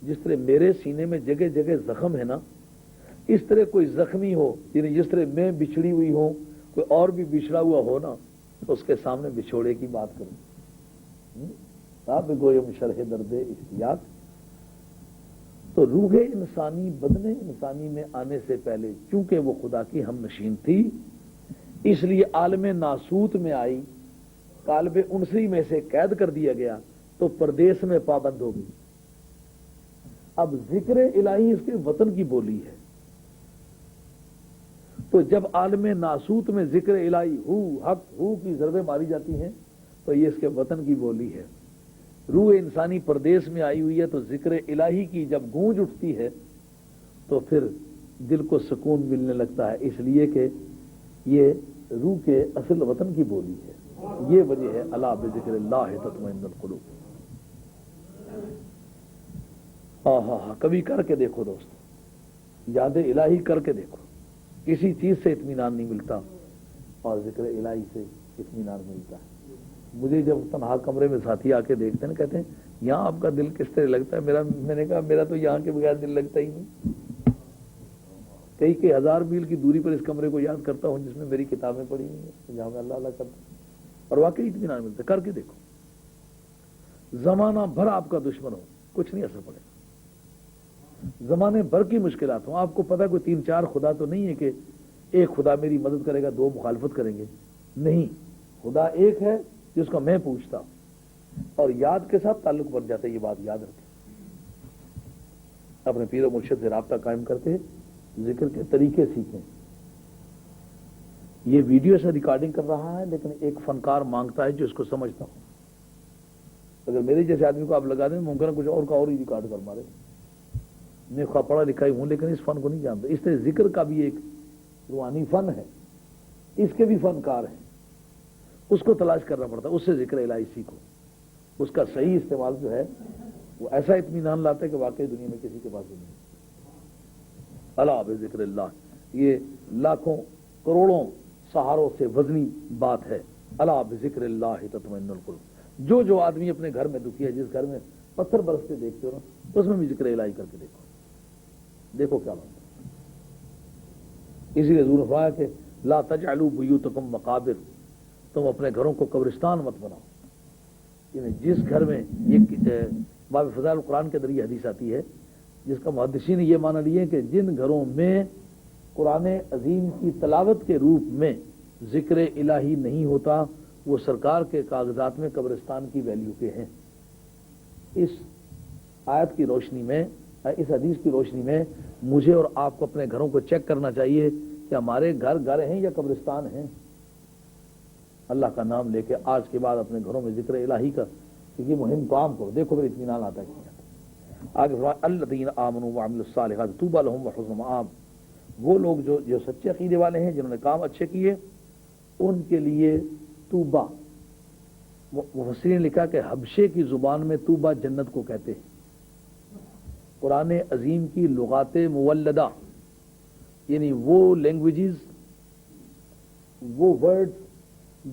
جس طرح میرے سینے میں جگہ جگہ زخم ہے نا, اس طرح کوئی زخمی ہو, یعنی جس طرح میں بچھڑی ہوئی ہوں کوئی اور بھی بچھڑا ہوا ہو نا, تو اس کے سامنے بچھوڑے کی بات کروں. تاب گویم شرح درد اشتیاق. تو روح انسانی بدن انسانی میں آنے سے پہلے چونکہ وہ خدا کی ہم نشین تھی, اس لیے عالم ناسوت میں آئی, قالب انسری میں سے قید کر دیا گیا تو پردیس میں پابند ہو گئی. اب ذکر الہی اس کے وطن کی بولی ہے, تو جب عالم ناسوت میں ذکر الہی ہو حق ہو کی ضربیں ماری جاتی ہیں تو یہ اس کے وطن کی بولی ہے. روح انسانی پردیس میں آئی ہوئی ہے تو ذکر الہی کی جب گونج اٹھتی ہے تو پھر دل کو سکون ملنے لگتا ہے, اس لیے کہ یہ روح کے اصل وطن کی بولی ہے. یہ وجہ ہے الا بذکر اللہ تطمئن القلوب. ہاں کبھی کر کے دیکھو دوست, یاد الہی کر کے دیکھو, کسی چیز سے اطمینان نہیں ملتا اور ذکر الہی سے اطمینان ملتا ہے. مجھے جب تنہا کمرے میں ساتھی آ کے دیکھتے ہیں نا، کہتے ہیں یہاں آپ کا دل کس طرح لگتا ہے، میں نے کہا میرا تو یہاں کے بغیر دل لگتا ہی نہیں. کئی ہزار میل کی دوری پر اس کمرے کو یاد کرتا ہوں جس میں میری کتابیں پڑھی ہوئی ہیں، جہاں میں اللہ اللہ کرتا ہوں، اور واقعی اطمینان ملتا ہے. کر کے دیکھو، زمانہ بھر آپ کا دشمن ہو کچھ نہیں اثر پڑے گا. زمانے بھر کی مشکلات ہوں، آپ کو پتا کوئی 3-4 خدا تو نہیں ہے کہ ایک خدا میری مدد کرے گا 2 مخالفت کریں گے. نہیں، خدا ایک ہے جس کو میں پوچھتا ہوں، اور یاد کے ساتھ تعلق بن جاتا ہے. یہ بات یاد رکھیں، اپنے پیر و مرشد سے رابطہ قائم کر کے ذکر کے طریقے سیکھیں. یہ ویڈیو سے ریکارڈنگ کر رہا ہے لیکن ایک فنکار مانگتا ہے جو اس کو سمجھتا ہوں. اگر میرے جیسے آدمی کو آپ لگا دیں ممکن ہے کچھ اور کا اور ہی ریکارڈ کر مارے. میں خواہ پڑھا لکھا ہی ہوں لیکن اس فن کو نہیں جانتا. اس طرح ذکر کا بھی ایک روحانی فن ہے، اس کے بھی فنکار ہیں، اس کو تلاش کرنا پڑتا ہے. اس سے ذکر الہی سیکھو، اس کا صحیح استعمال جو ہے وہ ایسا اطمینان لاتا ہے کہ واقعی دنیا میں کسی کے پاس نہیں. الا بذکر اللہ، یہ لاکھوں کروڑوں سہاروں سے وزنی بات ہے. الا بذکر اللہ تطمئن القلوب. جو آدمی اپنے گھر میں دکھی ہے، جس گھر میں پتھر برستے دیکھتے ہو نا، اس میں بھی ذکر الہی کر کے دیکھو کیا بات ہے. اسی لیے حضور نے فرمایا کہ لا تجعلوا بیوتکم مقابر، تم اپنے گھروں کو قبرستان مت بناؤ. یعنی جس گھر میں، یہ باب فضائل القرآن کے ذریعے حدیث آتی ہے جس کا محدثین نے یہ مانا لیے کہ جن گھروں میں قرآن عظیم کی تلاوت کے روپ میں ذکر الہی نہیں ہوتا وہ سرکار کے کاغذات میں قبرستان کی ویلیو کے ہیں. اس آیت کی روشنی میں، اس حدیث کی روشنی میں مجھے اور آپ کو اپنے گھروں کو چیک کرنا چاہیے کہ ہمارے گھر ہیں یا قبرستان ہیں. اللہ کا نام لے کے آج کے بعد اپنے گھروں میں ذکر الہی کا کسی مہم کام کرو، دیکھو پھر اطمینان آتا ہے. آگے الذین آمنوا وعملوا الصالحات طوبی لہم وحسن مآب. وہ لوگ جو سچے عقیدے والے ہیں، جنہوں نے کام اچھے کیے، ان کے لیے طوبہ. مفسرین نے لکھا کہ حبشے کی زبان میں طوبہ جنت کو کہتے ہیں. قرآن عظیم کی لغات مولدہ یعنی وہ لینگویجز، وہ ورڈز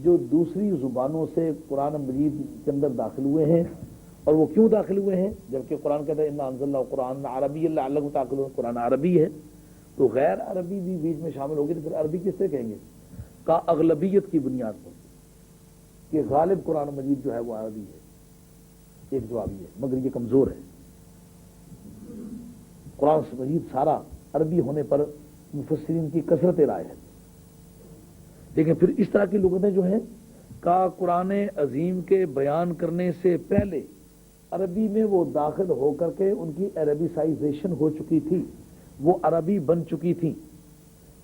جو دوسری زبانوں سے قرآن مجید کے اندر داخل ہوئے ہیں. اور وہ کیوں داخل ہوئے ہیں جبکہ قرآن کہتا ہے انا انزلنا قرآن عربی لعلکم تعقلون. قرآن عربی ہے تو غیر عربی بھی بیچ میں شامل ہوگی تو پھر عربی کس سے کہیں گے؟ کا اغلبیت کی بنیاد پر کہ غالب قرآن مجید جو ہے وہ عربی ہے. ایک جواب یہ ہے، مگر یہ کمزور ہے. قرآن مجید سارا عربی ہونے پر مفسرین کی کثرت رائے ہے. لیکن پھر اس طرح کی لغتیں جو ہیں کا قرآن عظیم کے بیان کرنے سے پہلے عربی میں وہ داخل ہو کر کے ان کی عربیسائزیشن ہو چکی تھی، وہ عربی بن چکی تھی.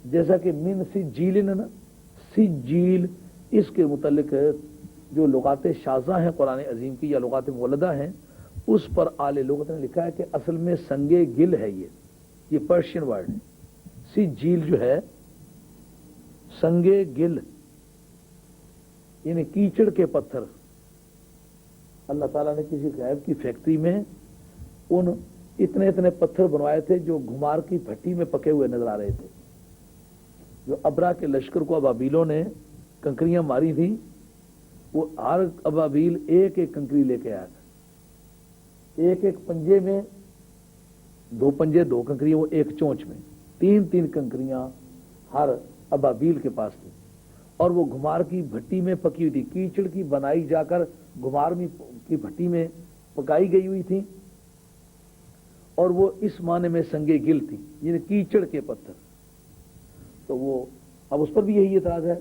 جیسا کہ من سجیل، سجیل، اس کے متعلق جو لغات شاذہ ہیں قرآن عظیم کی یا لغات مولدہ ہیں، اس پر اعلی لغت نے لکھا ہے کہ اصل میں سنگ گل ہے. یہ پرشین ورڈ ہے. سجیل جو ہے سنگ گل یعنی کیچڑ کے پتھر. اللہ تعالیٰ نے کسی غیب کی فیکٹری میں ان اتنے پتھر بنوائے تھے جو گھمار کی بھٹی میں پکے ہوئے نظر آ رہے تھے. جو ابرا کے لشکر کو ابابیلوں نے کنکریاں ماری تھیں، وہ ہر ابابیل ایک کنکری لے کے آیا تھا. ایک پنجے میں 2 پنجے 2 کنکریاں، وہ ایک چونچ میں 3 کنکریاں ہر ابابیل کے پاس تھی. اور وہ گھمار کی بھٹی میں پکی ہوئی تھی. کیچڑ کی بنائی جا کر گھمار کی بھٹی میں پکائی گئی ہوئی تھی، اور وہ اس معنی میں سنگ گل تھی یعنی کیچڑ کے پتھر. تو وہ اب اس پر بھی یہی اعتراض ہے.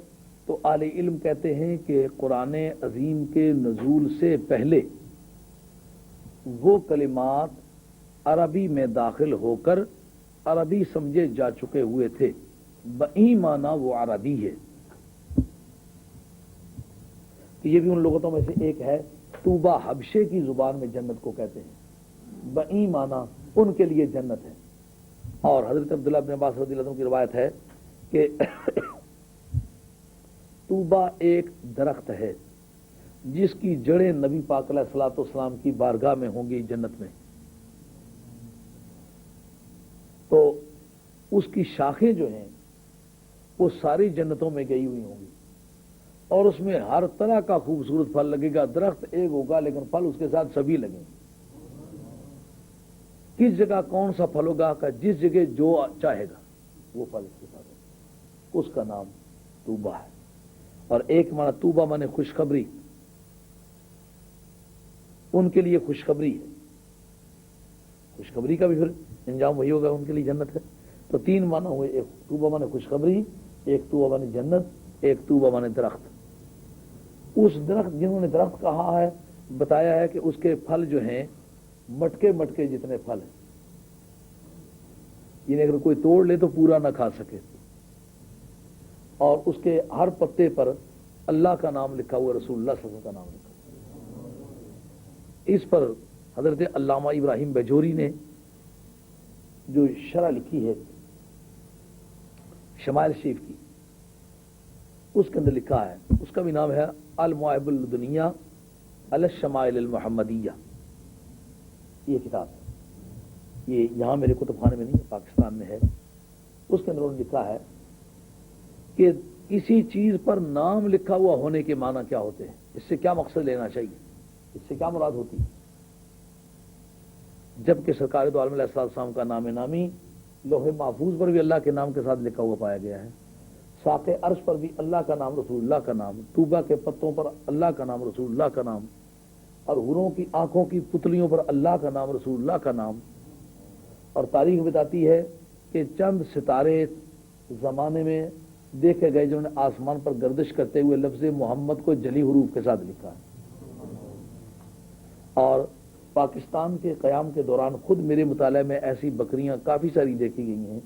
تو اہل علم کہتے ہیں کہ قرآن عظیم کے نزول سے پہلے وہ کلمات عربی میں داخل ہو کر عربی سمجھے جا چکے ہوئے تھے. بئی معنی وہ عربی ہے. یہ بھی ان لغتوں میں سے ایک ہے. طوبہ حبشے کی زبان میں جنت کو کہتے ہیں. بئی معنی ان کے لیے جنت ہے. اور حضرت عبداللہ بن عباس رضی اللہ عنہ کی روایت ہے کہ طوبہ ایک درخت ہے جس کی جڑیں نبی پاک علیہ الصلوۃ والسلام کی بارگاہ میں ہوں گی جنت میں. تو اس کی شاخیں جو ہیں وہ ساری جنتوں میں گئی ہوئی ہوں گی. اور اس میں ہر طرح کا خوبصورت پھل لگے گا. درخت ایک ہوگا لیکن پھل اس کے ساتھ سبھی لگیں. کس جگہ کون سا پھل ہوگا کہ جس جگہ جو چاہے گا وہ پھل اس کے ساتھ ہوگا. اس کا نام طوبہ ہے. اور ایک معنی طوبہ مانے خوشخبری, ان کے لیے خوشخبری ہے. خوشخبری کا بھی پھر انجام وہی ہوگا, ان کے لیے جنت ہے. تو تین معنی ہوئے, ایک طوبہ مانے خوشخبری, ایک طوبہ مانے جنت, ایک طوبہ مانے درخت. اس درخت جنہوں نے درخت کہا ہے بتایا ہے کہ اس کے پھل جو ہیں مٹکے مٹکے جتنے پھل ہیں, یعنی اگر کوئی توڑ لے تو پورا نہ کھا سکے. اور اس کے ہر پتے پر اللہ کا نام لکھا ہوا, رسول اللہ صلی اللہ علیہ وسلم کا نام لکھا ہوا. اس پر حضرت علامہ ابراہیم بیجوری نے جو شرح لکھی ہے شمائل شریف کی, اس کے اندر لکھا ہے, اس کا بھی نام ہے المواہب الدنیا علی الشمائل المحمدیہ. یہ کتاب ہے, یہ یہاں میرے کتب خانے میں نہیں, پاکستان میں ہے. اس کے اندر انہوں نے لکھا ہے کہ کسی چیز پر نام لکھا ہوا ہونے کے معنی کیا ہوتے ہیں, اس سے کیا مقصد لینا چاہیے, اس سے کیا مراد ہوتی ہے. جبکہ سرکار دو عالم علیہ السلام کا نام نامی لوح محفوظ پر بھی اللہ کے نام کے ساتھ لکھا ہوا پایا گیا ہے. ساق عرش پر بھی اللہ کا نام, رسول اللہ کا نام. طوبہ کے پتوں پر اللہ کا نام, رسول اللہ کا نام. اور حوروں کی آنکھوں کی پتلیوں پر اللہ کا نام, رسول اللہ کا نام. اور تاریخ بتاتی ہے کہ چند ستارے زمانے میں دیکھے گئے جنہوں نے آسمان پر گردش کرتے ہوئے لفظ محمد کو جلی حروف کے ساتھ لکھا ہے. اور پاکستان کے قیام کے دوران خود میرے مطالعے میں ایسی بکریاں کافی ساری دیکھی گئی ہیں,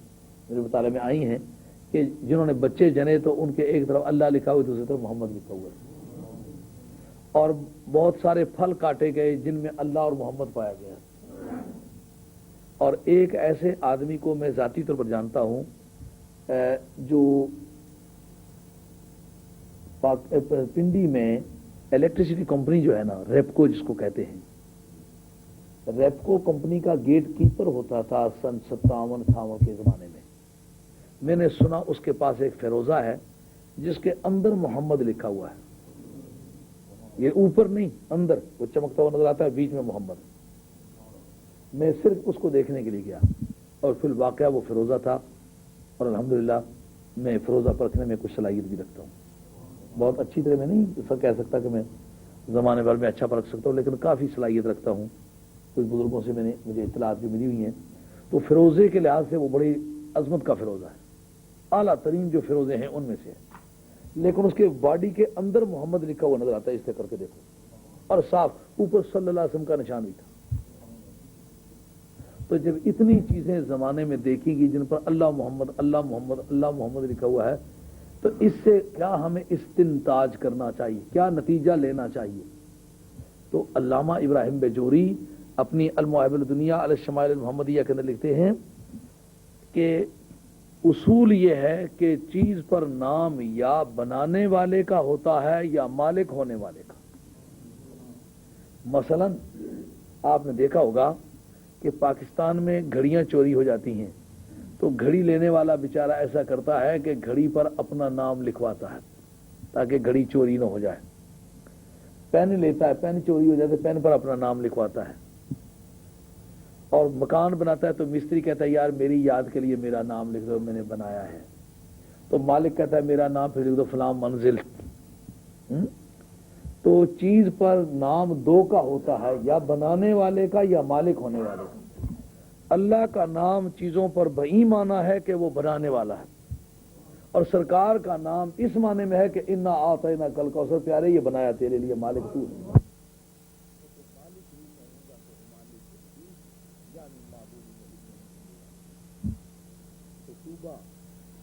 میرے مطالعے میں آئی ہیں کہ جنہوں نے بچے جنے تو ان کے ایک طرف اللہ لکھا ہوا, دوسری طرف محمد لکھا ہوا ہے. اور بہت سارے پھل کاٹے گئے جن میں اللہ اور محمد پایا گیا. اور ایک ایسے آدمی کو میں ذاتی طور پر جانتا ہوں جو پنڈی میں الیکٹریسٹی کمپنی جو ہے نا, ریپکو جس کو کہتے ہیں, ریپکو کمپنی کا گیٹ کیپر ہوتا تھا سن 57-58 کے زمانے میں. میں نے سنا اس کے پاس ایک فیروزہ ہے جس کے اندر محمد لکھا ہوا ہے. یہ اوپر نہیں, اندر وہ چمکتا ہوا نظر آتا ہے, بیچ میں محمد. میں صرف اس کو دیکھنے کے لیے گیا اور پھر واقعہ وہ فیروزہ تھا. اور الحمدللہ میں فیروزہ پرکھنے میں کچھ صلاحیت بھی رکھتا ہوں. بہت اچھی طرح میں نہیں ایسا کہہ سکتا کہ میں زمانے بھر میں اچھا پرکھ سکتا ہوں, لیکن کافی صلاحیت رکھتا ہوں. کچھ بزرگوں سے مجھے اطلاعات بھی ملی ہوئی ہیں. تو فیروزے کے لحاظ سے وہ بڑی عظمت کا فیروزہ ہے, اعلیٰ ترین جو فیروزے ہیں ان میں سے ہے. لیکن اس کے باڈی کے اندر محمد لکھا ہوا نظر آتا ہے, اس طرح کر کے دیکھو, اور صاف اوپر صلی اللہ علیہ وسلم کا نشان بھی تھا. تو جب اتنی چیزیں زمانے میں دیکھی گی جن پر اللہ محمد اللہ محمد اللہ محمد لکھا ہوا ہے, تو اس سے کیا ہمیں استنتاج کرنا چاہیے, کیا نتیجہ لینا چاہیے. تو علامہ ابراہیم بیجوری اپنی المواہب الدنیا علی الشمائل المحمدیہ کے اندر لکھتے ہیں کہ اصول یہ ہے کہ چیز پر نام یا بنانے والے کا ہوتا ہے یا مالک ہونے والے کا. مثلا آپ نے دیکھا ہوگا کہ پاکستان میں گھڑیاں چوری ہو جاتی ہیں, تو گھڑی لینے والا بیچارہ ایسا کرتا ہے کہ گھڑی پر اپنا نام لکھواتا ہے تاکہ گھڑی چوری نہ ہو جائے. پین لیتا ہے, پین چوری ہو جاتا ہے, پین پر اپنا نام لکھواتا ہے. اور مکان بناتا ہے تو مستری کہتا ہے یار میری یاد کے لیے میرا نام لکھ دو, میں نے بنایا ہے. تو مالک کہتا ہے میرا نام پھر لکھ دو فلاں منزل. تو چیز پر نام دو کا ہوتا ہے, یا بنانے والے کا یا مالک ہونے والے کا. اللہ کا نام چیزوں پر بئی معنی ہے کہ وہ بنانے والا ہے, اور سرکار کا نام اس معنی میں ہے کہ انا آتینا کل کوثر, پیارے یہ بنایا تیرے لیے, مالک تو ہے.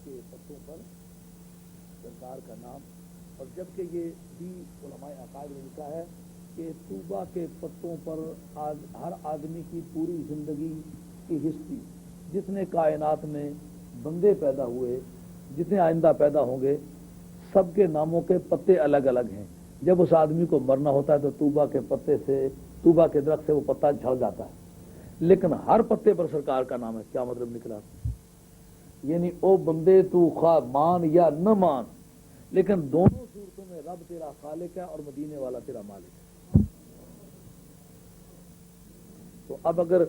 کے پتوں پر سرکار کا نام, اور جبکہ یہ بھی علماء عقائد نے لکھا ہے کہ طوبہ کے پتوں پر ہر آدمی کی پوری زندگی کی ہسٹری, جتنے کائنات میں بندے پیدا ہوئے, جتنے آئندہ پیدا ہوں گے, سب کے ناموں کے پتے الگ الگ ہیں. جب اس آدمی کو مرنا ہوتا ہے تو طوبہ کے پتے سے, طوبہ کے درخت سے وہ پتا جھڑ جاتا ہے, لیکن ہر پتے پر سرکار کا نام ہے. کیا مطلب نکلا؟ یعنی او بندے تو خواہ مان یا نہ مان, لیکن دونوں صورتوں میں رب تیرا خالق ہے اور مدینے والا تیرا مالک ہے. تو اب اگر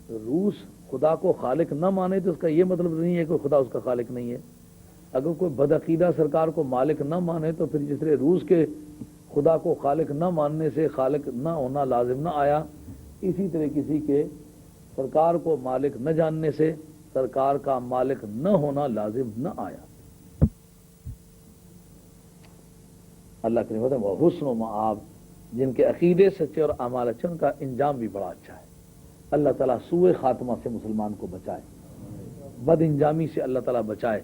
روس خدا کو خالق نہ مانے تو اس کا یہ مطلب نہیں ہے کہ خدا اس کا خالق نہیں ہے. اگر کوئی بدعقیدہ سرکار کو مالک نہ مانے تو پھر جس طرح روس کے خدا کو خالق نہ ماننے سے خالق نہ ہونا لازم نہ آیا، اسی طرح کسی کے سرکار کو مالک نہ جاننے سے سرکار کا مالک نہ ہونا لازم نہ آیا. اللہ کی نعمت ہے وہ حسن و مآب، جن کے عقیدے سچے اور اعمال اچھے ان کا انجام بھی بڑا اچھا ہے. اللہ تعالیٰ سوء خاتمہ سے مسلمان کو بچائے، بد انجامی سے اللہ تعالیٰ بچائے.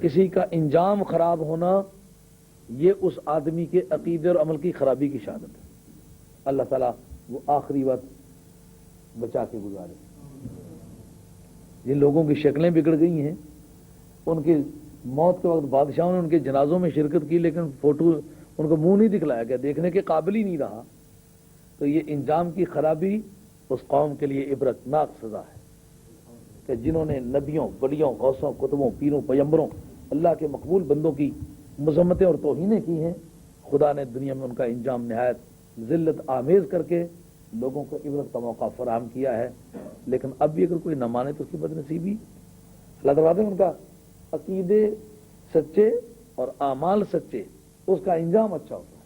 کسی کا انجام خراب ہونا یہ اس آدمی کے عقیدے اور عمل کی خرابی کی شہادت ہے. اللہ تعالیٰ وہ آخری وقت بچا کے گزارے. جن لوگوں کی شکلیں بگڑ گئی ہیں ان کی موت کے وقت بادشاہوں نے ان کے جنازوں میں شرکت کی لیکن فوٹو ان کو منہ نہیں دکھلایا گیا، دیکھنے کے قابل ہی نہیں رہا. تو یہ انجام کی خرابی اس قوم کے لیے عبرتناک سزا ہے کہ جنہوں نے نبیوں، ولیوں، غوثوں، کتبوں، پیروں، پیغمبروں، اللہ کے مقبول بندوں کی مذمتیں اور توہینیں کی ہیں، خدا نے دنیا میں ان کا انجام نہایت ذلت آمیز کر کے لوگوں کو عبرت کا موقع فراہم کیا ہے. لیکن اب بھی اگر کوئی نہ مانے تو اس کی بد نصیبی. اللہ تعالیٰ ان کا عقیدے سچے اور اعمال سچے، اس کا انجام اچھا ہوتا ہے.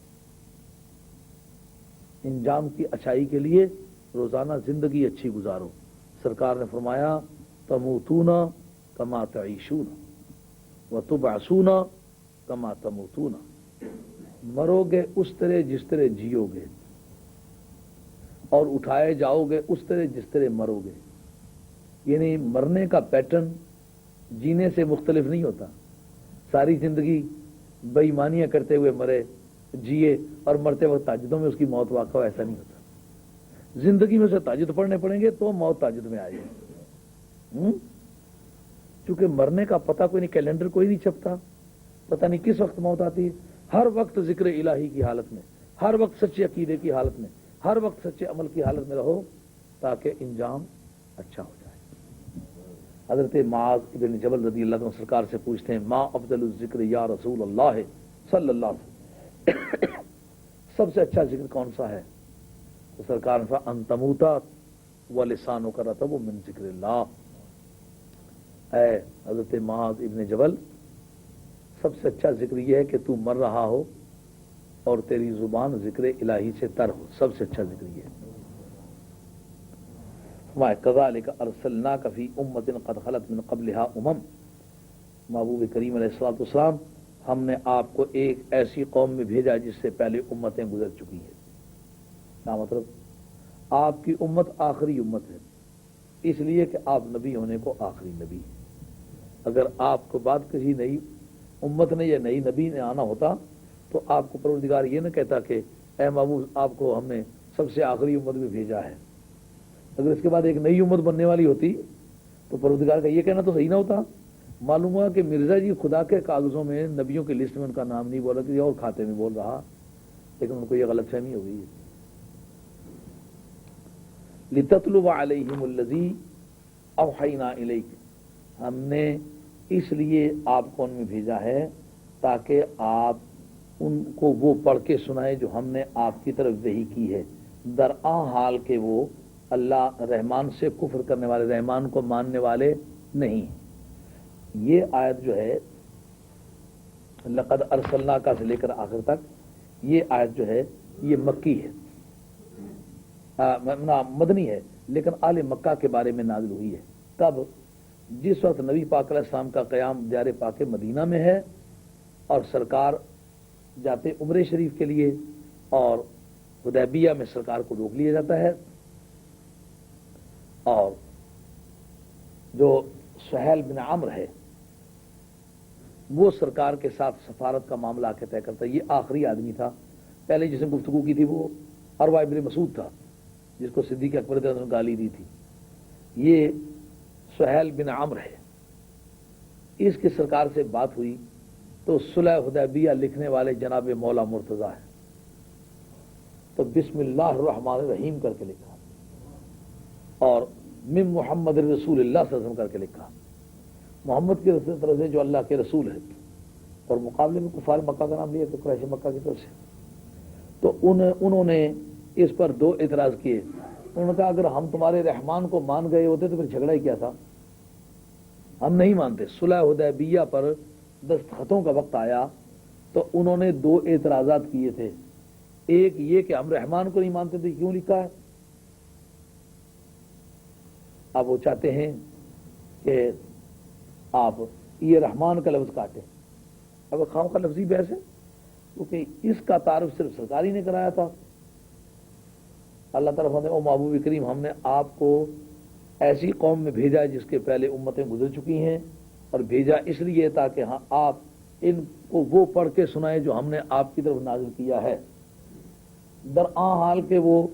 انجام کی اچھائی کے لیے روزانہ زندگی اچھی گزارو. سرکار نے فرمایا تموتون کما تعیشون وتبعثون کما تموتون، مرو گے اس طرح جس طرح جیو گے اور اٹھائے جاؤ گے اس طرح جس طرح مرو گے. یعنی مرنے کا پیٹرن جینے سے مختلف نہیں ہوتا. ساری زندگی بے ایمانیاں کرتے ہوئے مرے، جیے اور مرتے وقت تہجدوں میں اس کی موت واقع ہو، ایسا نہیں ہوتا. زندگی میں سے تہجد پڑھنے پڑیں گے تو موت تہجد میں آئے گی. چونکہ مرنے کا پتہ کوئی نہیں، کیلنڈر کوئی نہیں چھپتا، پتہ نہیں کس وقت موت آتی ہے. ہر وقت ذکر الہی کی حالت میں، ہر وقت سچے عقیدے کی حالت میں، ہر وقت سچے عمل کی حالت میں رہو تاکہ انجام اچھا ہو جائے. حضرت معاذ ابن جبل رضی اللہ عنہ سرکار سے پوچھتے ہیں ما افضل الذکر یا رسول اللہ صلی اللہ علیہ وسلم، سب سے اچھا ذکر کون سا ہے؟ تو سرکار نے فرمایا ان تموت ولسانک رطب من ذکر اللہ. اے حضرت معاذ ابن جبل، سب سے اچھا ذکر یہ ہے کہ تو مر رہا ہو اور تیری زبان ذکر الہی سے تر ہو. سب سے اچھا ذکر یہ ہے. کذالک ارسلناک فی امۃ قد خلت من قبلها امم، محبوب کریم علیہ الصلوۃ والسلام، ہم نے آپ کو ایک ایسی قوم میں بھیجا جس سے پہلے امتیں گزر چکی ہیں. کیا مطلب؟ آپ کی امت آخری امت ہے اس لیے کہ آپ نبی ہونے کو آخری نبی ہیں. اگر آپ کو بعد کسی نئی امت نے یا نئی نبی نے آنا ہوتا تو آپ کو پروردگار یہ نہ کہتا کہ اے محبوب آپ کو ہم نے سب سے آخری امت میں بھیجا ہے. اگر اس کے بعد ایک نئی امت بننے والی ہوتی تو پروردگار کا یہ کہنا تو صحیح نہ ہوتا. معلوم ہوا کہ مرزا جی خدا کے کاغذوں میں نبیوں کی لسٹ میں ان کا نام نہیں بولا کہ اور کھاتے میں بول رہا، لیکن ان کو یہ غلط فہمی ہو گئی ہے. لِتَتْلُوَ عَلَيْهِمُ الَّذِي أَوْحَيْنَا إِلَيْكَ، ہم نے اس لیے آپ کو ان میں بھیجا ہے تاکہ آپ ان کو وہ پڑھ کے سنائیں جو ہم نے آپ کی طرف وحی کی ہے، درآں حال کہ وہ اللہ رحمان سے کفر کرنے والے، رحمان کو ماننے والے نہیں. یہ آیت جو ہے لقد ارسلناک سے لے کر آخر تک، یہ آیت جو ہے یہ مکی ہے، مدنی ہے لیکن آل مکہ کے بارے میں نازل ہوئی ہے. تب جس وقت نبی پاک علیہ السلام کا قیام دیار پاک مدینہ میں ہے اور سرکار جاتے عمرے شریف کے لیے اور حدیبیہ میں سرکار کو روک لیا جاتا ہے، اور جو سہیل بن عمرو ہے وہ سرکار کے ساتھ سفارت کا معاملہ آ کے طے کرتا ہے. یہ آخری آدمی تھا. پہلے جس نے گفتگو کی تھی وہ عروہ ابن مسعود تھا جس کو صدیق اکبر رضی اللہ عنہ نے گالی دی تھی. یہ سہیل بن عمرو ہے. اس کی سرکار سے بات ہوئی تو صلح حدیبیہ لکھنے والے جناب مولا مرتضیٰ ہے تو بسم اللہ الرحمن الرحیم کر کے لکھا اور من محمد رسول اللہ صلی اللہ علیہ وسلم کر کے لکھا. محمد کی طرف سے جو اللہ کے رسول ہے اور مقابلے میں کفار مکہ کا نام لیا کہ قریش مکہ کی طرف سے. تو انہوں نے اس پر دو اعتراض کیے. انہوں نے کہا اگر ہم تمہارے رحمان کو مان گئے ہوتے تو پھر جھگڑا ہی کیا تھا؟ ہم نہیں مانتے. صلح حدیبیہ پر دستخطوں کا وقت آیا تو انہوں نے دو اعتراضات کیے تھے. ایک یہ کہ ہم رحمان کو نہیں مانتے تھے، کیوں لکھا ہے؟ اب وہ چاہتے ہیں کہ آپ یہ رحمان کا لفظ کاٹیں. اب خام کا لفظی بحث ہے کیونکہ اس کا تعارف صرف سرکاری نے کرایا تھا. اللہ تعالیٰ نے او محبوب کریم ہم نے آپ کو ایسی قوم میں بھیجا جس کے پہلے امتیں گزر چکی ہیں، اور بھیجا اس لیے تاکہ ہاں آپ ان کو وہ پڑھ کے سنائیں جو ہم نے آپ کی طرف نازل کیا ہے. درآں حال کے وہ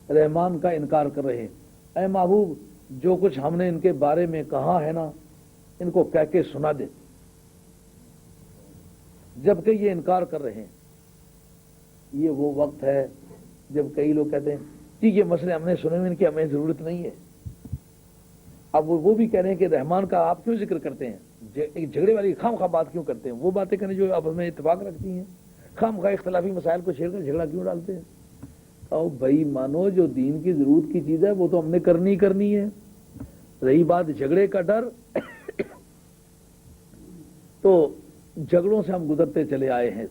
رحمان کا انکار کر رہے ہیں. اے محبوب جو کچھ ہم نے ان کے بارے میں کہا ہے نا ان کو کہہ کے سنا دے. جبکہ یہ انکار کر رہے ہیں. یہ وہ وقت ہے جب کئی لوگ کہتے ہیں کہ یہ مسئلے ہم نے سنے ہوئے ان کی ہمیں ضرورت نہیں ہے. اب وہ بھی کہہ رہے ہیں کہ رحمان کا آپ کیوں ذکر کرتے ہیں، ایک جھگڑے والی خام خواہ بات کیوں کرتے ہیں؟ وہ باتیں کریں جو اب ہمیں اتفاق رکھتی ہیں. خام خواہ اختلافی مسائل کو چھیڑ کر جھگڑا کیوں ڈالتے ہیں؟ او بھائی مانو جو دین کی ضرورت کی چیز ہے وہ تو ہم نے کرنی ہے. رہی بات جھگڑے کا ڈر تو جھگڑوں سے ہم گزرتے چلے آئے ہیں.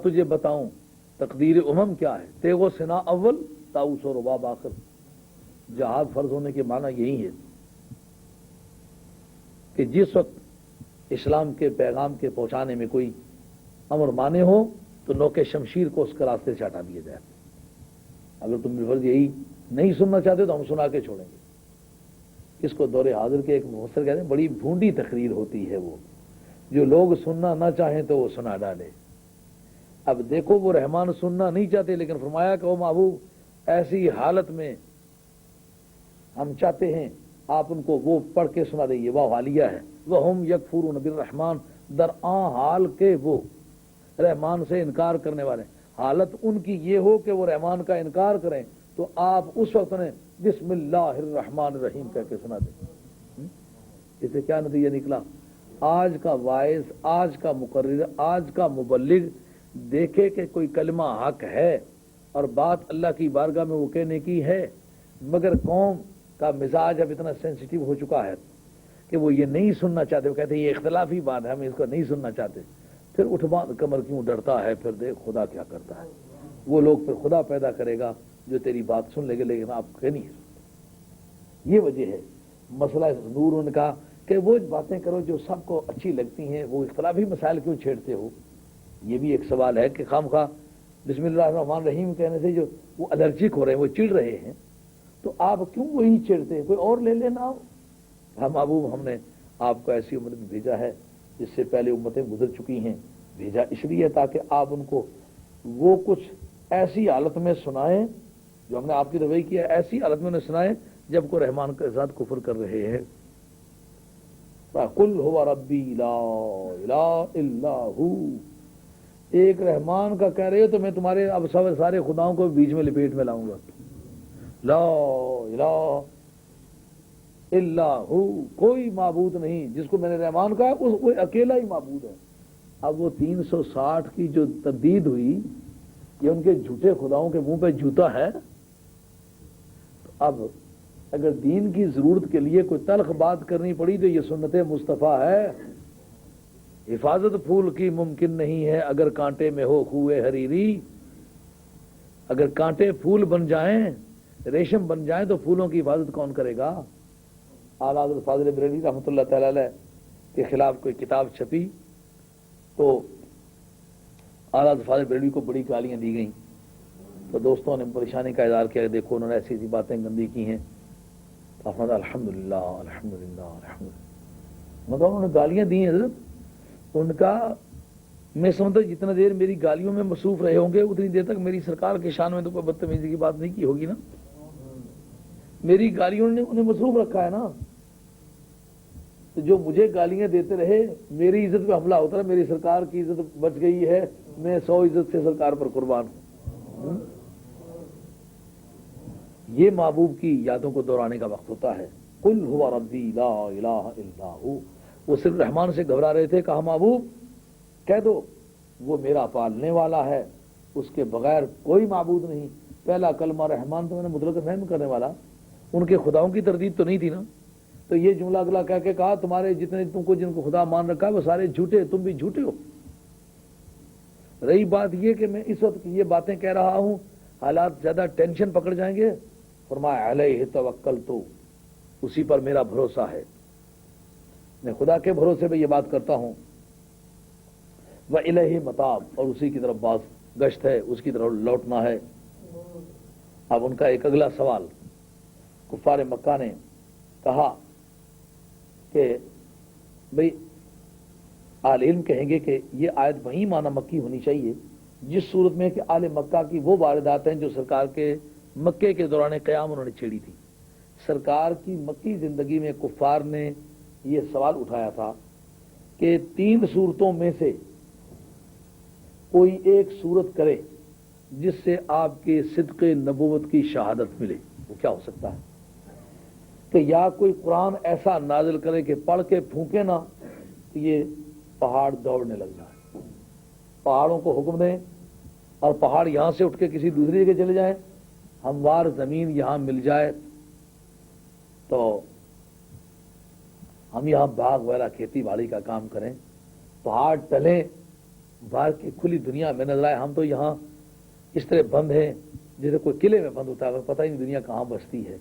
تجھے بتاؤں تقدیر امم کیا ہے؟ تیغ و سنا اول طاؤس و رباب آخر. جہاد فرض ہونے کے معنی یہی ہے کہ جس وقت اسلام کے پیغام کے پہنچانے میں کوئی امر مانے ہو تو نوک شمشیر کو اس کے راستے سے ہٹا دیا جائے. اگر تم بالفرض یہی نہیں سننا چاہتے تو ہم سنا کے چھوڑیں گے. اس کو دور حاضر کے ایک مفسر کہتے ہیں بڑی بھونڈی تقریر ہوتی ہے وہ، جو لوگ سننا نہ چاہیں تو وہ سنا ڈالے. اب دیکھو وہ رحمان سننا نہیں چاہتے لیکن فرمایا کہ او محبوب ایسی حالت میں ہم چاہتے ہیں آپ ان کو وہ پڑھ کے سنا دیں. وہ حالیہ ہے وَهُمْ يَكْفُرُونَ بالرحمن، درآں حال کے وہ رحمان سے انکار کرنے والے. حالت ان کی یہ ہو کہ وہ رحمان کا انکار کریں تو آپ اس وقت نے بسم اللہ الرحمن الرحیم کہہ کے سنا دیں. اس سے کیا نتیجہ نکلا؟ آج کا واعظ، آج کا مقرر، آج کا مبلغ دیکھے کہ کوئی کلمہ حق ہے اور بات اللہ کی بارگاہ میں وہ کہنے کی ہے، مگر قوم کا مزاج اب اتنا سینسیٹیو ہو چکا ہے کہ وہ یہ نہیں سننا چاہتے. وہ کہتے ہیں یہ اختلافی بات ہے، ہم اس کو نہیں سننا چاہتے. پھر اٹھ باندھ کمر کیوں ڈرتا ہے؟ پھر دیکھ خدا کیا کرتا ہے. وہ لوگ پھر خدا پیدا کرے گا جو تیری بات سن لے گے لیکن آپ کہ نہیں سنتے. یہ وجہ ہے. مسئلہ نور ان کا کہ وہ باتیں کرو جو سب کو اچھی لگتی ہیں، وہ اختلافی مسائل کیوں چھیڑتے ہو؟ یہ بھی ایک سوال ہے کہ خام خواہ بسم اللہ الرحمن الرحیم کہنے سے جو وہ الرجک ہو رہے ہیں، وہ چڑ رہے ہیں، تو آپ کیوں وہی چھیڑتے ہیں؟ کوئی اور لے لینا. ہم محبوب ہم نے آپ کو ایسی امت میں بھیجا ہے جس سے پہلے امتیں گزر چکی ہیں. بھیجا اس لیے تاکہ آپ ان کو وہ کچھ ایسی حالت میں سنائیں جو ہم نے آپ کی روی کیا ہے، ایسی حالت میں انہیں سنائیں جب کو رحمان کے ساتھ کفر کر رہے ہیں. قُلْ هُوَ رَبِّي لَا إِلَٰهَ إِلَّا هُوَ. ایک رحمان کا کہہ رہے ہو تو میں تمہارے اب سارے خداؤں کو بیچ میں لپیٹ میں لاؤں گا. لا الہ الا ہو، کوئی معبود نہیں. جس کو میں نے رحمان کہا وہ اکیلا ہی معبود ہے. اب وہ 360 کی جو تردید ہوئی یہ ان کے جھوٹے خداؤں کے منہ پہ جوتا ہے. تو اب اگر دین کی ضرورت کے لیے کوئی تلخ بات کرنی پڑی تو یہ سنت مصطفیٰ ہے. حفاظت پھول کی ممکن نہیں ہے اگر کانٹے میں ہو خوئے حریری. اگر کانٹے پھول بن جائیں، ریشم بن جائیں تو پھولوں کی حفاظت کون کرے گا؟ اعلیٰ حضرت فاضل بریلوی رحمۃ اللہ تعالی علیہ کے خلاف کوئی کتاب چھپی تو اعلیٰ حضرت فاضل بریلوی کو بڑی گالیاں دی گئیں. تو دوستوں نے پریشانی کا اظہار کیا کہ دیکھو انہوں نے ایسی ایسی باتیں گندی کی ہیں. تو احمد الحمدللہ الحمدللہ الحمدللہ، مطلب انہوں نے گالیاں دی ہیں حضرت. ان کا میں سمجھتا جتنا دیر میری گالیوں میں مصروف رہے ہوں گے اتنی دیر تک میری سرکار کے شان میں تو کوئی بدتمیزی کی بات نہیں کی ہوگی نا. میری گالیوں نے انہیں مصروف رکھا ہے نا. تو جو مجھے گالیاں دیتے رہے میری عزت پہ حملہ ہوتا رہا. میری سرکار کی عزت بچ گئی ہے، میں 100 عزت سے سرکار پر قربان ہوں. یہ محبوب کی یادوں کو دہرانے کا وقت ہوتا ہے. قل هو ربی لا الہ الا ہو. وہ صرف رحمان سے گھبرا رہے تھے. کہا محبوب کہہ دو وہ میرا پالنے والا ہے, اس کے بغیر کوئی معبود نہیں. پہلا کلمہ رحمان تو میں نے مطلق فہم کرنے والا, ان کے خداؤں کی تردید تو نہیں تھی نا. تو یہ جملہ اگلا کہہ کے کہا تمہارے جتنے تم کو جن کو خدا مان رکھا ہے وہ سارے جھوٹے, تم بھی جھوٹے ہو. رہی بات یہ کہ میں اس وقت یہ باتیں کہہ رہا ہوں, حالات زیادہ ٹینشن پکڑ جائیں گے. فرمایا علیہ توکلت, اسی پر میرا بھروسہ ہے, میں خدا کے بھروسے پہ یہ بات کرتا ہوں. وَإِلَيْهِ مَتَابٌ, اور اسی کی طرف باز گشت ہے, اس کی طرف لوٹنا ہے. اب ان کا ایک اگلا سوال, کفار مکہ نے کہا کہ بھئی اہل علم کہیں گے کہ یہ آیت وہیں معنی مکی ہونی چاہیے جس صورت میں کہ اہل مکہ کی وہ واردات ہیں جو سرکار کے مکے کے دوران قیام انہوں نے چھیڑی تھی. سرکار کی مکی زندگی میں کفار نے یہ سوال اٹھایا تھا کہ 3 صورتوں میں سے کوئی ایک صورت کرے جس سے آپ کے صدق نبوت کی شہادت ملے. وہ کیا ہو سکتا ہے کہ یا کوئی قرآن ایسا نازل کرے کہ پڑھ کے پھونکے نا تو یہ پہاڑ دوڑنے لگ جائے, پہاڑوں کو حکم دیں اور پہاڑ یہاں سے اٹھ کے کسی دوسری جگہ چلے جائیں, ہموار زمین یہاں مل جائے تو ہم یہاں باغ وغیرہ کھیتی باڑی کا کام کریں, پہاڑ ٹلیں, باہر کی کھلی دنیا میں نظر آئے. ہم تو یہاں اس طرح بند ہیں جیسے کوئی قلعے میں بند ہوتا ہے, پتہ ہی نہیں دنیا کہاں بستی ہے.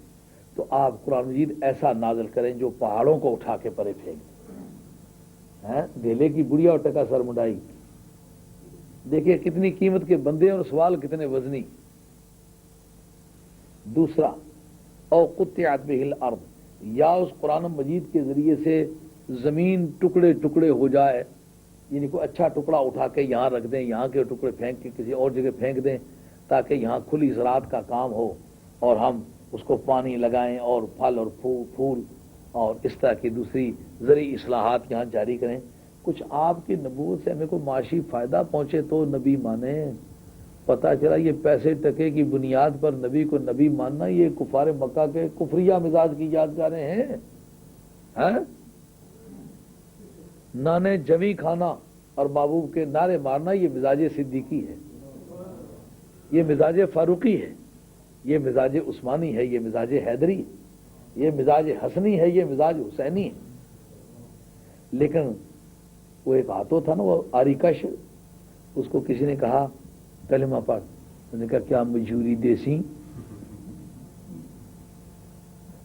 تو آپ قرآن مجید ایسا نازل کریں جو پہاڑوں کو اٹھا کے پرے پھینک دیں. ڈھیلے کی بڑھیا اور ٹکا سر مڈائی, دیکھیے کتنی قیمت کے بندے اور سوال کتنے وزنی. دوسرا او قطعت بہ الارض, یا اس قرآن مجید کے ذریعے سے زمین ٹکڑے ٹکڑے ہو جائے, یعنی کوئی اچھا ٹکڑا اٹھا کے یہاں رکھ دیں, یہاں کے ٹکڑے پھینک کے کسی اور جگہ پھینک دیں تاکہ یہاں کھلی زراعت کا کام ہو اور ہم اس کو پانی لگائیں اور پھل اور پھول اور اس طرح کی دوسری زرعی اصلاحات یہاں جاری کریں. کچھ آپ کی نبوت سے ہمیں کوئی معاشی فائدہ پہنچے تو نبی مانیں. پتہ چلا یہ پیسے ٹکے کی بنیاد پر نبی کو نبی ماننا یہ کفار مکہ کے کفریہ مزاج کی یادگاریں ہیں. نانے جوی کھانا اور محبوب کے نعرے مارنا یہ مزاج صدیقی ہے, یہ مزاج فاروقی ہے, یہ مزاج عثمانی ہے, یہ مزاج حیدری, یہ مزاج حسنی ہے, یہ مزاج حسینی ہے. لیکن وہ ایک ہاتھوں تھا نا وہ آریکش, اس کو کسی نے کہا کلمہ پڑھ, اس نے کہا کیا مجبوری دیسی,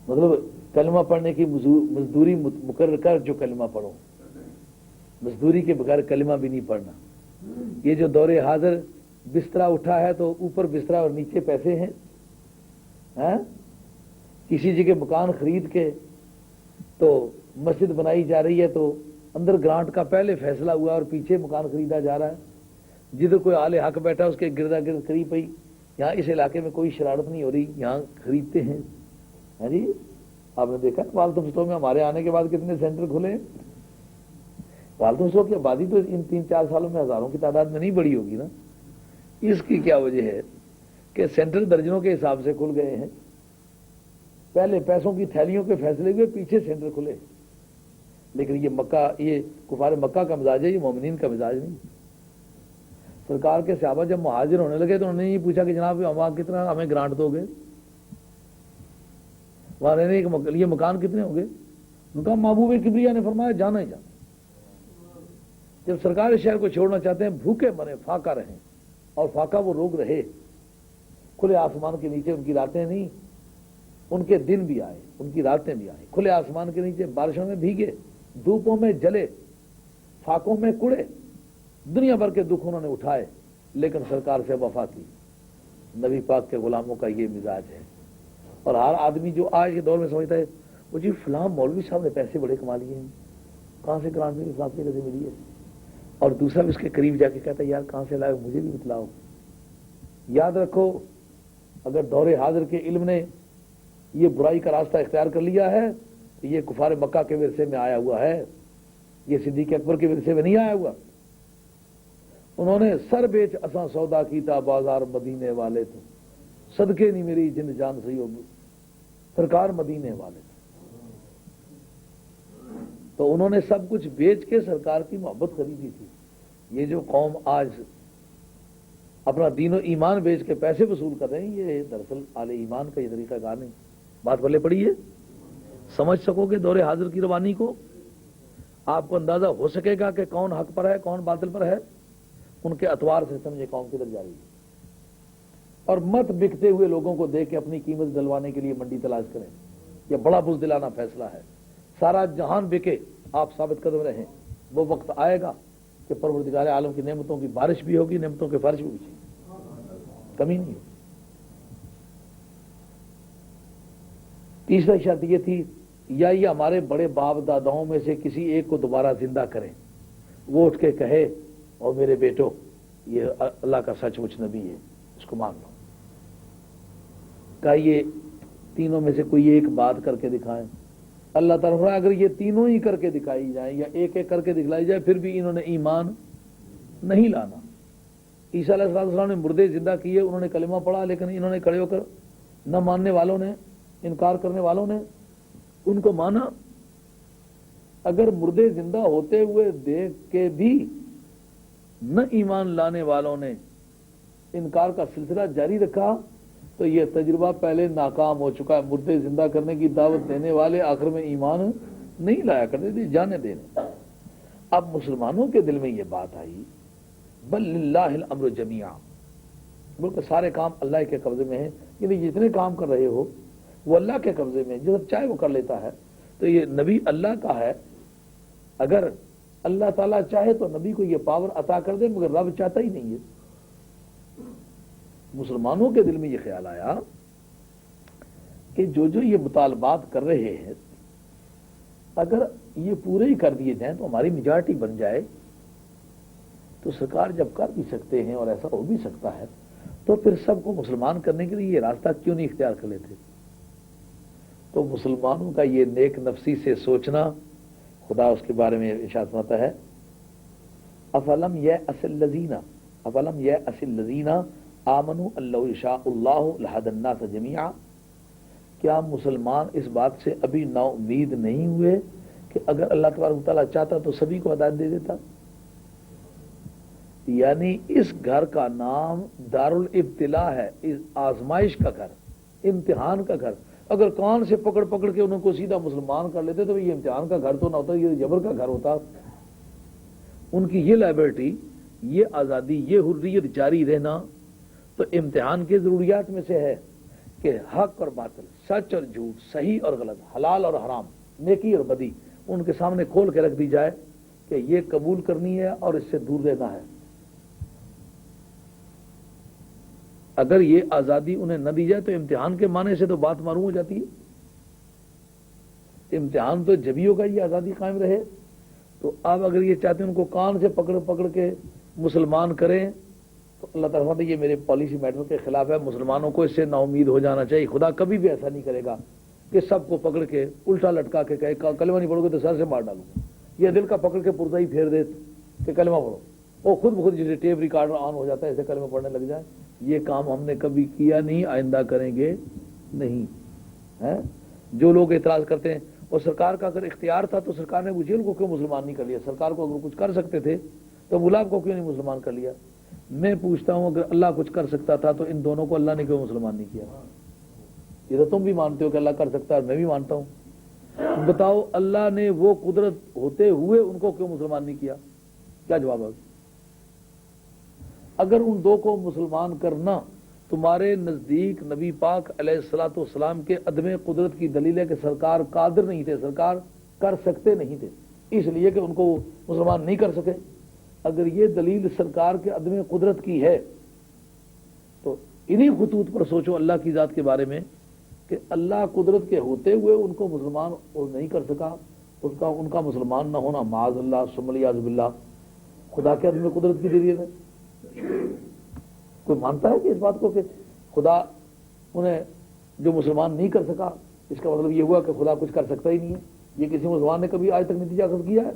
مطلب کلمہ پڑھنے کی مزدوری مقرر کر جو کلمہ پڑھو, مزدوری کے بغیر کلمہ بھی نہیں پڑھنا. یہ جو دور حاضر بسترا اٹھا ہے تو اوپر بسترا اور نیچے پیسے ہیں. کسی جگہ مکان خرید کے تو مسجد بنائی جا رہی ہے تو اندر گرانٹ کا پہلے فیصلہ ہوا اور پیچھے مکان خریدا جا رہا ہے. جدھر کوئی اعلی حق بیٹھا اس کے گردا گرد کری پئی, یہاں اس علاقے میں کوئی شرارت نہیں ہو رہی, یہاں خریدتے ہیں. جی آپ نے دیکھا پالتو فسٹوں میں ہمارے آنے کے بعد کتنے سینٹر کھلے. پالتو فسٹوں کی آبادی تو ان 3-4 سالوں میں ہزاروں کی تعداد میں نہیں بڑھی ہوگی نا. اس کی کیا وجہ ہے کہ سینٹر درجنوں کے حساب سے کھل گئے ہیں. پہلے پیسوں کی تھیلیوں کے فیصلے ہوئے, پیچھے سینٹر کھلے. لیکن یہ مکہ, یہ کفار مکہ کا مزاج ہے, یہ مومنین کا مزاج نہیں. سرکار کے صحابہ جب مہاجر ہونے لگے تو انہوں نے یہ پوچھا کہ جناب وہاں کتنا ہمیں گرانٹ دو گے, وہاں رہنے کے لیے مکان کتنے ہوں گے. ان کا محبوب کبریا نے فرمایا جانا ہی جانا. جب سرکار اس شہر کو چھوڑنا چاہتے ہیں بھوکے مرے فاقہ رہیں, اور فاقہ وہ روگ رہے. کھلے آسمان کے نیچے ان کی راتیں نہیں, ان کے دن بھی آئے, ان کی راتیں بھی آئیں. کھلے آسمان کے نیچے بارشوں میں بھیگے, دھوپوں میں جلے, فاقوں میں کڑے, دنیا بھر کے دکھ انہوں نے اٹھائے, لیکن سرکار سے وفا کی. نبی پاک کے غلاموں کا یہ مزاج ہے. اور ہر آدمی جو آج کے دور میں سمجھتا ہے وہ جی فلاں مولوی صاحب نے پیسے بڑے کما لیے ہیں, کہاں سے گرانٹ ملی, صاحب سے کیسے ملی ہے. اور دوسرا بھی اس کے قریب جا کے کہتا ہے یار کہاں سے لائے, مجھے بھی بتلاؤ. یاد رکھو اگر دور حاضر کے علم نے یہ برائی کا راستہ اختیار کر لیا ہے تو یہ کفار مکہ کے ورثے میں آیا ہوا ہے, یہ صدیق اکبر کے ورثے میں نہیں آیا ہوا. انہوں نے سر بیچ اساں سودا کیتا بازار مدینے والے تو, صدقے نہیں میری جن جان سہی ہوگی, سرکار مدینے والے. تو انہوں نے سب کچھ بیچ کے سرکار کی محبت خریدی تھی. یہ جو قوم آج اپنا دین و ایمان بیچ کے پیسے وصول کر رہے ہیں، یہ دراصل اہل ایمان کا یہ طریقہ کار نہیں. بات بھلے پڑی ہے، سمجھ سکو گے دور حاضر کی روانی کو، آپ کو اندازہ ہو سکے گا کہ کون حق پر ہے کون باطل پر ہے. ان کے اطوار سے سمجھے قوم کدھر جا رہی ہے. اور مت بکتے ہوئے لوگوں کو دیکھ کے اپنی قیمت دلوانے کے لیے منڈی تلاش کریں. یہ بڑا بزدلانہ فیصلہ ہے. سارا جہان بکے، آپ ثابت قدم رہیں. وہ وقت آئے گا کہ پروردگار عالم کی نعمتوں کی بارش بھی ہوگی، نعمتوں کے فرش بھی ہوگی، کمی نہیں. تیسری شرط یہ تھی، یا یہ ہمارے بڑے باپ داداؤں میں سے کسی ایک کو دوبارہ زندہ کریں، وہ اٹھ کے کہے اور میرے بیٹو یہ اللہ کا سچ مچ نبی ہے، اس کو مان لو. کہ یہ تینوں میں سے کوئی ایک بات کر کے دکھائیں. اللہ تعالیٰ اگر یہ تینوں ہی کر کے دکھائی جائیں یا ایک ایک کر کے دکھلائی جائے پھر بھی انہوں نے ایمان نہیں لانا. عیسیٰ علیہ السلام نے مردے زندہ کیے، انہوں نے کلمہ پڑھا، لیکن انہوں نے کھڑے ہو کر نہ ماننے والوں نے، انکار کرنے والوں نے ان کو مانا. اگر مردے زندہ ہوتے ہوئے دیکھ کے بھی نہ ایمان لانے والوں نے انکار کا سلسلہ جاری رکھا تو یہ تجربہ پہلے ناکام ہو چکا ہے. مردے زندہ کرنے کی دعوت دینے والے آخر میں ایمان نہیں لایا کرتے تھے، جانے دینے. اب مسلمانوں کے دل میں یہ بات آئی، بل للہ الامر جمیعا، بلکہ سارے کام اللہ کے قبضے میں ہیں. یعنی جتنے کام کر رہے ہو وہ اللہ کے قبضے میں، جب چاہے وہ کر لیتا ہے. تو یہ نبی اللہ کا ہے، اگر اللہ تعالیٰ چاہے تو نبی کو یہ پاور عطا کر دے، مگر رب چاہتا ہی نہیں ہے. مسلمانوں کے دل میں یہ خیال آیا کہ جو یہ مطالبات کر رہے ہیں اگر یہ پورے ہی کر دیے جائیں تو ہماری میجارٹی بن جائے تو سرکار جب کر بھی سکتے ہیں اور ایسا ہو بھی سکتا ہے تو پھر سب کو مسلمان کرنے کے لیے یہ راستہ کیوں نہیں اختیار کر لیتے. تو مسلمانوں کا یہ نیک نفسی سے سوچنا، خدا اس کے بارے میں ارشاد فرماتا ہے، افلم یأس الذین آمنوا ان لو یشاء اللہ لہدی الناس جمیعا. کیا مسلمان اس بات سے ابھی نا امید نہیں ہوئے کہ اگر اللہ تبارک و تعالیٰ چاہتا تو سبھی کو ہدایت دے دیتا. یعنی اس گھر کا نام دارالابتلاء ہے، آزمائش کا گھر، امتحان کا گھر. اگر کان سے پکڑ پکڑ کے انہوں کو سیدھا مسلمان کر لیتے تو یہ امتحان کا گھر تو نہ ہوتا، یہ جبر کا گھر ہوتا. ان کی یہ لائبرٹی، یہ آزادی، یہ حریت جاری رہنا تو امتحان کی ضروریات میں سے ہے کہ حق اور باطل، سچ اور جھوٹ، صحیح اور غلط، حلال اور حرام، نیکی اور بدی ان کے سامنے کھول کے رکھ دی جائے کہ یہ قبول کرنی ہے اور اس سے دور رہنا ہے. اگر یہ آزادی انہیں نہ دی جائے تو امتحان کے معنی سے تو بات معلوم ہو جاتی ہے. امتحان تو جبیوں کا یہ آزادی قائم رہے. تو اب اگر یہ چاہتے ہیں ان کو کان سے پکڑ پکڑ کے مسلمان کریں تو اللہ تعالیٰ نے یہ میرے پالیسی میٹر کے خلاف ہے. مسلمانوں کو اس سے نا امید ہو جانا چاہیے. خدا کبھی بھی ایسا نہیں کرے گا کہ سب کو پکڑ کے الٹا لٹکا کے کہے کلمہ نہیں پڑھو گے تو سر سے مار ڈالوں گا، یہ دل کا پکڑ کے پردہ ہی پھیر دے کہ کلمہ پڑھو، وہ خود بخود جسے ٹیپ ریکارڈر آن ہو جاتا ہے ایسے کلمہ پڑھنے لگ جائے. یہ کام ہم نے کبھی کیا نہیں، آئندہ کریں گے نہیں. جو لوگ اعتراض کرتے ہیں اور سرکار کا اگر اختیار تھا تو سرکار نے ابو کو کیوں مسلمان نہیں کر لیا؟ سرکار کو اگر کچھ کر سکتے تھے تو گلاب کو کیوں نہیں مسلمان کر لیا؟ میں پوچھتا ہوں اگر اللہ کچھ کر سکتا تھا تو ان دونوں کو اللہ نے کیوں مسلمان نہیں کیا؟ یہ تو تم بھی مانتے ہو کہ اللہ کر سکتا ہے اور میں بھی مانتا ہوں. بتاؤ اللہ نے وہ قدرت ہوتے ہوئے ان کو کیوں مسلمان نہیں کیا؟ کیا جواب ہے؟ اگر ان دو کو مسلمان کرنا تمہارے نزدیک نبی پاک علیہ الصلوۃ والسلام کے عدم قدرت کی دلیل ہے کہ سرکار قادر نہیں تھے، سرکار کر سکتے نہیں تھے اس لیے کہ ان کو مسلمان نہیں کر سکے. اگر یہ دلیل سرکار کے عدم قدرت کی ہے تو انہی خطوط پر سوچو اللہ کی ذات کے بارے میں کہ اللہ قدرت کے ہوتے ہوئے ان کو مسلمان نہیں کر سکا. ان کا مسلمان نہ ہونا معاذ اللہ ثم الیاذ باللہ خدا کے عدم قدرت کی دلیل ہے. کوئی مانتا ہے کہ اس بات کو کہ خدا انہیں جو مسلمان نہیں کر سکا اس کا مطلب یہ ہوا کہ خدا کچھ کر سکتا ہی نہیں ہے؟ یہ کسی مسلمان نے کبھی آج تک نتیجہ اخذ کیا ہے؟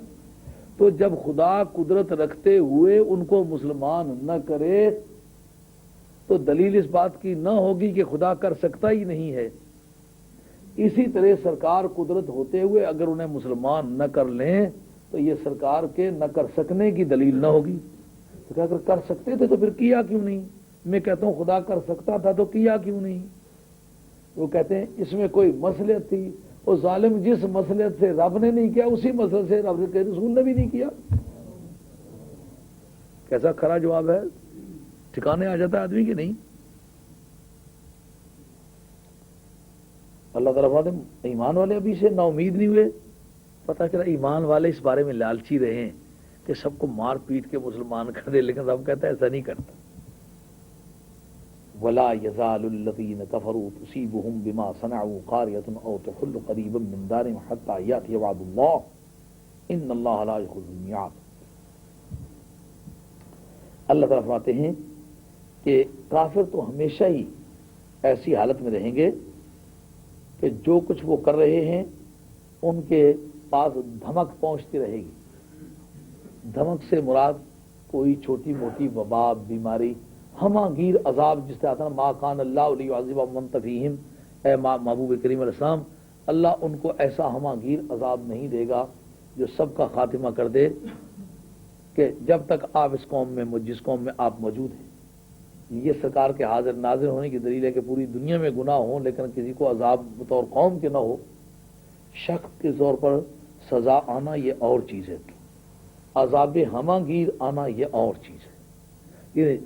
تو جب خدا قدرت رکھتے ہوئے ان کو مسلمان نہ کرے تو دلیل اس بات کی نہ ہوگی کہ خدا کر سکتا ہی نہیں ہے، اسی طرح سرکار قدرت ہوتے ہوئے اگر انہیں مسلمان نہ کر لیں تو یہ سرکار کے نہ کر سکنے کی دلیل نہ ہوگی. تو اگر کر سکتے تھے تو پھر کیا کیوں نہیں؟ میں کہتا ہوں خدا کر سکتا تھا تو کیا کیوں نہیں؟ وہ کہتے ہیں اس میں کوئی مصلحت تھی. وہ ظالم جس مصلحت سے رب نے نہیں کیا اسی مصلحت سے رب کے رسول نے بھی نہیں کیا. کیسا کھرا جواب ہے؟ ٹھکانے آ جاتا ہے آدمی کہ نہیں؟ اللہ تعالیٰ فرماتے ایمان والے ابھی سے نا امید نہیں ہوئے. پتہ چلا ایمان والے اس بارے میں لالچی رہے ہیں کہ سب کو مار پیٹ کے مسلمان کر دے، لیکن رب کہتا ہے ایسا نہیں کرتا. وَلَا يَزَالُ الَّذِينَ كَفَرُوا تُصِيبُهُم بِمَا صَنَعُوا قَارِعَةٌ أَوْ تَحُلُّ قَرِيبًا مِّن دَارِهِمْ حَتَّىٰ يَأْتِيَ وَعْدُ اللَّهِ إِنَّ اللَّهَ لَا يُخْلِفُ الْمِيعَادَ. اللہ تعالیٰ فرماتے ہیں کہ کافر تو ہمیشہ ہی ایسی حالت میں رہیں گے کہ جو کچھ وہ کر رہے ہیں ان کے پاس دھمک پہنچتی رہے گی. دھمک سے مراد کوئی چھوٹی موٹی وبا، بیماری، ہمہ گیر عذاب جس طرح آتا ہے ما کان اللہ لیعذب من فیہم، اے محبوب کریم علیہ السلام اللہ ان کو ایسا ہمہ گیر عذاب نہیں دے گا جو سب کا خاتمہ کر دے کہ جب تک آپ اس قوم میں جس قوم میں آپ موجود ہیں. یہ سرکار کے حاضر ناظر ہونے کی دلیل ہے کہ پوری دنیا میں گناہ ہوں لیکن کسی کو عذاب بطور قوم کے نہ ہو. شخص کے طور پر سزا آنا یہ اور چیز ہے، عذاب ہمہ گیر آنا یہ اور چیز ہے.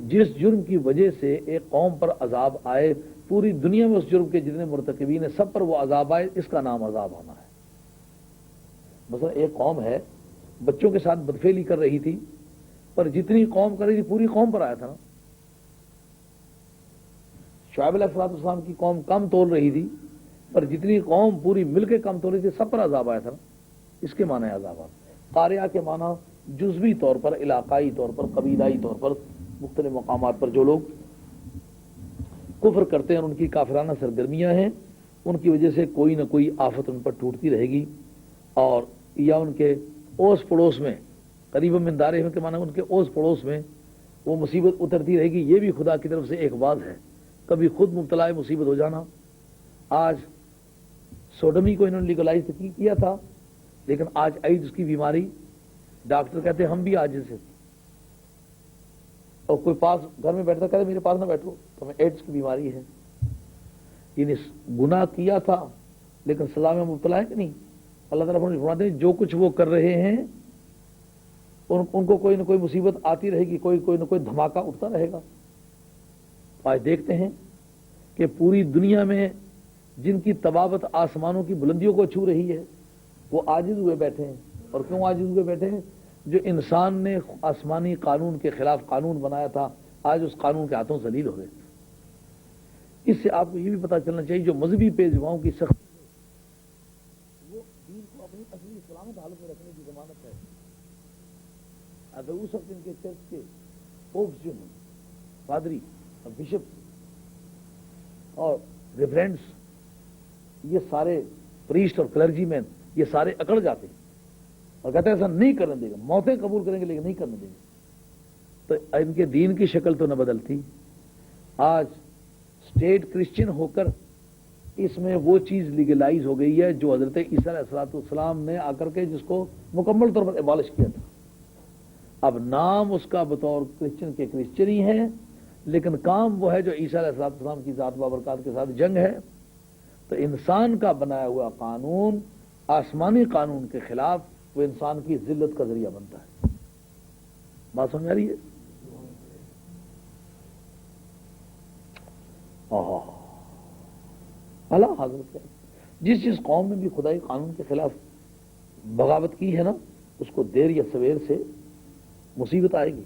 جس جرم کی وجہ سے ایک قوم پر عذاب آئے، پوری دنیا میں اس جرم کے جتنے مرتکبین ہیں سب پر وہ عذاب آئے، اس کا نام عذاب آنا ہے. مثلا ایک قوم ہے بچوں کے ساتھ بدفعلی کر رہی تھی، پر جتنی قوم کر رہی تھی پوری قوم پر آیا تھا نا. شعیب علیہ السلام کی قوم کم تول رہی تھی، پر جتنی قوم پوری مل کے کم تول رہی تھی سب پر عذاب آیا تھا نا. اس کے معنی عذاب آنا. قاریہ کے معنی جزوی طور پر، علاقائی طور پر، قبیلائی طور پر، مختلف مقامات پر جو لوگ کفر کرتے ہیں اور ان کی کافرانہ سرگرمیاں ہیں ان کی وجہ سے کوئی نہ کوئی آفت ان پر ٹوٹتی رہے گی، اور یا ان کے اوس پڑوس میں، قریب من دارہم کے معنی ان کے اوس پڑوس میں وہ مصیبت اترتی رہے گی. یہ بھی خدا کی طرف سے ایک بات ہے. کبھی خود مبتلا مصیبت ہو جانا. آج سوڈمی کو انہوں نے لیگلائز کیا تھا، لیکن آج ایڈز کی بیماری ڈاکٹر کہتے ہیں ہم بھی آج سے، اور کوئی پاس گھر میں بیٹھتا کہتے میرے پاس نہ بیٹھو تو ہمیں ایڈز کی بیماری ہے. یعنی گناہ کیا تھا لیکن سزا میں مبتلا ہے کہ نہیں. اللہ تعالیٰ فرماتے ہیں جو کچھ وہ کر رہے ہیں ان کو کوئی نہ کوئی مصیبت آتی رہے گی، کوئی نہ کوئی دھماکہ اٹھتا رہے گا. آج دیکھتے ہیں کہ پوری دنیا میں جن کی طبابت آسمانوں کی بلندیوں کو چھو رہی ہے وہ عاجز ہوئے بیٹھے ہیں. اور کیوں عاجز ہوئے بیٹھے ہیں؟ جو انسان نے آسمانی قانون کے خلاف قانون بنایا تھا آج اس قانون کے ہاتھوں ذلیل ہو گئے. اس سے آپ کو یہ بھی پتہ چلنا چاہیے جو مذہبی پیشواؤں کی سختی وہ دین کو اپنی اصلی سلامت حالت میں رکھنے کی ضمانت ہے. اگر اس وقت ان کے چرچ کے پوپس جو ہیں، پادری اور بشپ اور ریورینڈس، یہ سارے پریسٹ اور کلرجی مین یہ سارے اکڑ جاتے ہیں اور کہتے ہیں ایسا نہیں کرنے دے گا، موتیں قبول کریں گے لیکن نہیں کرنے دیں گے. تو ان کے دین کی شکل تو نہ بدلتی. آج اسٹیٹ کرسچن ہو کر اس میں وہ چیز لیگلائز ہو گئی ہے جو حضرت عیسیٰ علیہ السلام نے آ کر کے جس کو مکمل طور پر ایبالش کیا تھا. اب نام اس کا بطور کرسچن کے کرسچن ہی ہے، لیکن کام وہ ہے جو عیسیٰ علیہ السلام کی ذات بابرکات کے ساتھ جنگ ہے. تو انسان کا بنایا ہوا قانون آسمانی قانون کے خلاف وہ انسان کی ذلت کا ذریعہ بنتا ہے. بات سمجھ آ رہی ہے؟ اللہ حضرت جس قوم نے بھی خدائی قانون کے خلاف بغاوت کی ہے نا اس کو دیر یا سویر سے مصیبت آئے گی.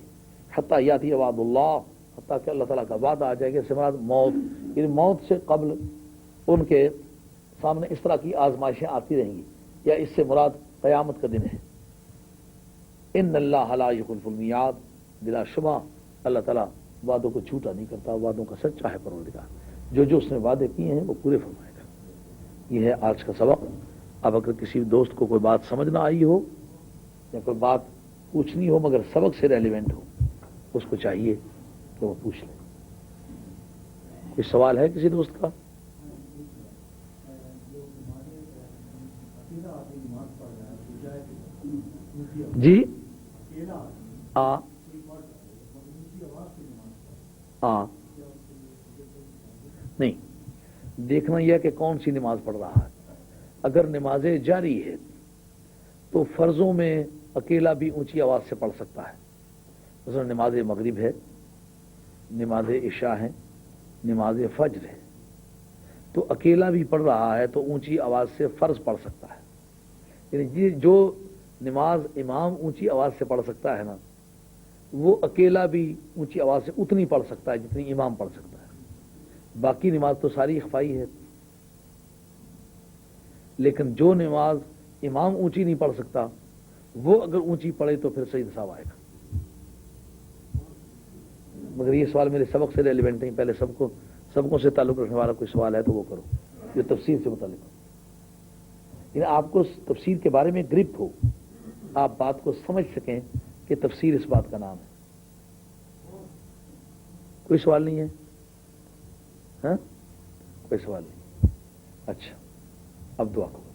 حتیٰ یاتی وعد اللہ، حتیٰ کہ اللہ تعالیٰ کا وعدہ آ جائے گا. سے مراد موت، یعنی موت سے قبل ان کے سامنے اس طرح کی آزمائشیں آتی رہیں گی، یا اس سے مراد قیامت کا دن ہے. ان اللہ لا یخلف المیعاد، بلا شبہ اللہ تعالیٰ وعدوں کو جھوٹا نہیں کرتا، وعدوں کا سچا ہے پروردگار. جو اس نے وعدے کیے ہیں وہ پورے فرمائے گا. یہ ہے آج کا سبق. اب اگر کسی دوست کو کوئی بات سمجھ نہ آئی ہو یا کوئی بات پوچھنی ہو مگر سبق سے ریلیونٹ ہو، اس کو چاہیے کہ وہ پوچھ لے. کوئی سوال ہے کسی دوست کا؟ جی نہیں، دیکھنا یہ کہ کون سی نماز پڑھ رہا ہے. اگر نماز جاری ہے تو فرضوں میں اکیلا بھی اونچی آواز سے پڑھ سکتا ہے. مثلا نماز مغرب ہے، نماز عشاء ہے، نماز فجر ہے، تو اکیلا بھی پڑھ رہا ہے تو اونچی آواز سے فرض پڑھ سکتا ہے. یعنی جو نماز امام اونچی آواز سے پڑھ سکتا ہے نا، وہ اکیلا بھی اونچی آواز سے اتنی پڑھ سکتا ہے جتنی امام پڑھ سکتا ہے. باقی نماز تو ساری اخفائی ہے. لیکن جو نماز امام اونچی نہیں پڑھ سکتا وہ اگر اونچی پڑھے تو پھر صحیح حساب آئے گا. مگر یہ سوال میرے سبق سے ریلیونٹ نہیں. پہلے سبقوں سے تعلق رکھنے والا کوئی سوال ہے تو وہ کرو جو تفسیر سے متعلق ہو. یعنی آپ کو تفسیر کے بارے میں گرپ ہو، آپ بات کو سمجھ سکیں کہ تفسیر اس بات کا نام ہے. کوئی سوال نہیں ہے؟ ہاں، کوئی سوال نہیں. اچھا، اب دعا کرو.